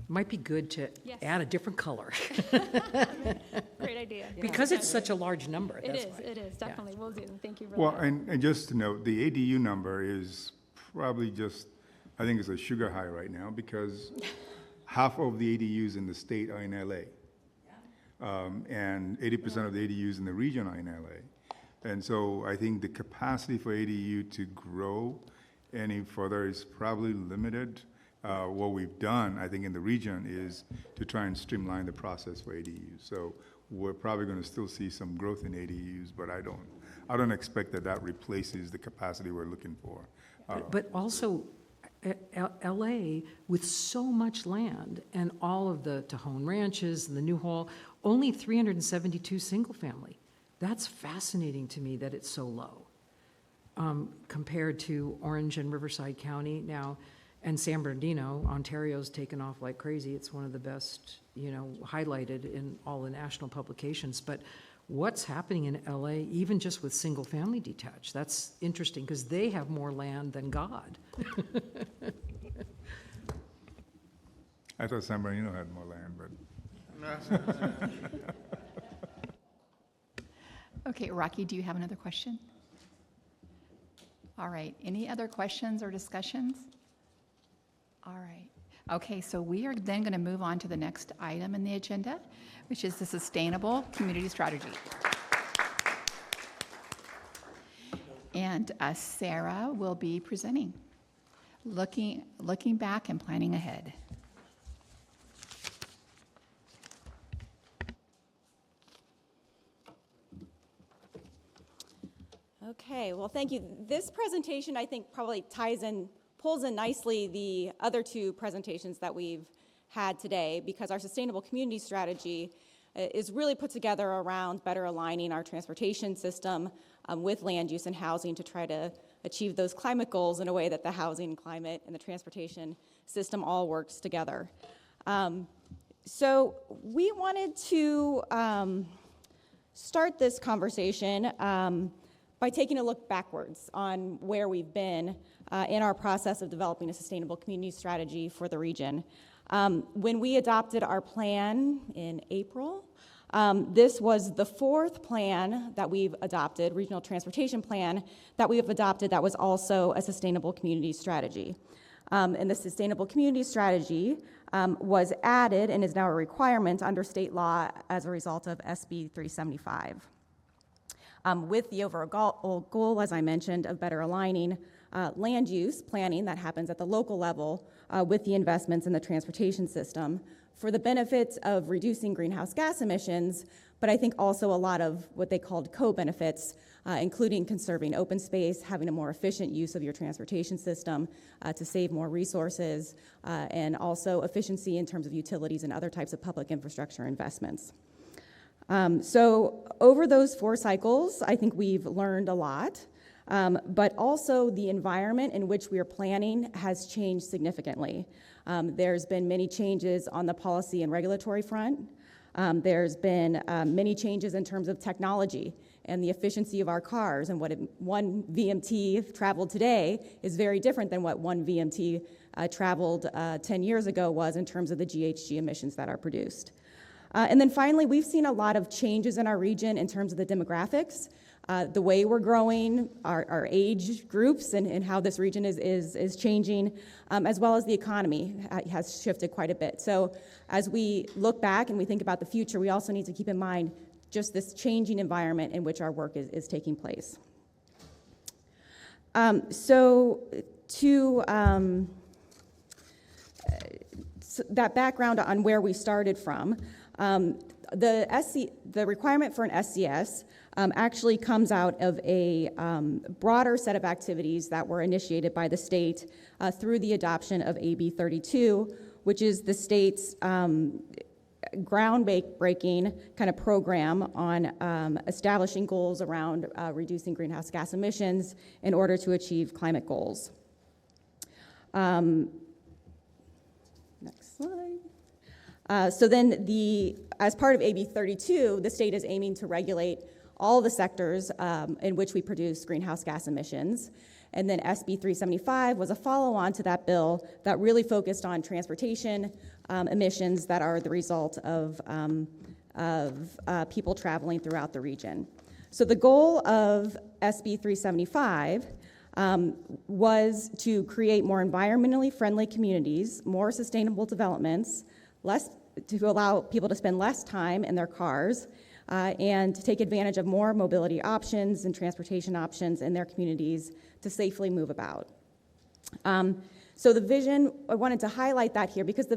Might be good to Yes. add a different color. Great idea. Because it's such a large number, It that's is, why. it is, Yeah. definitely, will do. Thank you for Well, that. and just to note, the ADU number is probably just, I think it's a sugar high right now because half of the ADUs in the state are in LA. And 80% of the ADUs in the region are in LA. And so I think the capacity for ADU to grow any further is probably limited. What we've done, I think, in the region is to try and streamline the process for ADUs. So we're probably going to still see some growth in ADUs, but I don't expect that replaces the capacity we're looking for. But also, LA, with so much land and all of the Tejon ranches and the New Hall, only 372 single family. That's fascinating to me that it's so low compared to Orange and Riverside County now, and San Bernardino. Ontario's taken off like crazy. It's one of the best, highlighted in all the national publications. But what's happening in LA, even just with single-family detached. That's interesting because they have more land than God. I thought San Bernardino had more land, but. Okay, Rocky, do you have another question? All right, any other questions or discussions? All right. Okay, so we are then going to move on to the next item in the agenda, which is the Sustainable Community Strategy. And Sarah will be presenting, looking back and planning ahead. Okay, well, thank you. This presentation, I think, probably pulls in nicely the other two presentations that we've had today, because our sustainable community strategy is really put together around better aligning our transportation system with land use and housing to try to achieve those climate goals in a way that the housing, climate, and the transportation system all works together. So we wanted to start this conversation by taking a look backwards on where we've been in our process of developing a sustainable community strategy for the region. When we adopted our plan in April, this was the fourth plan that we've adopted, regional transportation plan, that we have adopted that was also a sustainable community strategy. And the sustainable community strategy was added and is now a requirement under state law as a result of SB 375. With the overall goal, as I mentioned, of better aligning land use planning that happens at the local level with the investments in the transportation system for the benefits of reducing greenhouse gas emissions, but I think also a lot of what they called co-benefits, including conserving open space, having a more efficient use of your transportation system to save more resources, and also efficiency in terms of utilities and other types of public infrastructure investments. So over those 4 cycles, I think we've learned a lot, but also the environment in which we are planning has changed significantly. There's been many changes on the policy and regulatory front. There's been many changes in terms of technology and the efficiency of our cars, and what one VMT traveled today is very different than what one VMT traveled 10 years ago was in terms of the GHG emissions that are produced. And then finally, we've seen a lot of changes in our region in terms of the demographics, the way we're growing, our age groups, and how this region is changing, as well as the economy has shifted quite a bit. So as we look back and we think about the future, we also need to keep in mind just this changing environment in which our work is taking place. So that background on where we started from, the requirement for an SCS actually comes out of a broader set of activities that were initiated by the state through the adoption of AB 32, which is the state's groundbreaking kind of program on establishing goals around reducing greenhouse gas emissions in order to achieve climate goals. Next slide. So then as part of AB 32, the state is aiming to regulate all the sectors in which we produce greenhouse gas emissions. And then SB 375 was a follow-on to that bill that really focused on transportation emissions that are the result of people traveling throughout the region. So the goal of SB 375 was to create more environmentally friendly communities, more sustainable developments, to allow people to spend less time in their cars, and to take advantage of more mobility options and transportation options in their communities to safely move about. So the vision, I wanted to highlight that here because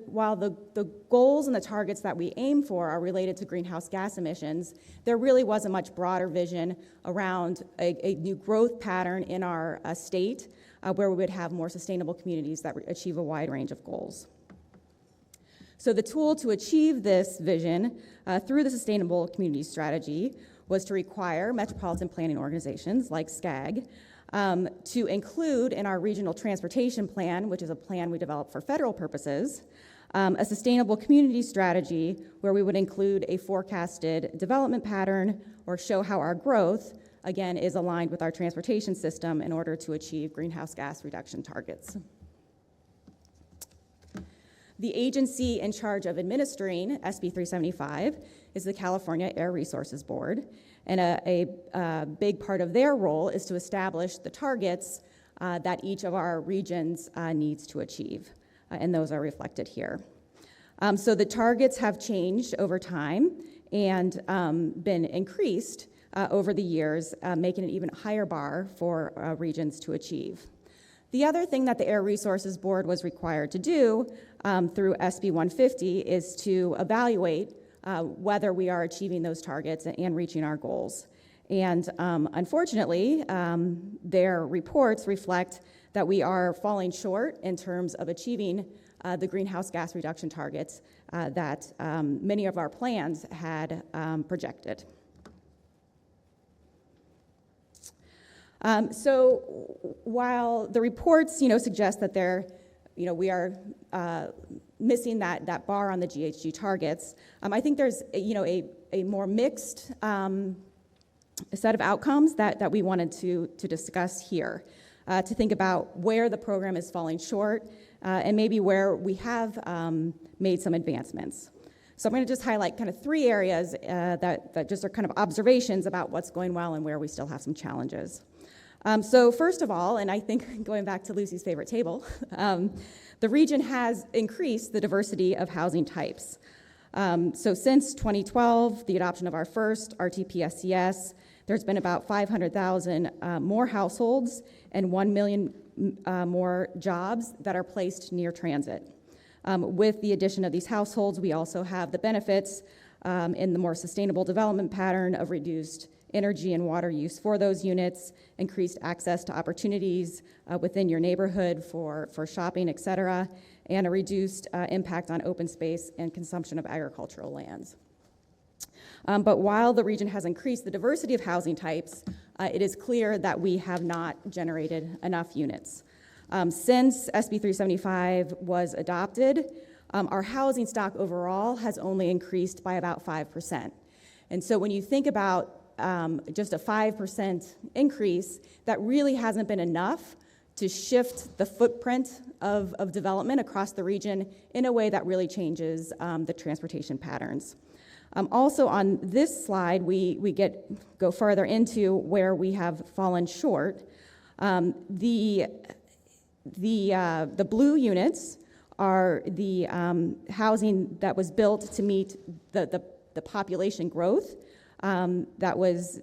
while the goals and the targets that we aim for are related to greenhouse gas emissions, there really was a much broader vision around a new growth pattern in our state where we would have more sustainable communities that achieve a wide range of goals. So the tool to achieve this vision through the Sustainable Community Strategy was to require metropolitan planning organizations like SCAG to include in our regional transportation plan, which is a plan we developed for federal purposes, a sustainable community strategy where we would include a forecasted development pattern or show how our growth, again, is aligned with our transportation system in order to achieve greenhouse gas reduction targets. The agency in charge of administering SB 375 is the California Air Resources Board, and a big part of their role is to establish the targets that each of our regions needs to achieve, and those are reflected here. So the targets have changed over time and been increased over the years, making an even higher bar for regions to achieve. The other thing that the Air Resources Board was required to do through SB 150 is to evaluate whether we are achieving those targets and reaching our goals. And unfortunately, their reports reflect that we are falling short in terms of achieving the greenhouse gas reduction targets that many of our plans had projected. So while the reports, suggest that we are missing that bar on the GHG targets, I think there's, a more mixed set of outcomes that we wanted to discuss here, to think about where the program is falling short and maybe where we have made some advancements. So I'm going to just highlight kind of three areas that just are kind of observations about what's going well and where we still have some challenges. So first of all, and I think going back to Lucy's favorite table, the region has increased the diversity of housing types. So since 2012, the adoption of our first RTP-SCS, there's been about 500,000 more households and 1 million more jobs that are placed near transit. With the addition of these households, we also have the benefits in the more sustainable development pattern of reduced energy and water use for those units, increased access to opportunities within your neighborhood for shopping, et cetera, and a reduced impact on open space and consumption of agricultural lands. But while the region has increased the diversity of housing types, it is clear that we have not generated enough units. Since SB 375 was adopted, our housing stock overall has only increased by about 5%. And so when you think about just a 5% increase, that really hasn't been enough to shift the footprint of development across the region in a way that really changes the transportation patterns. Also on this slide, we go further into where we have fallen short. The blue units are the housing that was built to meet the population growth that was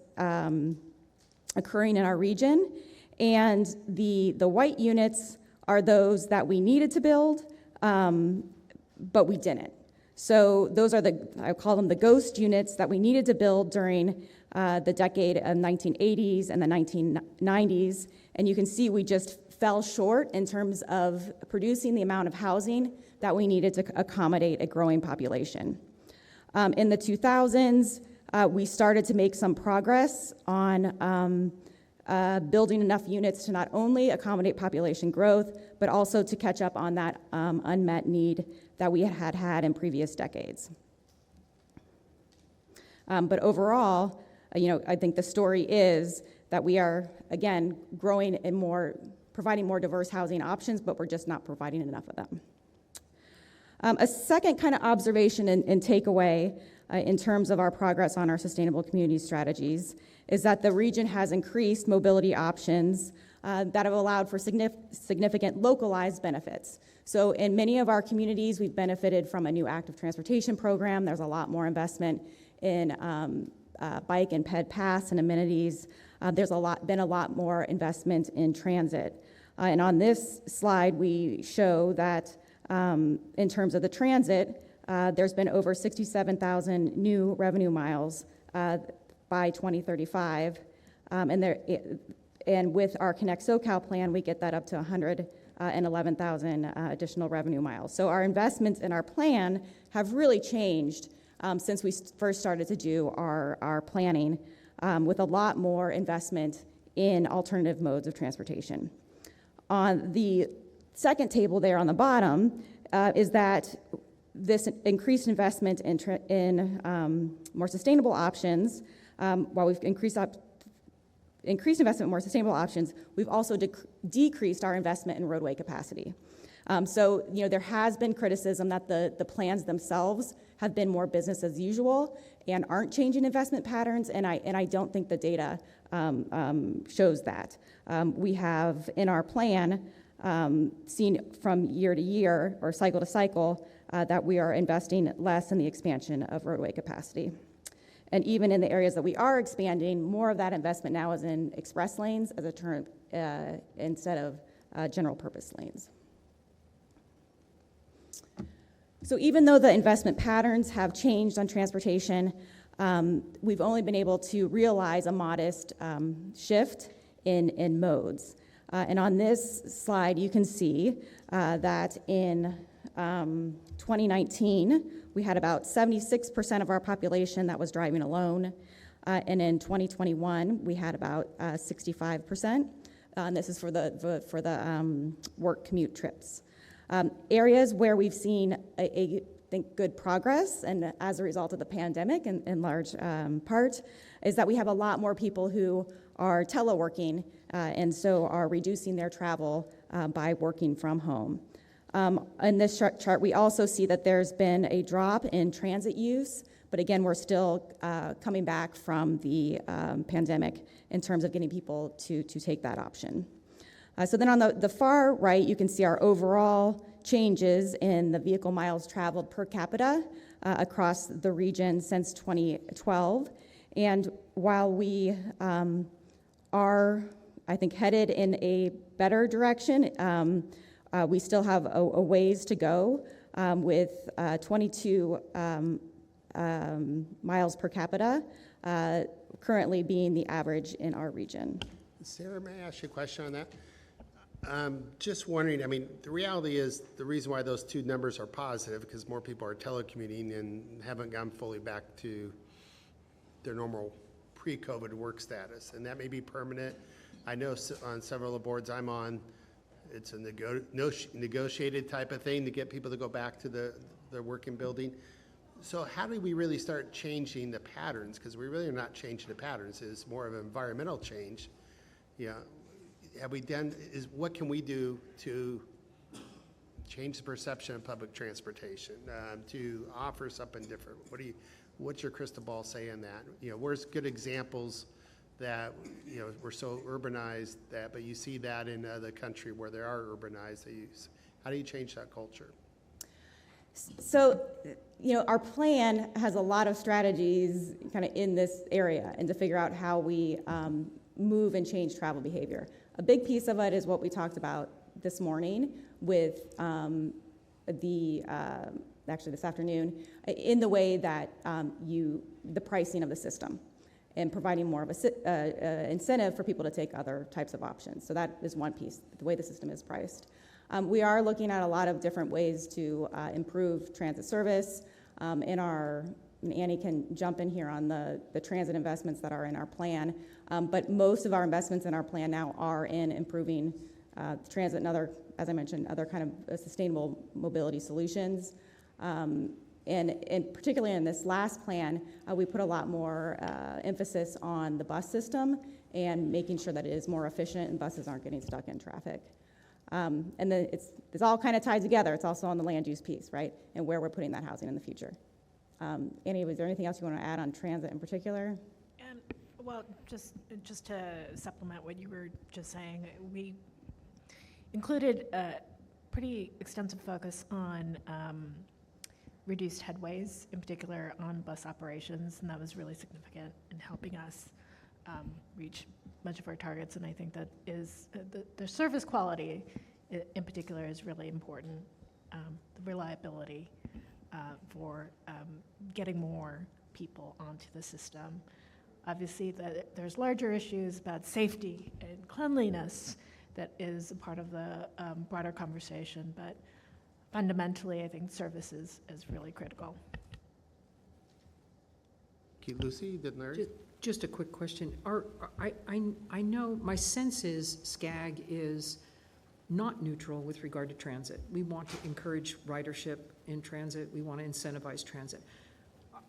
occurring in our region, and the white units are those that we needed to build, but we didn't. So those are I call them the ghost units that we needed to build during the decade of 1980s and the 1990s, and you can see we just fell short in terms of producing the amount of housing that we needed to accommodate a growing population. In the 2000s, we started to make some progress on building enough units to not only accommodate population growth, but also to catch up on that unmet need that we had in previous decades. But overall, I think the story is that we are, again, growing and providing more diverse housing options, but we're just not providing enough of them. A second kind of observation and takeaway in terms of our progress on our sustainable community strategies is that the region has increased mobility options that have allowed for significant localized benefits. So in many of our communities, we've benefited from a new active transportation program. There's a lot more investment in bike and ped paths and amenities. There's been a lot more investment in transit. And on this slide, we show that in terms of the transit, there's been over 67,000 new revenue miles by 2035. And with our Connect SoCal plan, we get that up to 111,000 additional revenue miles. So our investments in our plan have really changed since we first started to do our planning, with a lot more investment in alternative modes of transportation. On the second table there on the bottom, is that this increased investment in more sustainable options, while we've increased investment in more sustainable options, we've also decreased our investment in roadway capacity. So, there has been criticism that the plans themselves have been more business as usual and aren't changing investment patterns, and I don't think the data shows that. We have in our plan seen from year to year or cycle to cycle that we are investing less in the expansion of roadway capacity. And even in the areas that we are expanding, more of that investment now is in express lanes as a term instead of general purpose lanes. So even though the investment patterns have changed on transportation, we've only been able to realize a modest shift in modes. And on this slide, you can see that in 2019, we had about 76% of our population that was driving alone. And in 2021, we had about 65%. And this is for the work commute trips. Areas where we've seen, I think, good progress, and as a result of the pandemic in large part, is that we have a lot more people who are teleworking and so are reducing their travel by working from home. In this chart, we also see that there's been a drop in transit use, but again, we're still coming back from the pandemic in terms of getting people to take that option. So then on the far right, you can see our overall changes in the vehicle miles traveled per capita across the region since 2012. And while we are, I think, headed in a better direction, we still have a ways to go with 22 miles per capita currently being the average in our region. Sarah, may I ask you a question on that? Just wondering, I mean, the reality is the reason why those two numbers are positive because more people are telecommuting and haven't gone fully back to their normal pre-COVID work status, and that may be permanent. I know on several of the boards I'm on, it's a negotiated type of thing to get people to go back to the working building. So how do we really start changing the patterns? Because we really are not changing the patterns. It's more of an environmental change. Yeah. Have we done, what can we do to change the perception of public transportation, to offer something different? What's your crystal ball say on that? Where's good examples that, we're so urbanized but you see that in the country where they are urbanized. How do you change that culture? So, our plan has a lot of strategies kind of in this area and to figure out how we move and change travel behavior. A big piece of it is what we talked about this morning with actually this afternoon, in the way that the pricing of the system and providing more of a incentive for people to take other types of options. So that is one piece, the way the system is priced. We are looking at a lot of different ways to improve transit service. Annie can jump in here on the transit investments that are in our plan, but most of our investments in our plan now are in improving transit and other, as I mentioned, other kind of sustainable mobility solutions. And particularly in this last plan, we put a lot more emphasis on the bus system and making sure that it is more efficient and buses aren't getting stuck in traffic. And then it's all kind of tied together. It's also on the land use piece, right, and where we're putting that housing in the future. Annie, was there anything else you want to add on transit in particular? Well, just to supplement what you were just saying, we included a pretty extensive focus on reduced headways, in particular on bus operations, and that was really significant in helping us reach much of our targets. And I think that is the service quality in particular is really important. The reliability for getting more people onto the system. Obviously, there's larger issues about safety and cleanliness that is a part of the broader conversation, but fundamentally, I think service is really critical. Okay, Lucy, didn't I? Just a quick question. I know, my sense is SCAG is, not neutral with regard to transit. We want to encourage ridership in transit. We want to incentivize transit.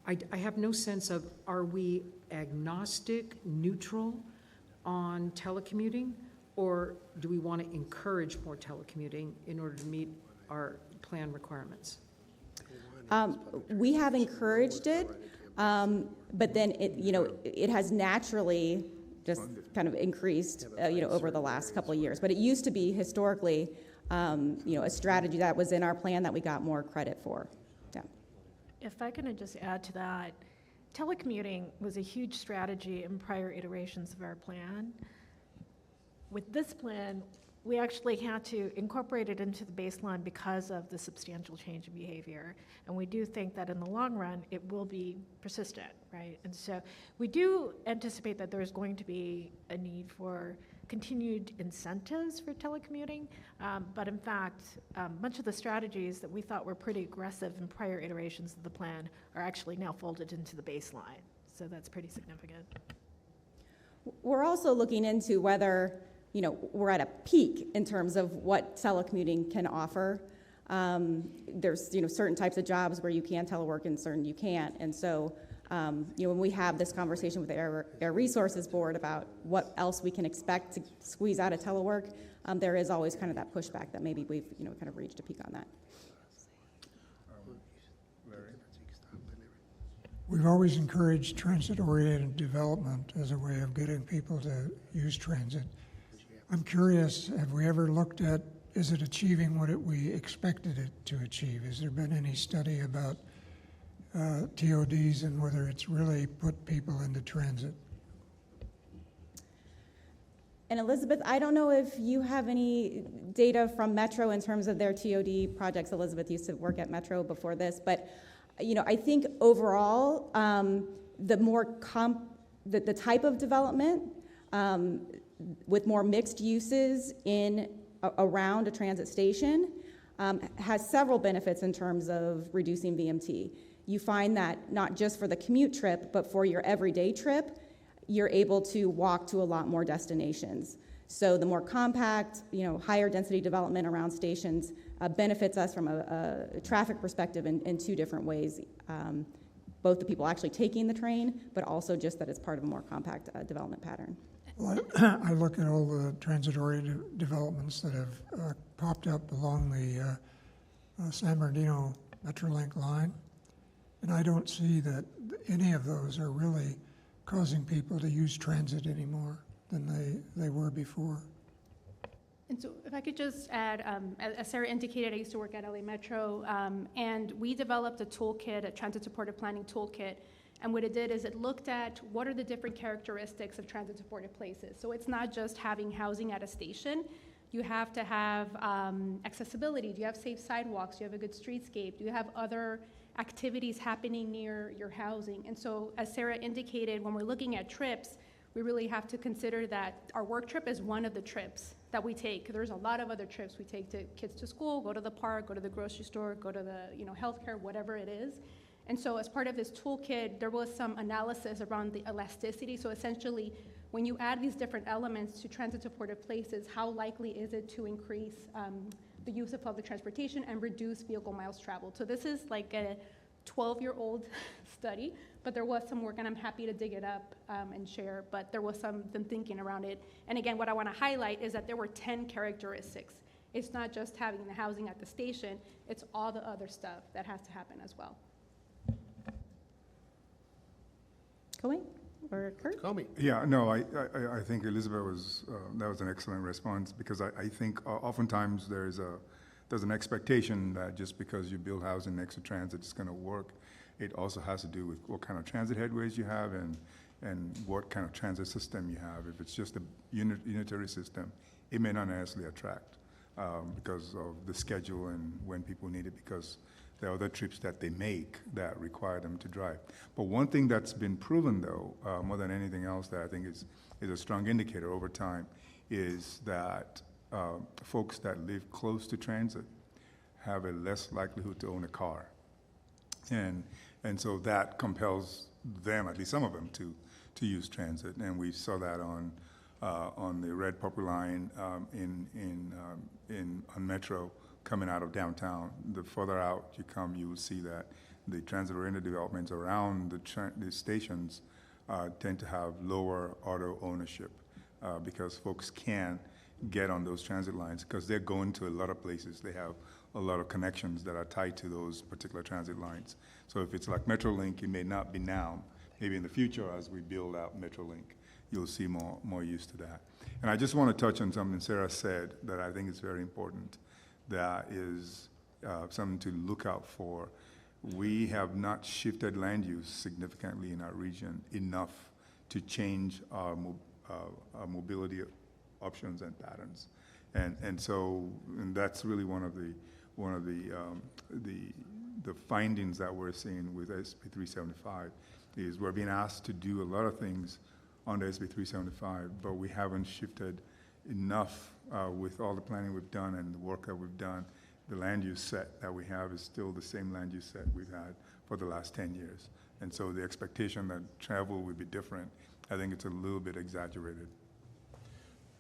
I have no sense of, are we agnostic, neutral on telecommuting, or do we want to encourage more telecommuting in order to meet our plan requirements? We have encouraged it, but then it has naturally just kind of increased, over the last couple of years. But it used to be historically, a strategy that was in our plan that we got more credit for. Yeah. If I can just add to that, telecommuting was a huge strategy in prior iterations of our plan. With this plan, we actually had to incorporate it into the baseline because of the substantial change in behavior. And we do think that in the long run, it will be persistent, right? And so we do anticipate that there's going to be a need for continued incentives for telecommuting. But in fact, much of the strategies that we thought were pretty aggressive in prior iterations of the plan are actually now folded into the baseline. So that's pretty significant. We're also looking into whether we're at a peak in terms of what telecommuting can offer. There's, certain types of jobs where you can telework and certain you can't. And so, when we have this conversation with the Air Resources Board about what else we can expect to squeeze out of telework, there is always kind of that pushback that maybe we've, kind of reached a peak on that. We've always encouraged transit-oriented development as a way of getting people to use transit. I'm curious, have we ever looked at, is it achieving what we expected it to achieve? Has there been any study about TODs and whether it's really put people into transit? And Elizabeth, I don't know if you have any data from Metro in terms of their TOD projects. Elizabeth used to work at Metro before this, but I think overall, the type of development with more mixed uses around a transit station has several benefits in terms of reducing VMT. You find that not just for the commute trip, but for your everyday trip, you're able to walk to a lot more destinations. So the more compact, higher density development around stations benefits us from a traffic perspective in two different ways. Both the people actually taking the train, but also just that it's part of a more compact development pattern. Well, I look at all the transit-oriented developments that have popped up along the San Bernardino Metrolink line, and I don't see that any of those are really causing people to use transit any more than they were before. And so if I could just add, as Sarah indicated, I used to work at LA Metro, and we developed a toolkit, a transit-supported planning toolkit. And what it did is it looked at what are the different characteristics of transit-supported places. So it's not just having housing at a station. You have to have accessibility. Do you have safe sidewalks? Do you have a good streetscape? Do you have other activities happening near your housing? And so as Sarah indicated, when we're looking at trips, we really have to consider that our work trip is one of the trips that we take. There's a lot of other trips we take to kids to school, go to the park, go to the grocery store, go to the healthcare, whatever it is. And so as part of this toolkit, there was some analysis around the elasticity. So essentially, when you add these different elements to transit-supported places, how likely is it to increase the use of public transportation and reduce vehicle miles traveled? So this is like a 12-year-old study, but there was some work, and I'm happy to dig it up and share, but there was some thinking around it. And again, what I want to highlight is that there were 10 characteristics. It's not just having the housing at the station, it's all the other stuff that has to happen as well. Comey or Kurt? Comey. Yeah, no, I think Elizabeth that was an excellent response, because I think oftentimes there's an expectation that just because you build housing next to transit, it's going to work. It also has to do with what kind of transit headways you have and what kind of transit system you have. If it's just a unitary system, it may not necessarily attract because of the schedule and when people need it, because there are other trips that they make that require them to drive. But one thing that's been proven, though, more than anything else, that I think is a strong indicator over time, is that folks that live close to transit have a less likelihood to own a car. And so that compels them, at least some of them, to use transit. And we saw that on on the red purple line on Metro coming out of downtown. The further out you come, you will see that the transit-oriented developments around the stations tend to have lower auto ownership because folks can get on those transit lines because they're going to a lot of places. They have a lot of connections that are tied to those particular transit lines. So if it's like Metrolink, it may not be now. Maybe in the future as we build out Metrolink, you'll see more use to that. And I just want to touch on something Sarah said that I think is very important. That is something to look out for. We have not shifted land use significantly in our region enough to change our mobility options and patterns. And so that's really one of the findings that we're seeing with SB 375 is we're being asked to do a lot of things under SB 375, but we haven't shifted enough with all the planning we've done and the work that we've done. The land use set that we have is still the same land use set we've had for the last 10 years. And so the expectation that travel would be different, I think it's a little bit exaggerated.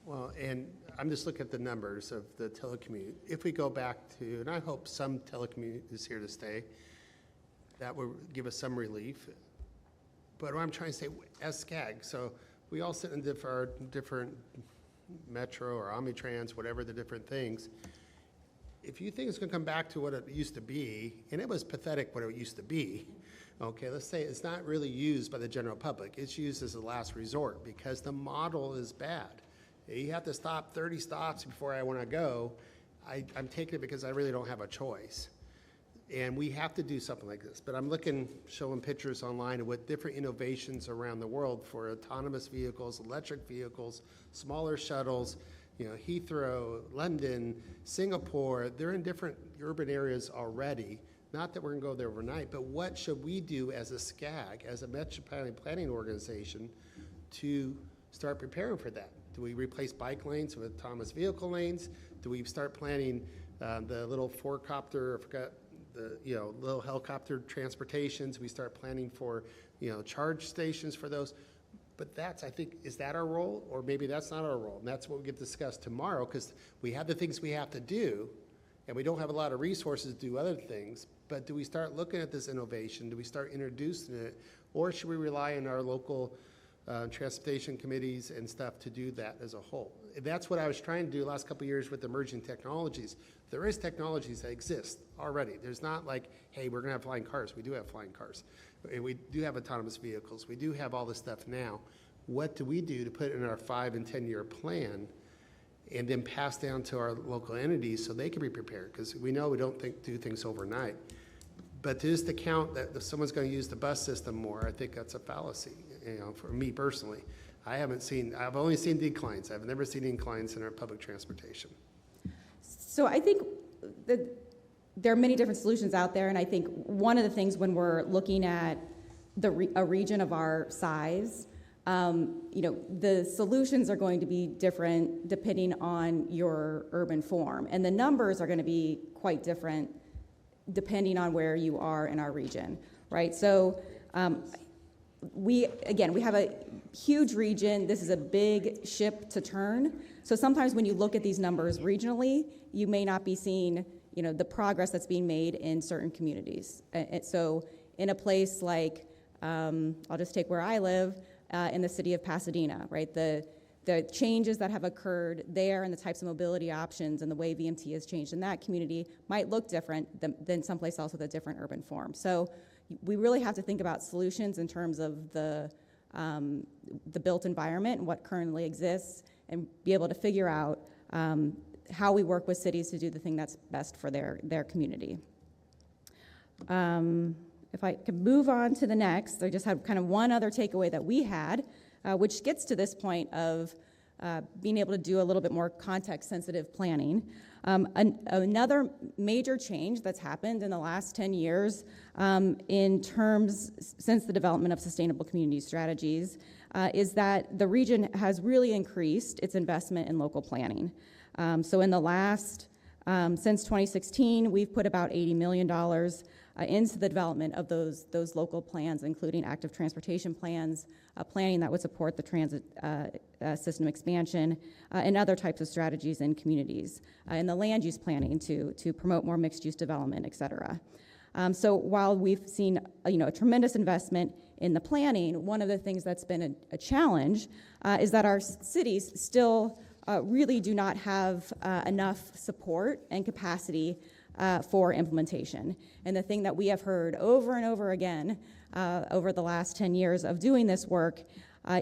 Well, and I'm just looking at the numbers of the telecommute. If we go back to, and I hope some telecommute is here to stay, that will give us some relief. But what I'm trying to say, as SCAG, so we all sit in our different Metro or Omnitrans, whatever the different things. If you think it's going to come back to what it used to be, and it was pathetic what it used to be, okay, let's say it's not really used by the general public. It's used as a last resort because the model is bad. You have to stop 30 stops before I want to go. I'm taking it because I really don't have a choice. And we have to do something like this. But I'm showing pictures online of what different innovations around the world for autonomous vehicles, electric vehicles, smaller shuttles, Heathrow, London, Singapore. They're in different urban areas already. Not that we're going to go there overnight, but what should we do as a SCAG, as a metropolitan planning organization, to start preparing for that? Do we replace bike lanes with autonomous vehicle lanes? Do we start planning the little four-copter, I forgot, the little helicopter transportations? We start planning for charge stations for those. But I think, is that our role? Or maybe that's not our role. And that's what we get discussed tomorrow because we have the things we have to do and we don't have a lot of resources to do other things. But do we start looking at this innovation? Do we start introducing it? Or should we rely on our local transportation committees and stuff to do that as a whole? That's what I was trying to do the last couple of years with emerging technologies. There is technologies that exist already. There's not like, hey, we're gonna have flying cars. We do have flying cars. We do have autonomous vehicles. We do have all this stuff now. What do we do to put in our 5 and 10 year plan and then pass down to our local entities so they can be prepared? Because we know we don't do things overnight. But to just account that if someone's going to use the bus system more, I think that's a fallacy, for me personally. I've only seen declines. I've never seen inclines in our public transportation. So I think that there are many different solutions out there, and I think one of the things when we're looking at a region of our size, the solutions are going to be different depending on your urban form, and the numbers are going to be quite different depending on where you are in our region, right? So we have a huge region. This is a big ship to turn. So sometimes when you look at these numbers regionally, you may not be seeing, the progress that's being made in certain communities. So in a place like, I'll just take where I live, in the city of Pasadena, right? The changes that have occurred there and the types of mobility options and the way VMT has changed in that community might look different than someplace else with a different urban form. So we really have to think about solutions in terms of the built environment and what currently exists and be able to figure out how we work with cities to do the thing that's best for their community. If I could move on to the next, I just had kind of one other takeaway that we had, which gets to this point of being able to do a little bit more context-sensitive planning. Another major change that's happened in the last 10 years in terms, since the development of sustainable community strategies, is that the region has really increased its investment in local planning. So in the last, since 2016, we've put about $80 million into the development of those local plans, including active transportation plans, planning that would support the transit system expansion, and other types of strategies in communities, and the land use planning to promote more mixed-use development, et cetera. So while we've seen a tremendous investment in the planning, one of the things that's been a challenge is that our cities still really do not have enough support and capacity for implementation. And the thing that we have heard over and over again over the last 10 years of doing this work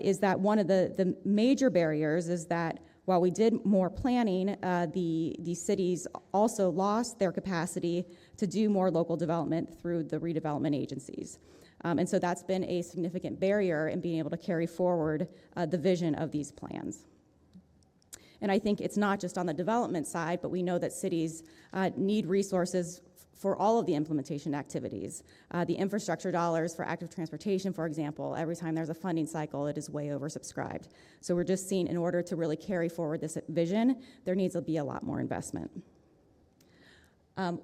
is that one of the major barriers is that while we did more planning, the cities also lost their capacity to do more local development through the redevelopment agencies. And so that's been a significant barrier in being able to carry forward the vision of these plans. And I think it's not just on the development side, but we know that cities need resources for all of the implementation activities. The infrastructure dollars for active transportation, for example, every time there's a funding cycle, it is way oversubscribed. So we're just seeing in order to really carry forward this vision, there needs to be a lot more investment.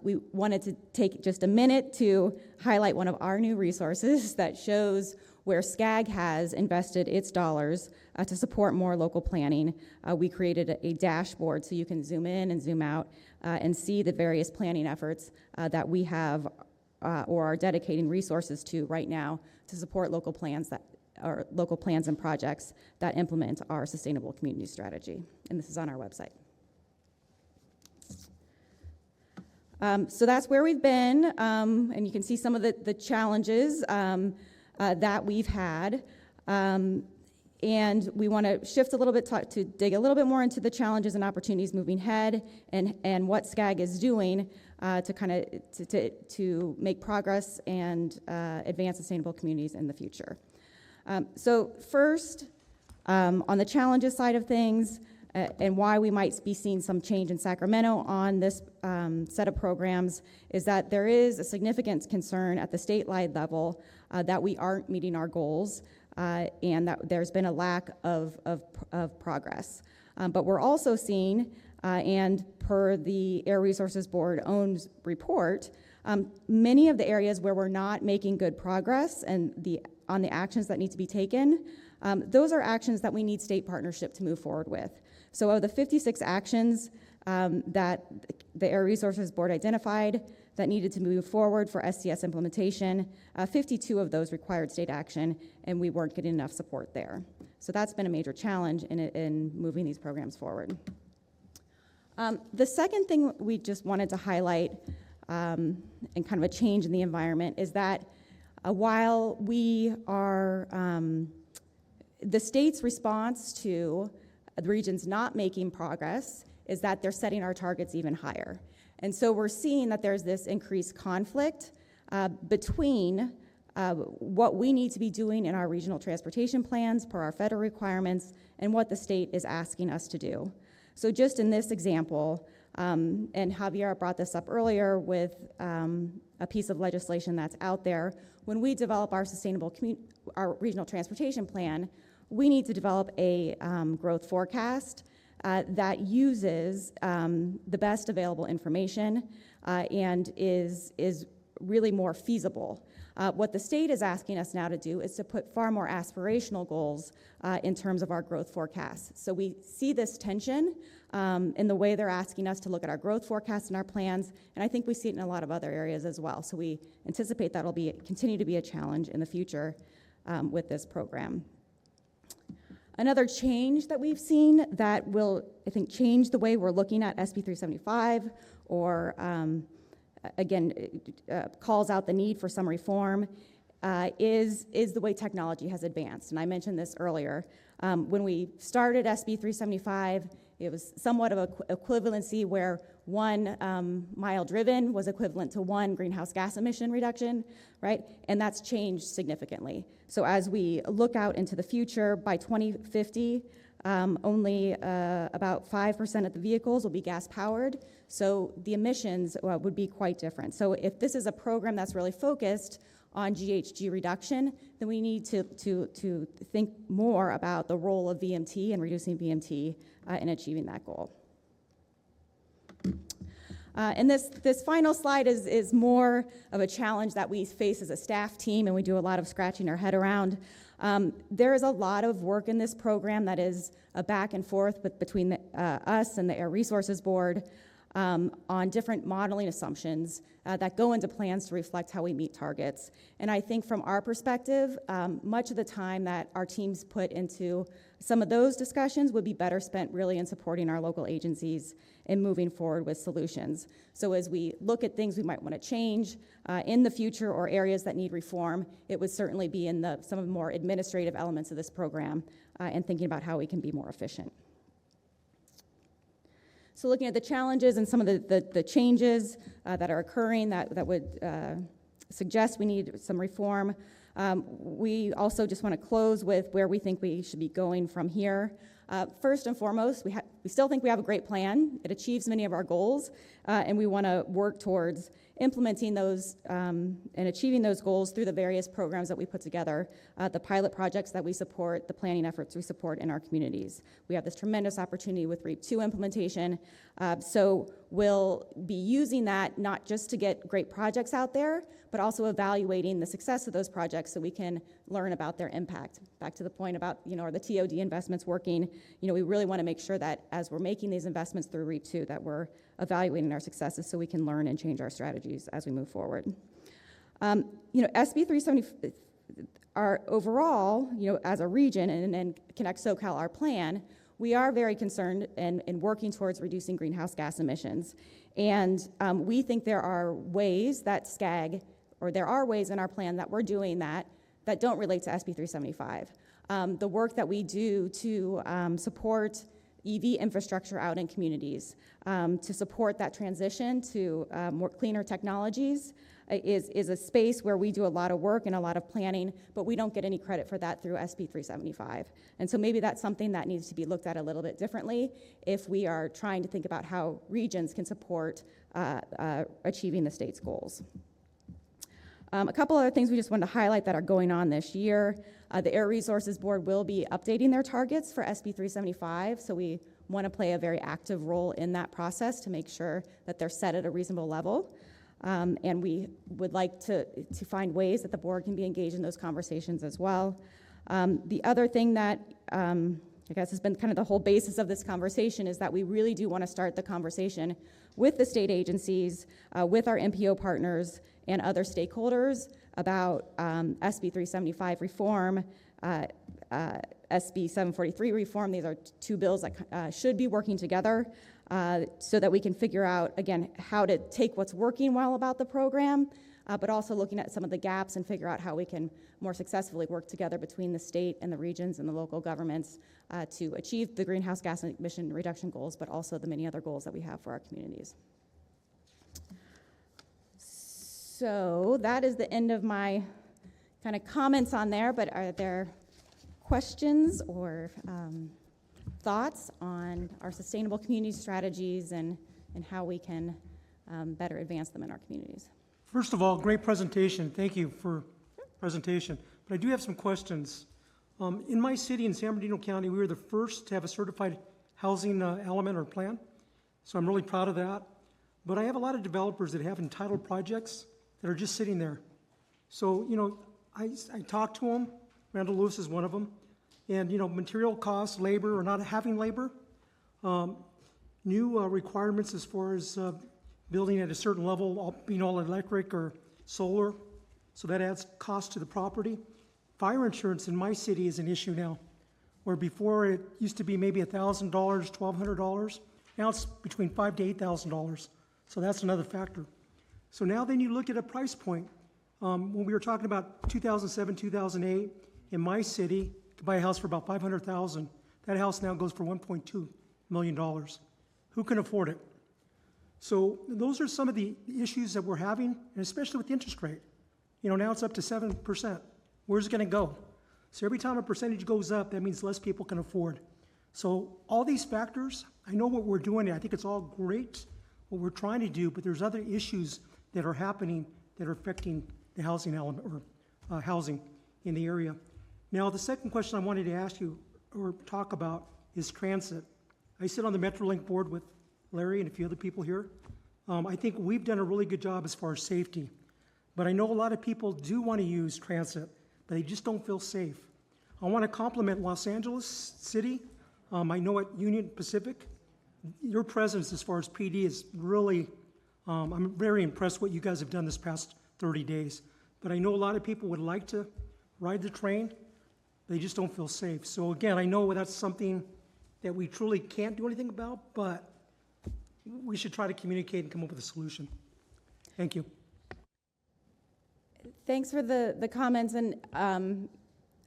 We wanted to take just a minute to highlight one of our new resources that shows where SCAG has invested its dollars to support more local planning. We created a dashboard so you can zoom in and zoom out and see the various planning efforts that we have or are dedicating resources to right now to support local plans and projects that implement our sustainable community strategy. And this is on our website. So that's where we've been, and you can see some of the challenges that we've had. And we want to shift a little bit to dig a little bit more into the challenges and opportunities moving ahead and what SCAG is doing to kind of to make progress and advance sustainable communities in the future. So first, on the challenges side of things, and why we might be seeing some change in Sacramento on this set of programs is that there is a significant concern at the statewide level that we aren't meeting our goals and that there's been a lack of progress. But we're also seeing, and per the Air Resources Board owns report, many of the areas where we're not making good progress and on the actions that need to be taken, those are actions that we need state partnership to move forward with. So of the 56 actions that the Air Resources Board identified that needed to move forward for SCS implementation, 52 of those required state action, and we weren't getting enough support there. So that's been a major challenge in moving these programs forward. The second thing we just wanted to highlight, and kind of a change in the environment, is that while we are, the state's response to the regions not making progress is that they're setting our targets even higher. And so we're seeing that there's this increased conflict between what we need to be doing in our regional transportation plans per our federal requirements and what the state is asking us to do. So just in this example, and Javier brought this up earlier with a piece of legislation that's out there, when we develop our our regional transportation plan, we need to develop a growth forecast that uses the best available information and is really more feasible. What the state is asking us now to do is to put far more aspirational goals in terms of our growth forecasts. So we see this tension in the way they're asking us to look at our growth forecasts and our plans, and I think we see it in a lot of other areas as well. So we anticipate that'll continue to be a challenge in the future with this program. Another change that we've seen that will, I think, change the way we're looking at SB 375 or, again, calls out the need for some reform is the way technology has advanced. And I mentioned this earlier. When we started SB 375, it was somewhat of an equivalency where 1 mile driven was equivalent to 1 greenhouse gas emission reduction, right? And that's changed significantly. So as we look out into the future, by 2050, only about 5% of the vehicles will be gas powered. So the emissions would be quite different. So if this is a program that's really focused on GHG reduction, then we need to think more about the role of VMT and reducing VMT in achieving that goal. And this final slide is more of a challenge that we face as a staff team, and we do a lot of scratching our head around. There is a lot of work in this program that is a back and forth between us and the Air Resources Board on different modeling assumptions that go into plans to reflect how we meet targets. And I think from our perspective, much of the time that our teams put into some of those discussions would be better spent really in supporting our local agencies in moving forward with solutions. So as we look at things we might want to change in the future or areas that need reform, it would certainly be in some of the more administrative elements of this program and thinking about how we can be more efficient. So looking at the challenges and some of the changes that are occurring that would suggest we need some reform, we also just want to close with where we think we should be going from here. First and foremost, we still think we have a great plan. It achieves many of our goals, and we want to work towards implementing those and achieving those goals through the various programs that we put together, the pilot projects that we support, the planning efforts we support in our communities. We have this tremendous opportunity with REAP 2 implementation, so we'll be using that not just to get great projects out there, but also evaluating the success of those projects so we can learn about their impact. Back to the point about, are the TOD investments working? We really want to make sure that as we're making these investments through REAP 2, that we're evaluating our successes so we can learn and change our strategies as we move forward. SB 370, our overall, as a region and Connect SoCal, our plan, we are very concerned and working towards reducing greenhouse gas emissions. And we think there are ways that SCAG, or there are ways in our plan that we're doing that don't relate to SB 375. The work that we do to support EV infrastructure out in communities, to support that transition to more cleaner technologies is a space where we do a lot of work and a lot of planning, but we don't get any credit for that through SB 375. And so maybe that's something that needs to be looked at a little bit differently if we are trying to think about how regions can support achieving the state's goals. A couple other things we just wanted to highlight that are going on this year. The Air Resources Board will be updating their targets for SB 375, so we want to play a very active role in that process to make sure that they're set at a reasonable level. And we would like to find ways that the board can be engaged in those conversations as well. The other thing that I guess has been kind of the whole basis of this conversation is that we really do want to start the conversation with the state agencies, with our MPO partners and other stakeholders about SB 375 reform, SB 743 reform. These are two bills that should be working together so that we can figure out, again, how to take what's working well about the program, but also looking at some of the gaps and figure out how we can more successfully work together between the state and the regions and the local governments to achieve the greenhouse gas emission reduction goals, but also the many other goals that we have for our communities. So that is the end of my kind of comments on there, but are there questions or thoughts on our sustainable community strategies and how we can better advance them in our communities? First of all, great presentation. Thank you for presentation. But I do have some questions. In my city in San Bernardino County, we were the first to have a certified housing element or plan, so I'm really proud of that. But I have a lot of developers that have entitled projects that are just sitting there. So, I talked to them. Randall Lewis is one of them. And, material costs, labor, or not having labor, new requirements as far as building at a certain level, being all electric or solar, so that adds cost to the property. Fire insurance in my city is an issue now, where before it used to be maybe $1,000, $1,200. Now it's between $5,000 to $8,000. So that's another factor. So now then you look at a price point. When we were talking about 2007, 2008, in my city, you could buy a house for about $500,000. That house now goes for $1.2 million. Who can afford it? So those are some of the issues that we're having, and especially with the interest rate. Now it's up to 7%. Where's it going to go? So every time a percentage goes up, that means less people can afford. So all these factors, I know what we're doing. I think it's all great, what we're trying to do, but there's other issues that are happening that are affecting the housing element or housing in the area. Now, the second question I wanted to ask you or talk about is transit. I sit on the Metrolink board with Larry and a few other people here. I think we've done a really good job as far as safety. But I know a lot of people do want to use transit, but they just don't feel safe. I want to compliment Los Angeles City. I know at Union Pacific, your presence as far as PD is really, I'm very impressed what you guys have done this past 30 days. But I know a lot of people would like to ride the train. They just don't feel safe. So again, I know that's something that we truly can't do anything about, but we should try to communicate and come up with a solution. Thank you. Thanks for the comments. And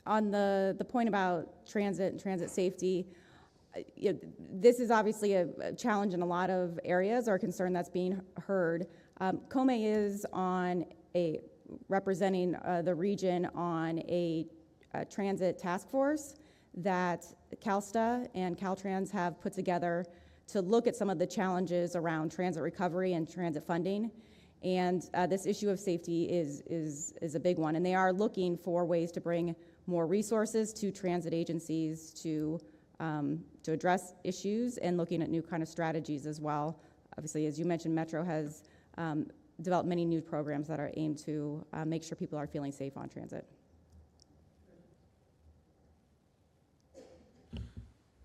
on the point about transit and transit safety, this is obviously a challenge in a lot of areas, or a concern that's being heard. COME is representing the region on a transit task force that CalSTA and Caltrans have put together to look at some of the challenges around transit recovery and transit funding. And this issue of safety is a big one. And they are looking for ways to bring more resources to transit agencies to address issues, and looking at new kind of strategies as well. Obviously, as you mentioned, Metro has developed many new programs that are aimed to make sure people are feeling safe on transit.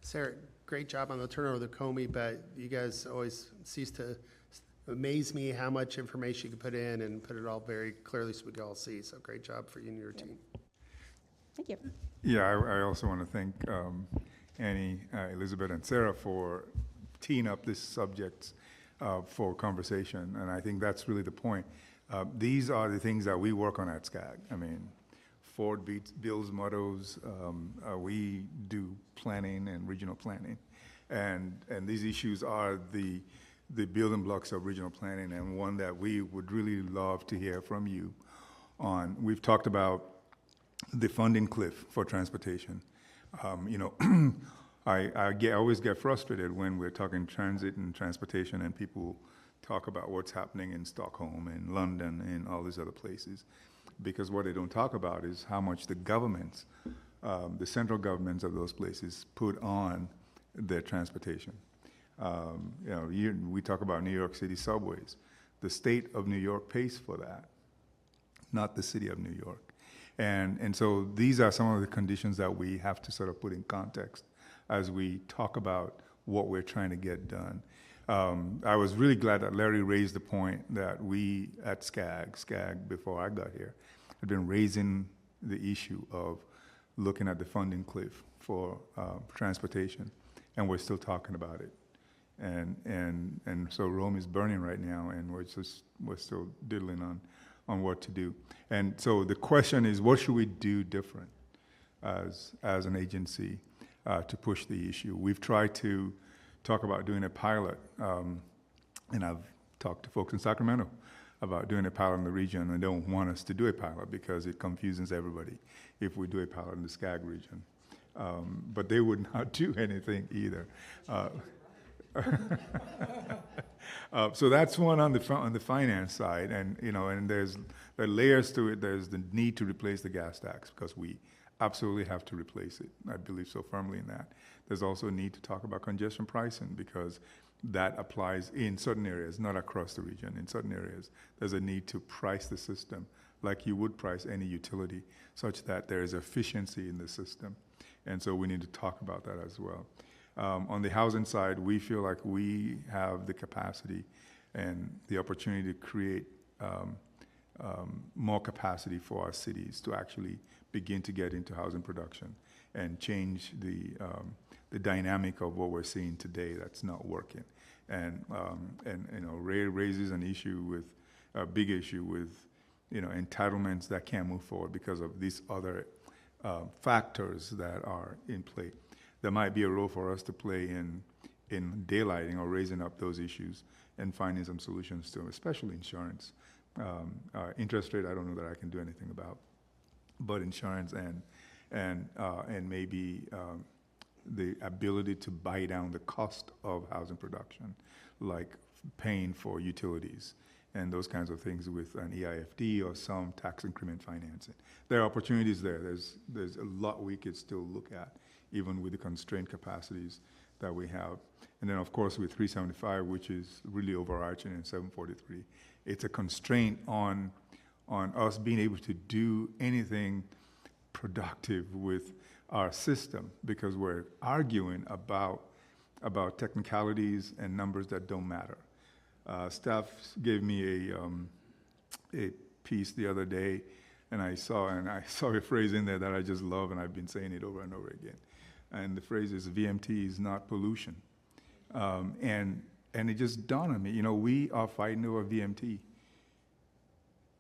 Sarah, great job on the turnover of the Comey, but you guys always cease to amaze me how much information you can put in and put it all very clearly so we can all see. So great job for you and your team. Thank you. Yeah, I also want to thank Annie, Elizabeth, and Sarah for teeing up this subject for conversation, and I think that's really the point. These are the things that we work on at SCAG. I mean, Ford builds mottos, we do planning and regional planning, and these issues are the building blocks of regional planning, and one that we would really love to hear from you on. We've talked about the funding cliff for transportation. I always get frustrated when we're talking transit and transportation and people talk about what's happening in Stockholm and London and all these other places, because what they don't talk about is how much the governments, the central governments of those places put on their transportation. We talk about New York City subways. The state of New York pays for that, not the city of New York. And so these are some of the conditions that we have to sort of put in context as we talk about what we're trying to get done. I was really glad that Larry raised the point that we at SCAG before I got here, had been raising the issue of looking at the funding cliff for transportation, and we're still talking about it. And so Rome is burning right now, and we're still diddling on what to do. And so the question is, what should we do different as an agency to push the issue? We've tried to talk about doing a pilot, and I've talked to folks in Sacramento about doing a pilot in the region, and they don't want us to do a pilot because it confuses everybody if we do a pilot in the SCAG region. But they would not do anything either. So that's one on the finance side, and and there are layers to it. There's the need to replace the gas tax, because we absolutely have to replace it. I believe so firmly in that. There's also a need to talk about congestion pricing, because that applies in certain areas, not across the region. In certain areas, there's a need to price the system like you would price any utility, such that there is efficiency in the system. And so we need to talk about that as well. On the housing side, we feel like we have the capacity and the opportunity to create more capacity for our cities to actually begin to get into housing production and change the dynamic of what we're seeing today that's not working. And Ray raises an issue with a big issue with entitlements that can't move forward because of these other factors that are in play. There might be a role for us to play in daylighting or raising up those issues and finding some solutions to them, especially insurance. Interest rate, I don't know that I can do anything about, but insurance and maybe the ability to buy down the cost of housing production, like paying for utilities and those kinds of things with an EIFD or some tax increment financing. There are opportunities there. There's a lot we could still look at even with the constrained capacities that we have. And then, of course, with 375, which is really overarching, and 743, it's a constraint on us being able to do anything productive with our system, because we're arguing about technicalities and numbers that don't matter. Staff gave me a piece the other day, and I saw a phrase in there that I just love, and I've been saying it over and over again. And the phrase is, VMT is not pollution. And it just dawned on me, we are fighting over VMT.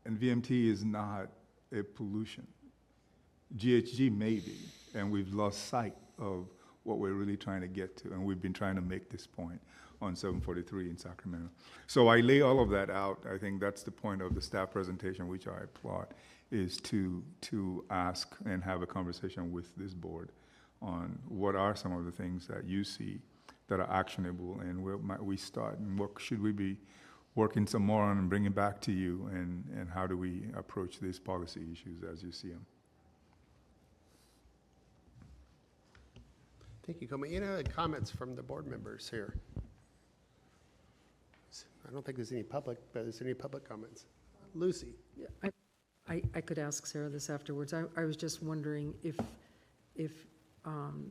And VMT is not a pollution. GHG may be, and we've lost sight of what we're really trying to get to, and we've been trying to make this point on 743 in Sacramento. So I lay all of that out. I think that's the point of the staff presentation, which I applaud, is to ask and have a conversation with this board on what are some of the things that you see that are actionable, and where might we start, and what should we be working some more on and bringing back to you, and how do we approach these policy issues as you see them. Thank you, Coleman. Any other comments from the board members here? I don't think there's any public, but is there any public comments? Lucy? Yeah, I could ask Sarah this afterwards. I was just wondering if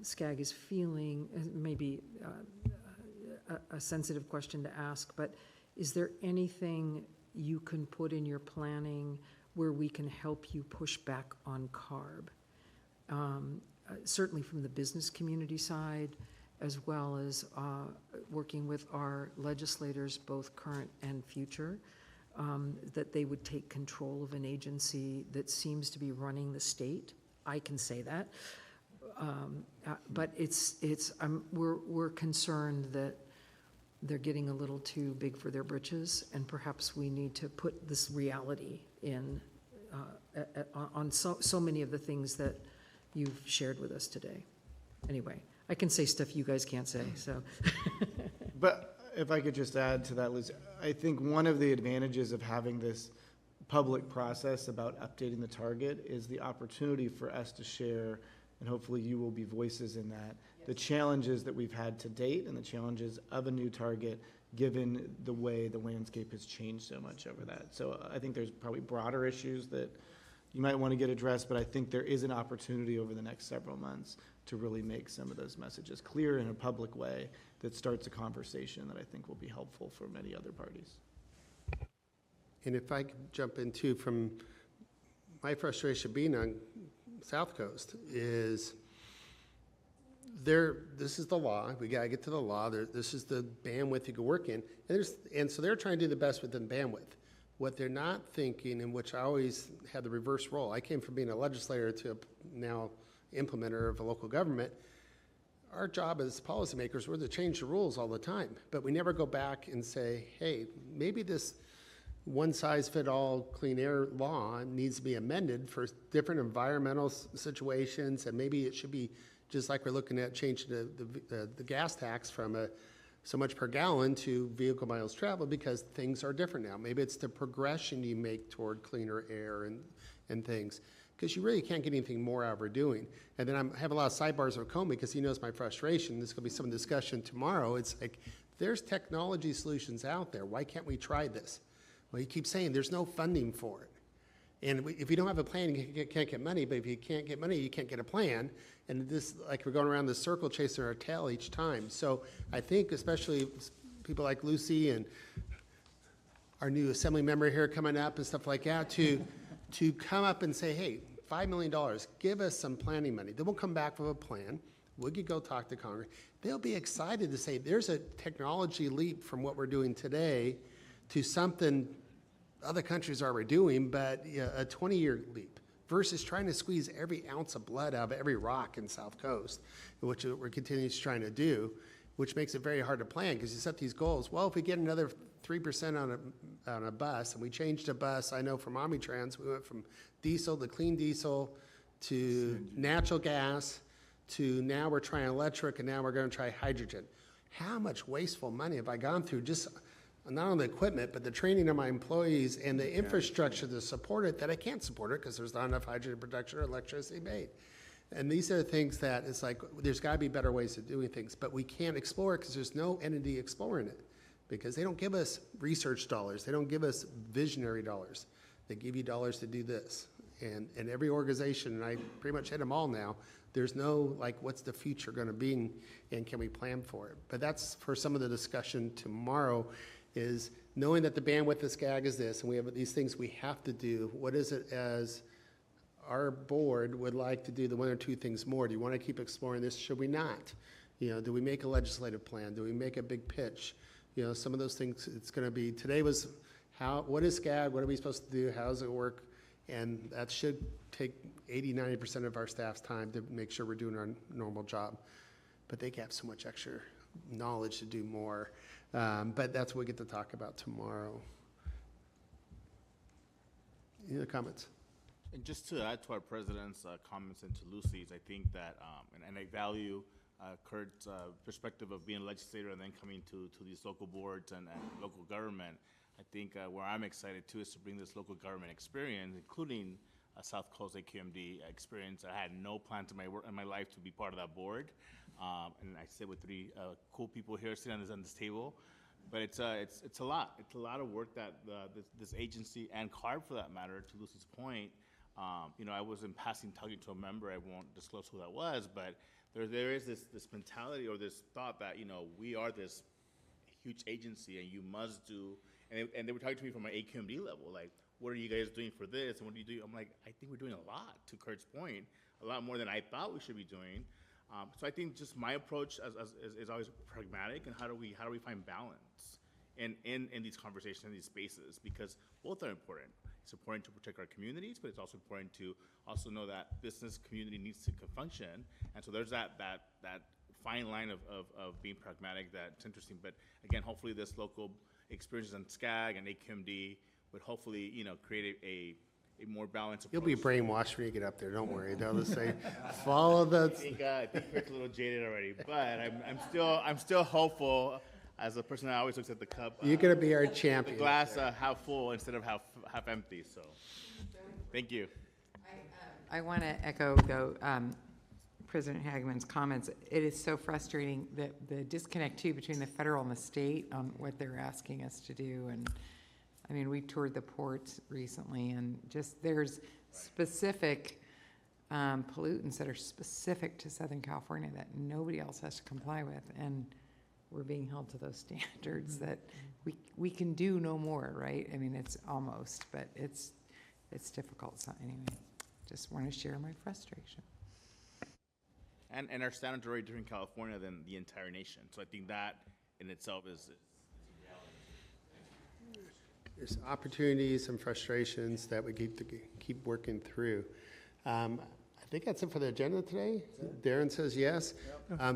SCAG is feeling, maybe a sensitive question to ask, but is there anything you can put in your planning where we can help you push back on CARB? Certainly from the business community side, as well as working with our legislators, both current and future, that they would take control of an agency that seems to be running the state. I can say that. But we're concerned that they're getting a little too big for their britches, and perhaps we need to put this reality in on so many of the things that you've shared with us today. Anyway, I can say stuff you guys can't say, so. But if I could just add to that, Liz, I think one of the advantages of having this public process about updating the target is the opportunity for us to share, and hopefully you will be voices in that, the challenges that we've had to date and the challenges of a new target, given the way the landscape has changed so much over that. So I think there's probably broader issues that you might want to get addressed, but I think there is an opportunity over the next several months to really make some of those messages clear in a public way that starts a conversation that I think will be helpful for many other parties. And if I could jump in too, from my frustration being on South Coast is this is the law. We got to get to the law. This is the bandwidth you can work in. And so they're trying to do the best within bandwidth. What they're not thinking, and which I always had the reverse role, I came from being a legislator to now implementer of a local government. Our job as policymakers, we're to change the rules all the time, but we never go back and say, hey, maybe this one-size-fit-all clean air law needs to be amended for different environmental situations, and maybe it should be just like we're looking at changing the gas tax from so much per gallon to vehicle miles traveled, because things are different now. Maybe it's the progression you make toward cleaner air and things, because you really can't get anything more out of we're doing. And then I have a lot of sidebars with Comey because he knows my frustration. There's going to be some discussion tomorrow. It's like, there's technology solutions out there. Why can't we try this? Well, he keeps saying there's no funding for it. And if you don't have a plan, you can't get money. But if you can't get money, you can't get a plan. And this, like, we're going around this circle chasing our tail each time. So I think especially people like Lucy and our new assembly member here coming up and stuff like that to come up and say, hey, $5 million, give us some planning money. Then we'll come back with a plan. We could go talk to Congress. They'll be excited to say there's a technology leap from what we're doing today to something other countries are already doing, but a 20-year leap versus trying to squeeze every ounce of blood out of every rock in South Coast, which we're continuously trying to do, which makes it very hard to plan because you set these goals. Well, if we get another 3% on a bus, and we changed a bus, I know from Omnitrans, we went from diesel to clean diesel to natural gas to now we're trying electric, and now we're going to try hydrogen. How much wasteful money have I gone through just not only the equipment, but the training of my employees and the infrastructure to support it, that I can't support it because there's not enough hydrogen production or electricity made. And these are the things that it's like, there's gotta be better ways of doing things, but we can't explore it because there's no entity exploring it. Because they don't give us research dollars, they don't give us visionary dollars. They give you dollars to do this. And every organization, and I pretty much hit them all now, there's no, like, what's the future gonna be and can we plan for it? But that's for some of the discussion tomorrow, is knowing that the bandwidth of SCAG is this, and we have these things we have to do. What is it as our board would like to do the one or two things more? Do you want to keep exploring this? Should we not? Do we make a legislative plan? Do we make a big pitch? Some of those things, it's going to be, today was what is SCAG? What are we supposed to do? How does it work? And that should take 80-90% of our staff's time to make sure we're doing our normal job. But they have so much extra knowledge to do more. But that's what we get to talk about tomorrow. Any other comments? And just to add to our president's comments and to Lucy's, I think that, and I value Kurt's perspective of being a legislator and then coming to these local boards and local government. I think where I'm excited too is to bring this local government experience, including South Coast AQMD experience. I had no plans in my life to be part of that board, and I sit with three cool people here sitting on this table. But it's a lot. It's a lot of work that this agency and CARB, for that matter, to Lucy's point. I was in passing talking to a member. I won't disclose who that was, but there is this mentality or this thought that we are this huge agency and you must do. And they were talking to me from an AQMD level, like, what are you guys doing for this? And what do you do? I'm like, I think we're doing a lot, to Kurt's point, a lot more than I thought we should be doing. So I think just my approach is always pragmatic, and how do we find balance in these conversations, in these spaces, because both are important. It's important to protect our communities, but it's also important to also know that business community needs to function. And so there's that fine line of being pragmatic that's interesting. But again, hopefully this local experiences on SCAG and AQMD would hopefully, create a more balanced approach. You'll be brainwashed when you get up there, don't worry. They'll just say, follow the... I think Kurt's a little jaded already, but I'm still hopeful as a person that always looks at the cup. You're going to be our champion. The glass half full instead of half empty, so thank you. I want to echo, though, President Hagman's comments. It is so frustrating that the disconnect, too, between the federal and the state on what they're asking us to do. And I mean, we toured the ports recently, and just there's specific pollutants that are specific to Southern California that nobody else has to comply with. And we're being held to those standards that we can do no more, right? I mean, it's almost, but it's difficult. So anyway, just want to share my frustration. And our standards are already different in California than the entire nation. So I think that in itself is There's opportunities and frustrations that we keep working through. I think that's it for the agenda today. Darren says yes.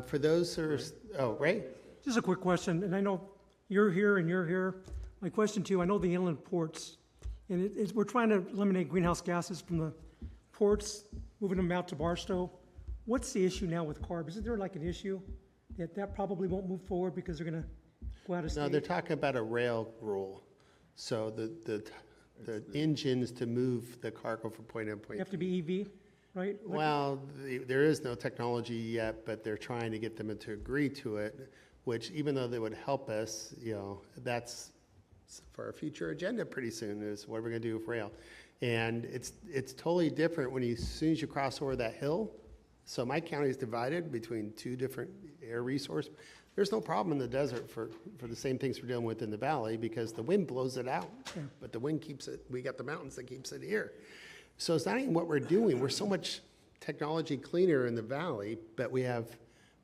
For those who are, Ray? Just a quick question, and I know you're here and you're here. My question to you, I know the inland ports, and we're trying to eliminate greenhouse gases from the ports, moving them out to Barstow. What's the issue now with CARB? Isn't there like an issue that probably won't move forward because they're going to go out of state? No, they're talking about a rail rule. So the engines to move the cargo from point A to point B. You have to be EV, right? Well, there is no technology yet, but they're trying to get them to agree to it, which even though they would help us, that's for our future agenda pretty soon, is what we're going to do with rail. And it's totally different as soon as you cross over that hill. So my county is divided between two different air resources. There's no problem in the desert for the same things we're dealing with in the valley because the wind blows it out, but the wind keeps it, we got the mountains that keeps it here. So it's not even what we're doing. We're so much technology cleaner in the valley, but we're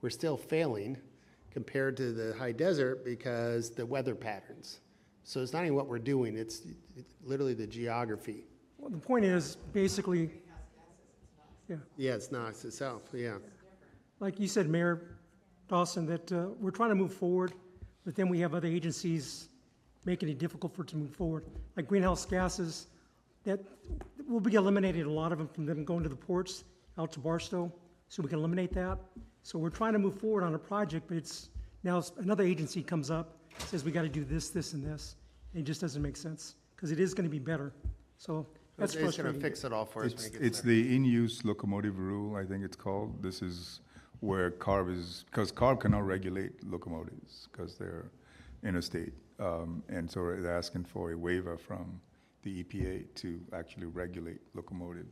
still failing compared to the high desert because the weather patterns. So it's not even what we're doing, it's literally the geography. Well, the point is basically, Yeah, it's not itself, yeah. like you said, Mayor Dawson, that we're trying to move forward, but then we have other agencies making it difficult for it to move forward. Like greenhouse gases, that will be eliminated, a lot of them from them going to the ports out to Barstow, so we can eliminate that. So we're trying to move forward on a project, but now another agency comes up, says we got to do this, this, and this. And it just doesn't make sense because it is going to be better. So That's Jose's gonna frustrating. fix it all for us when he gets It's there. the in-use locomotive rule, I think it's called. This is where CARB is, because CARB cannot regulate locomotives because they're interstate. And so they're asking for a waiver from the EPA to actually regulate locomotive.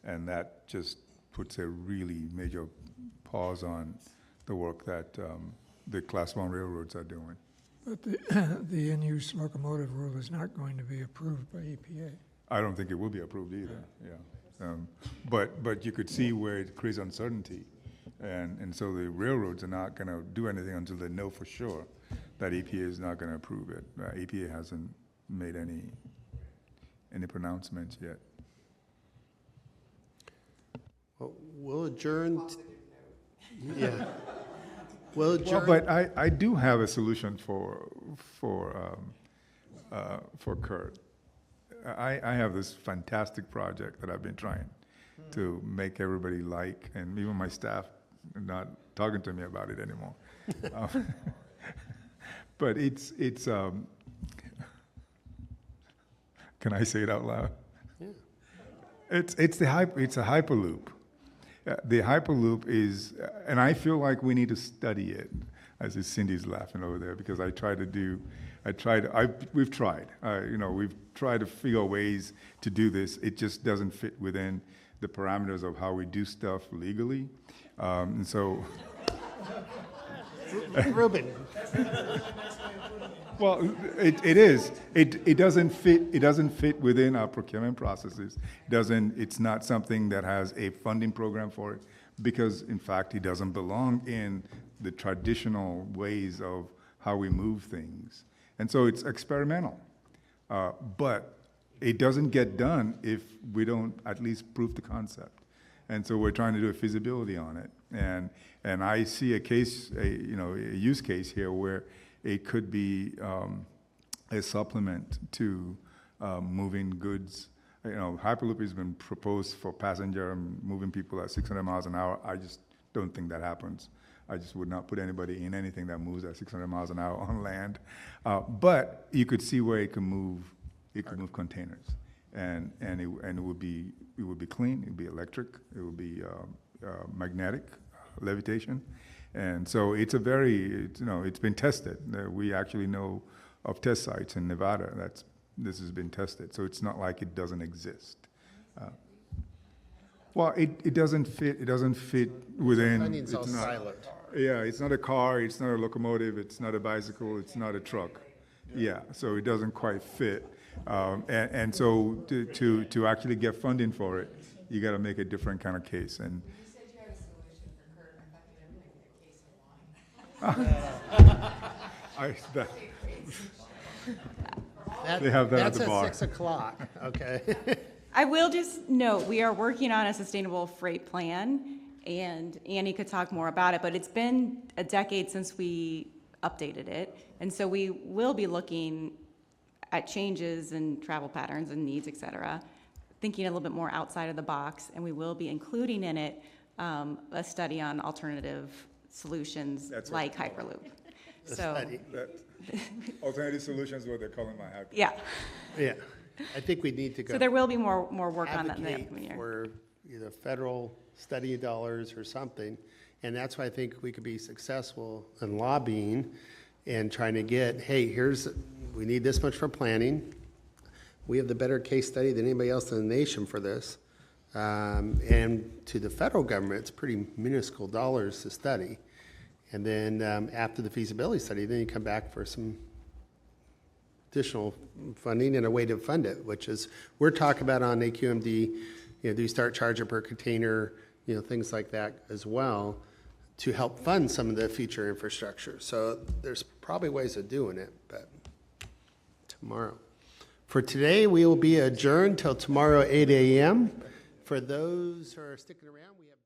And that just puts a really major pause on the work that the Class 1 railroads are doing. But the in-use locomotive rule is not going to be approved by EPA. I don't think it will be approved either, yeah. But you could see where it creates uncertainty. And so the railroads are not going to do anything until they know for sure that EPA is not going to approve it. EPA hasn't made any pronouncements yet. Well, we'll adjourn. Yeah. We'll adjourn. Well, but I do have a solution for Kurt. I have this fantastic project that I've been trying to make everybody like, and even my staff are not talking to me about it anymore. But it's can I say it out loud? Yeah. It's a Hyperloop. The Hyperloop is, and I feel like we need to study it. As is Cindy's laughing over there because we've tried. We've tried to figure ways to do this. It just doesn't fit within the parameters of how we do stuff legally, and so. Ruben. Well, it is. It doesn't fit. It doesn't fit within our procurement processes. It's not something that has a funding program for it, because in fact it doesn't belong in the traditional ways of how we move things, and so it's experimental. But it doesn't get done if we don't at least prove the concept, and so we're trying to do a feasibility on it, and I see a use case here where it could be a supplement to moving goods. Hyperloop has been proposed for passenger and moving people at 600 miles an hour. I just don't think that happens. I just would not put anybody in anything that moves at 600 miles an hour on land. But you could see where it can move. It could move containers, and it would be clean. It would be electric. It would be magnetic levitation. And so it's it's been tested. We actually know of test sites in Nevada this has been tested. So it's not like it doesn't exist. Well, it doesn't fit. It doesn't fit within. Funding's all siloed. Yeah, it's not a car. It's not a locomotive. It's not a bicycle. It's not a truck. Yeah, so it doesn't quite fit. And so to actually get funding for it, you got to make a different kind of case. And they have that at the bar. That's at 6 o'clock, okay. I will just note, we are working on a sustainable freight plan, and Annie could talk more about it, but it's been a decade since we updated it, and so we will be looking at changes in travel patterns and needs, et cetera, thinking a little bit more outside of the box, and we will be including in it a study on alternative solutions like Hyperloop. Alternative solutions, what they're calling my Hyperloop. Yeah. Yeah, I think we need to go. So there will be more work on that in the advocate upcoming year. for either federal study dollars or something, and that's why I think we could be successful in lobbying and trying to get, hey, we need this much for planning. We have the better case study than anybody else in the nation for this. And to the federal government, it's pretty minuscule dollars to study. And then after the feasibility study, then you come back for some additional funding and a way to fund it, which is, we're talking about on AQMD, do you start charging per container, things like that as well, to help fund some of the future infrastructure. So there's probably ways of doing it, but tomorrow. For today, we will be adjourned till tomorrow, 8 a.m. For those who are sticking around, we have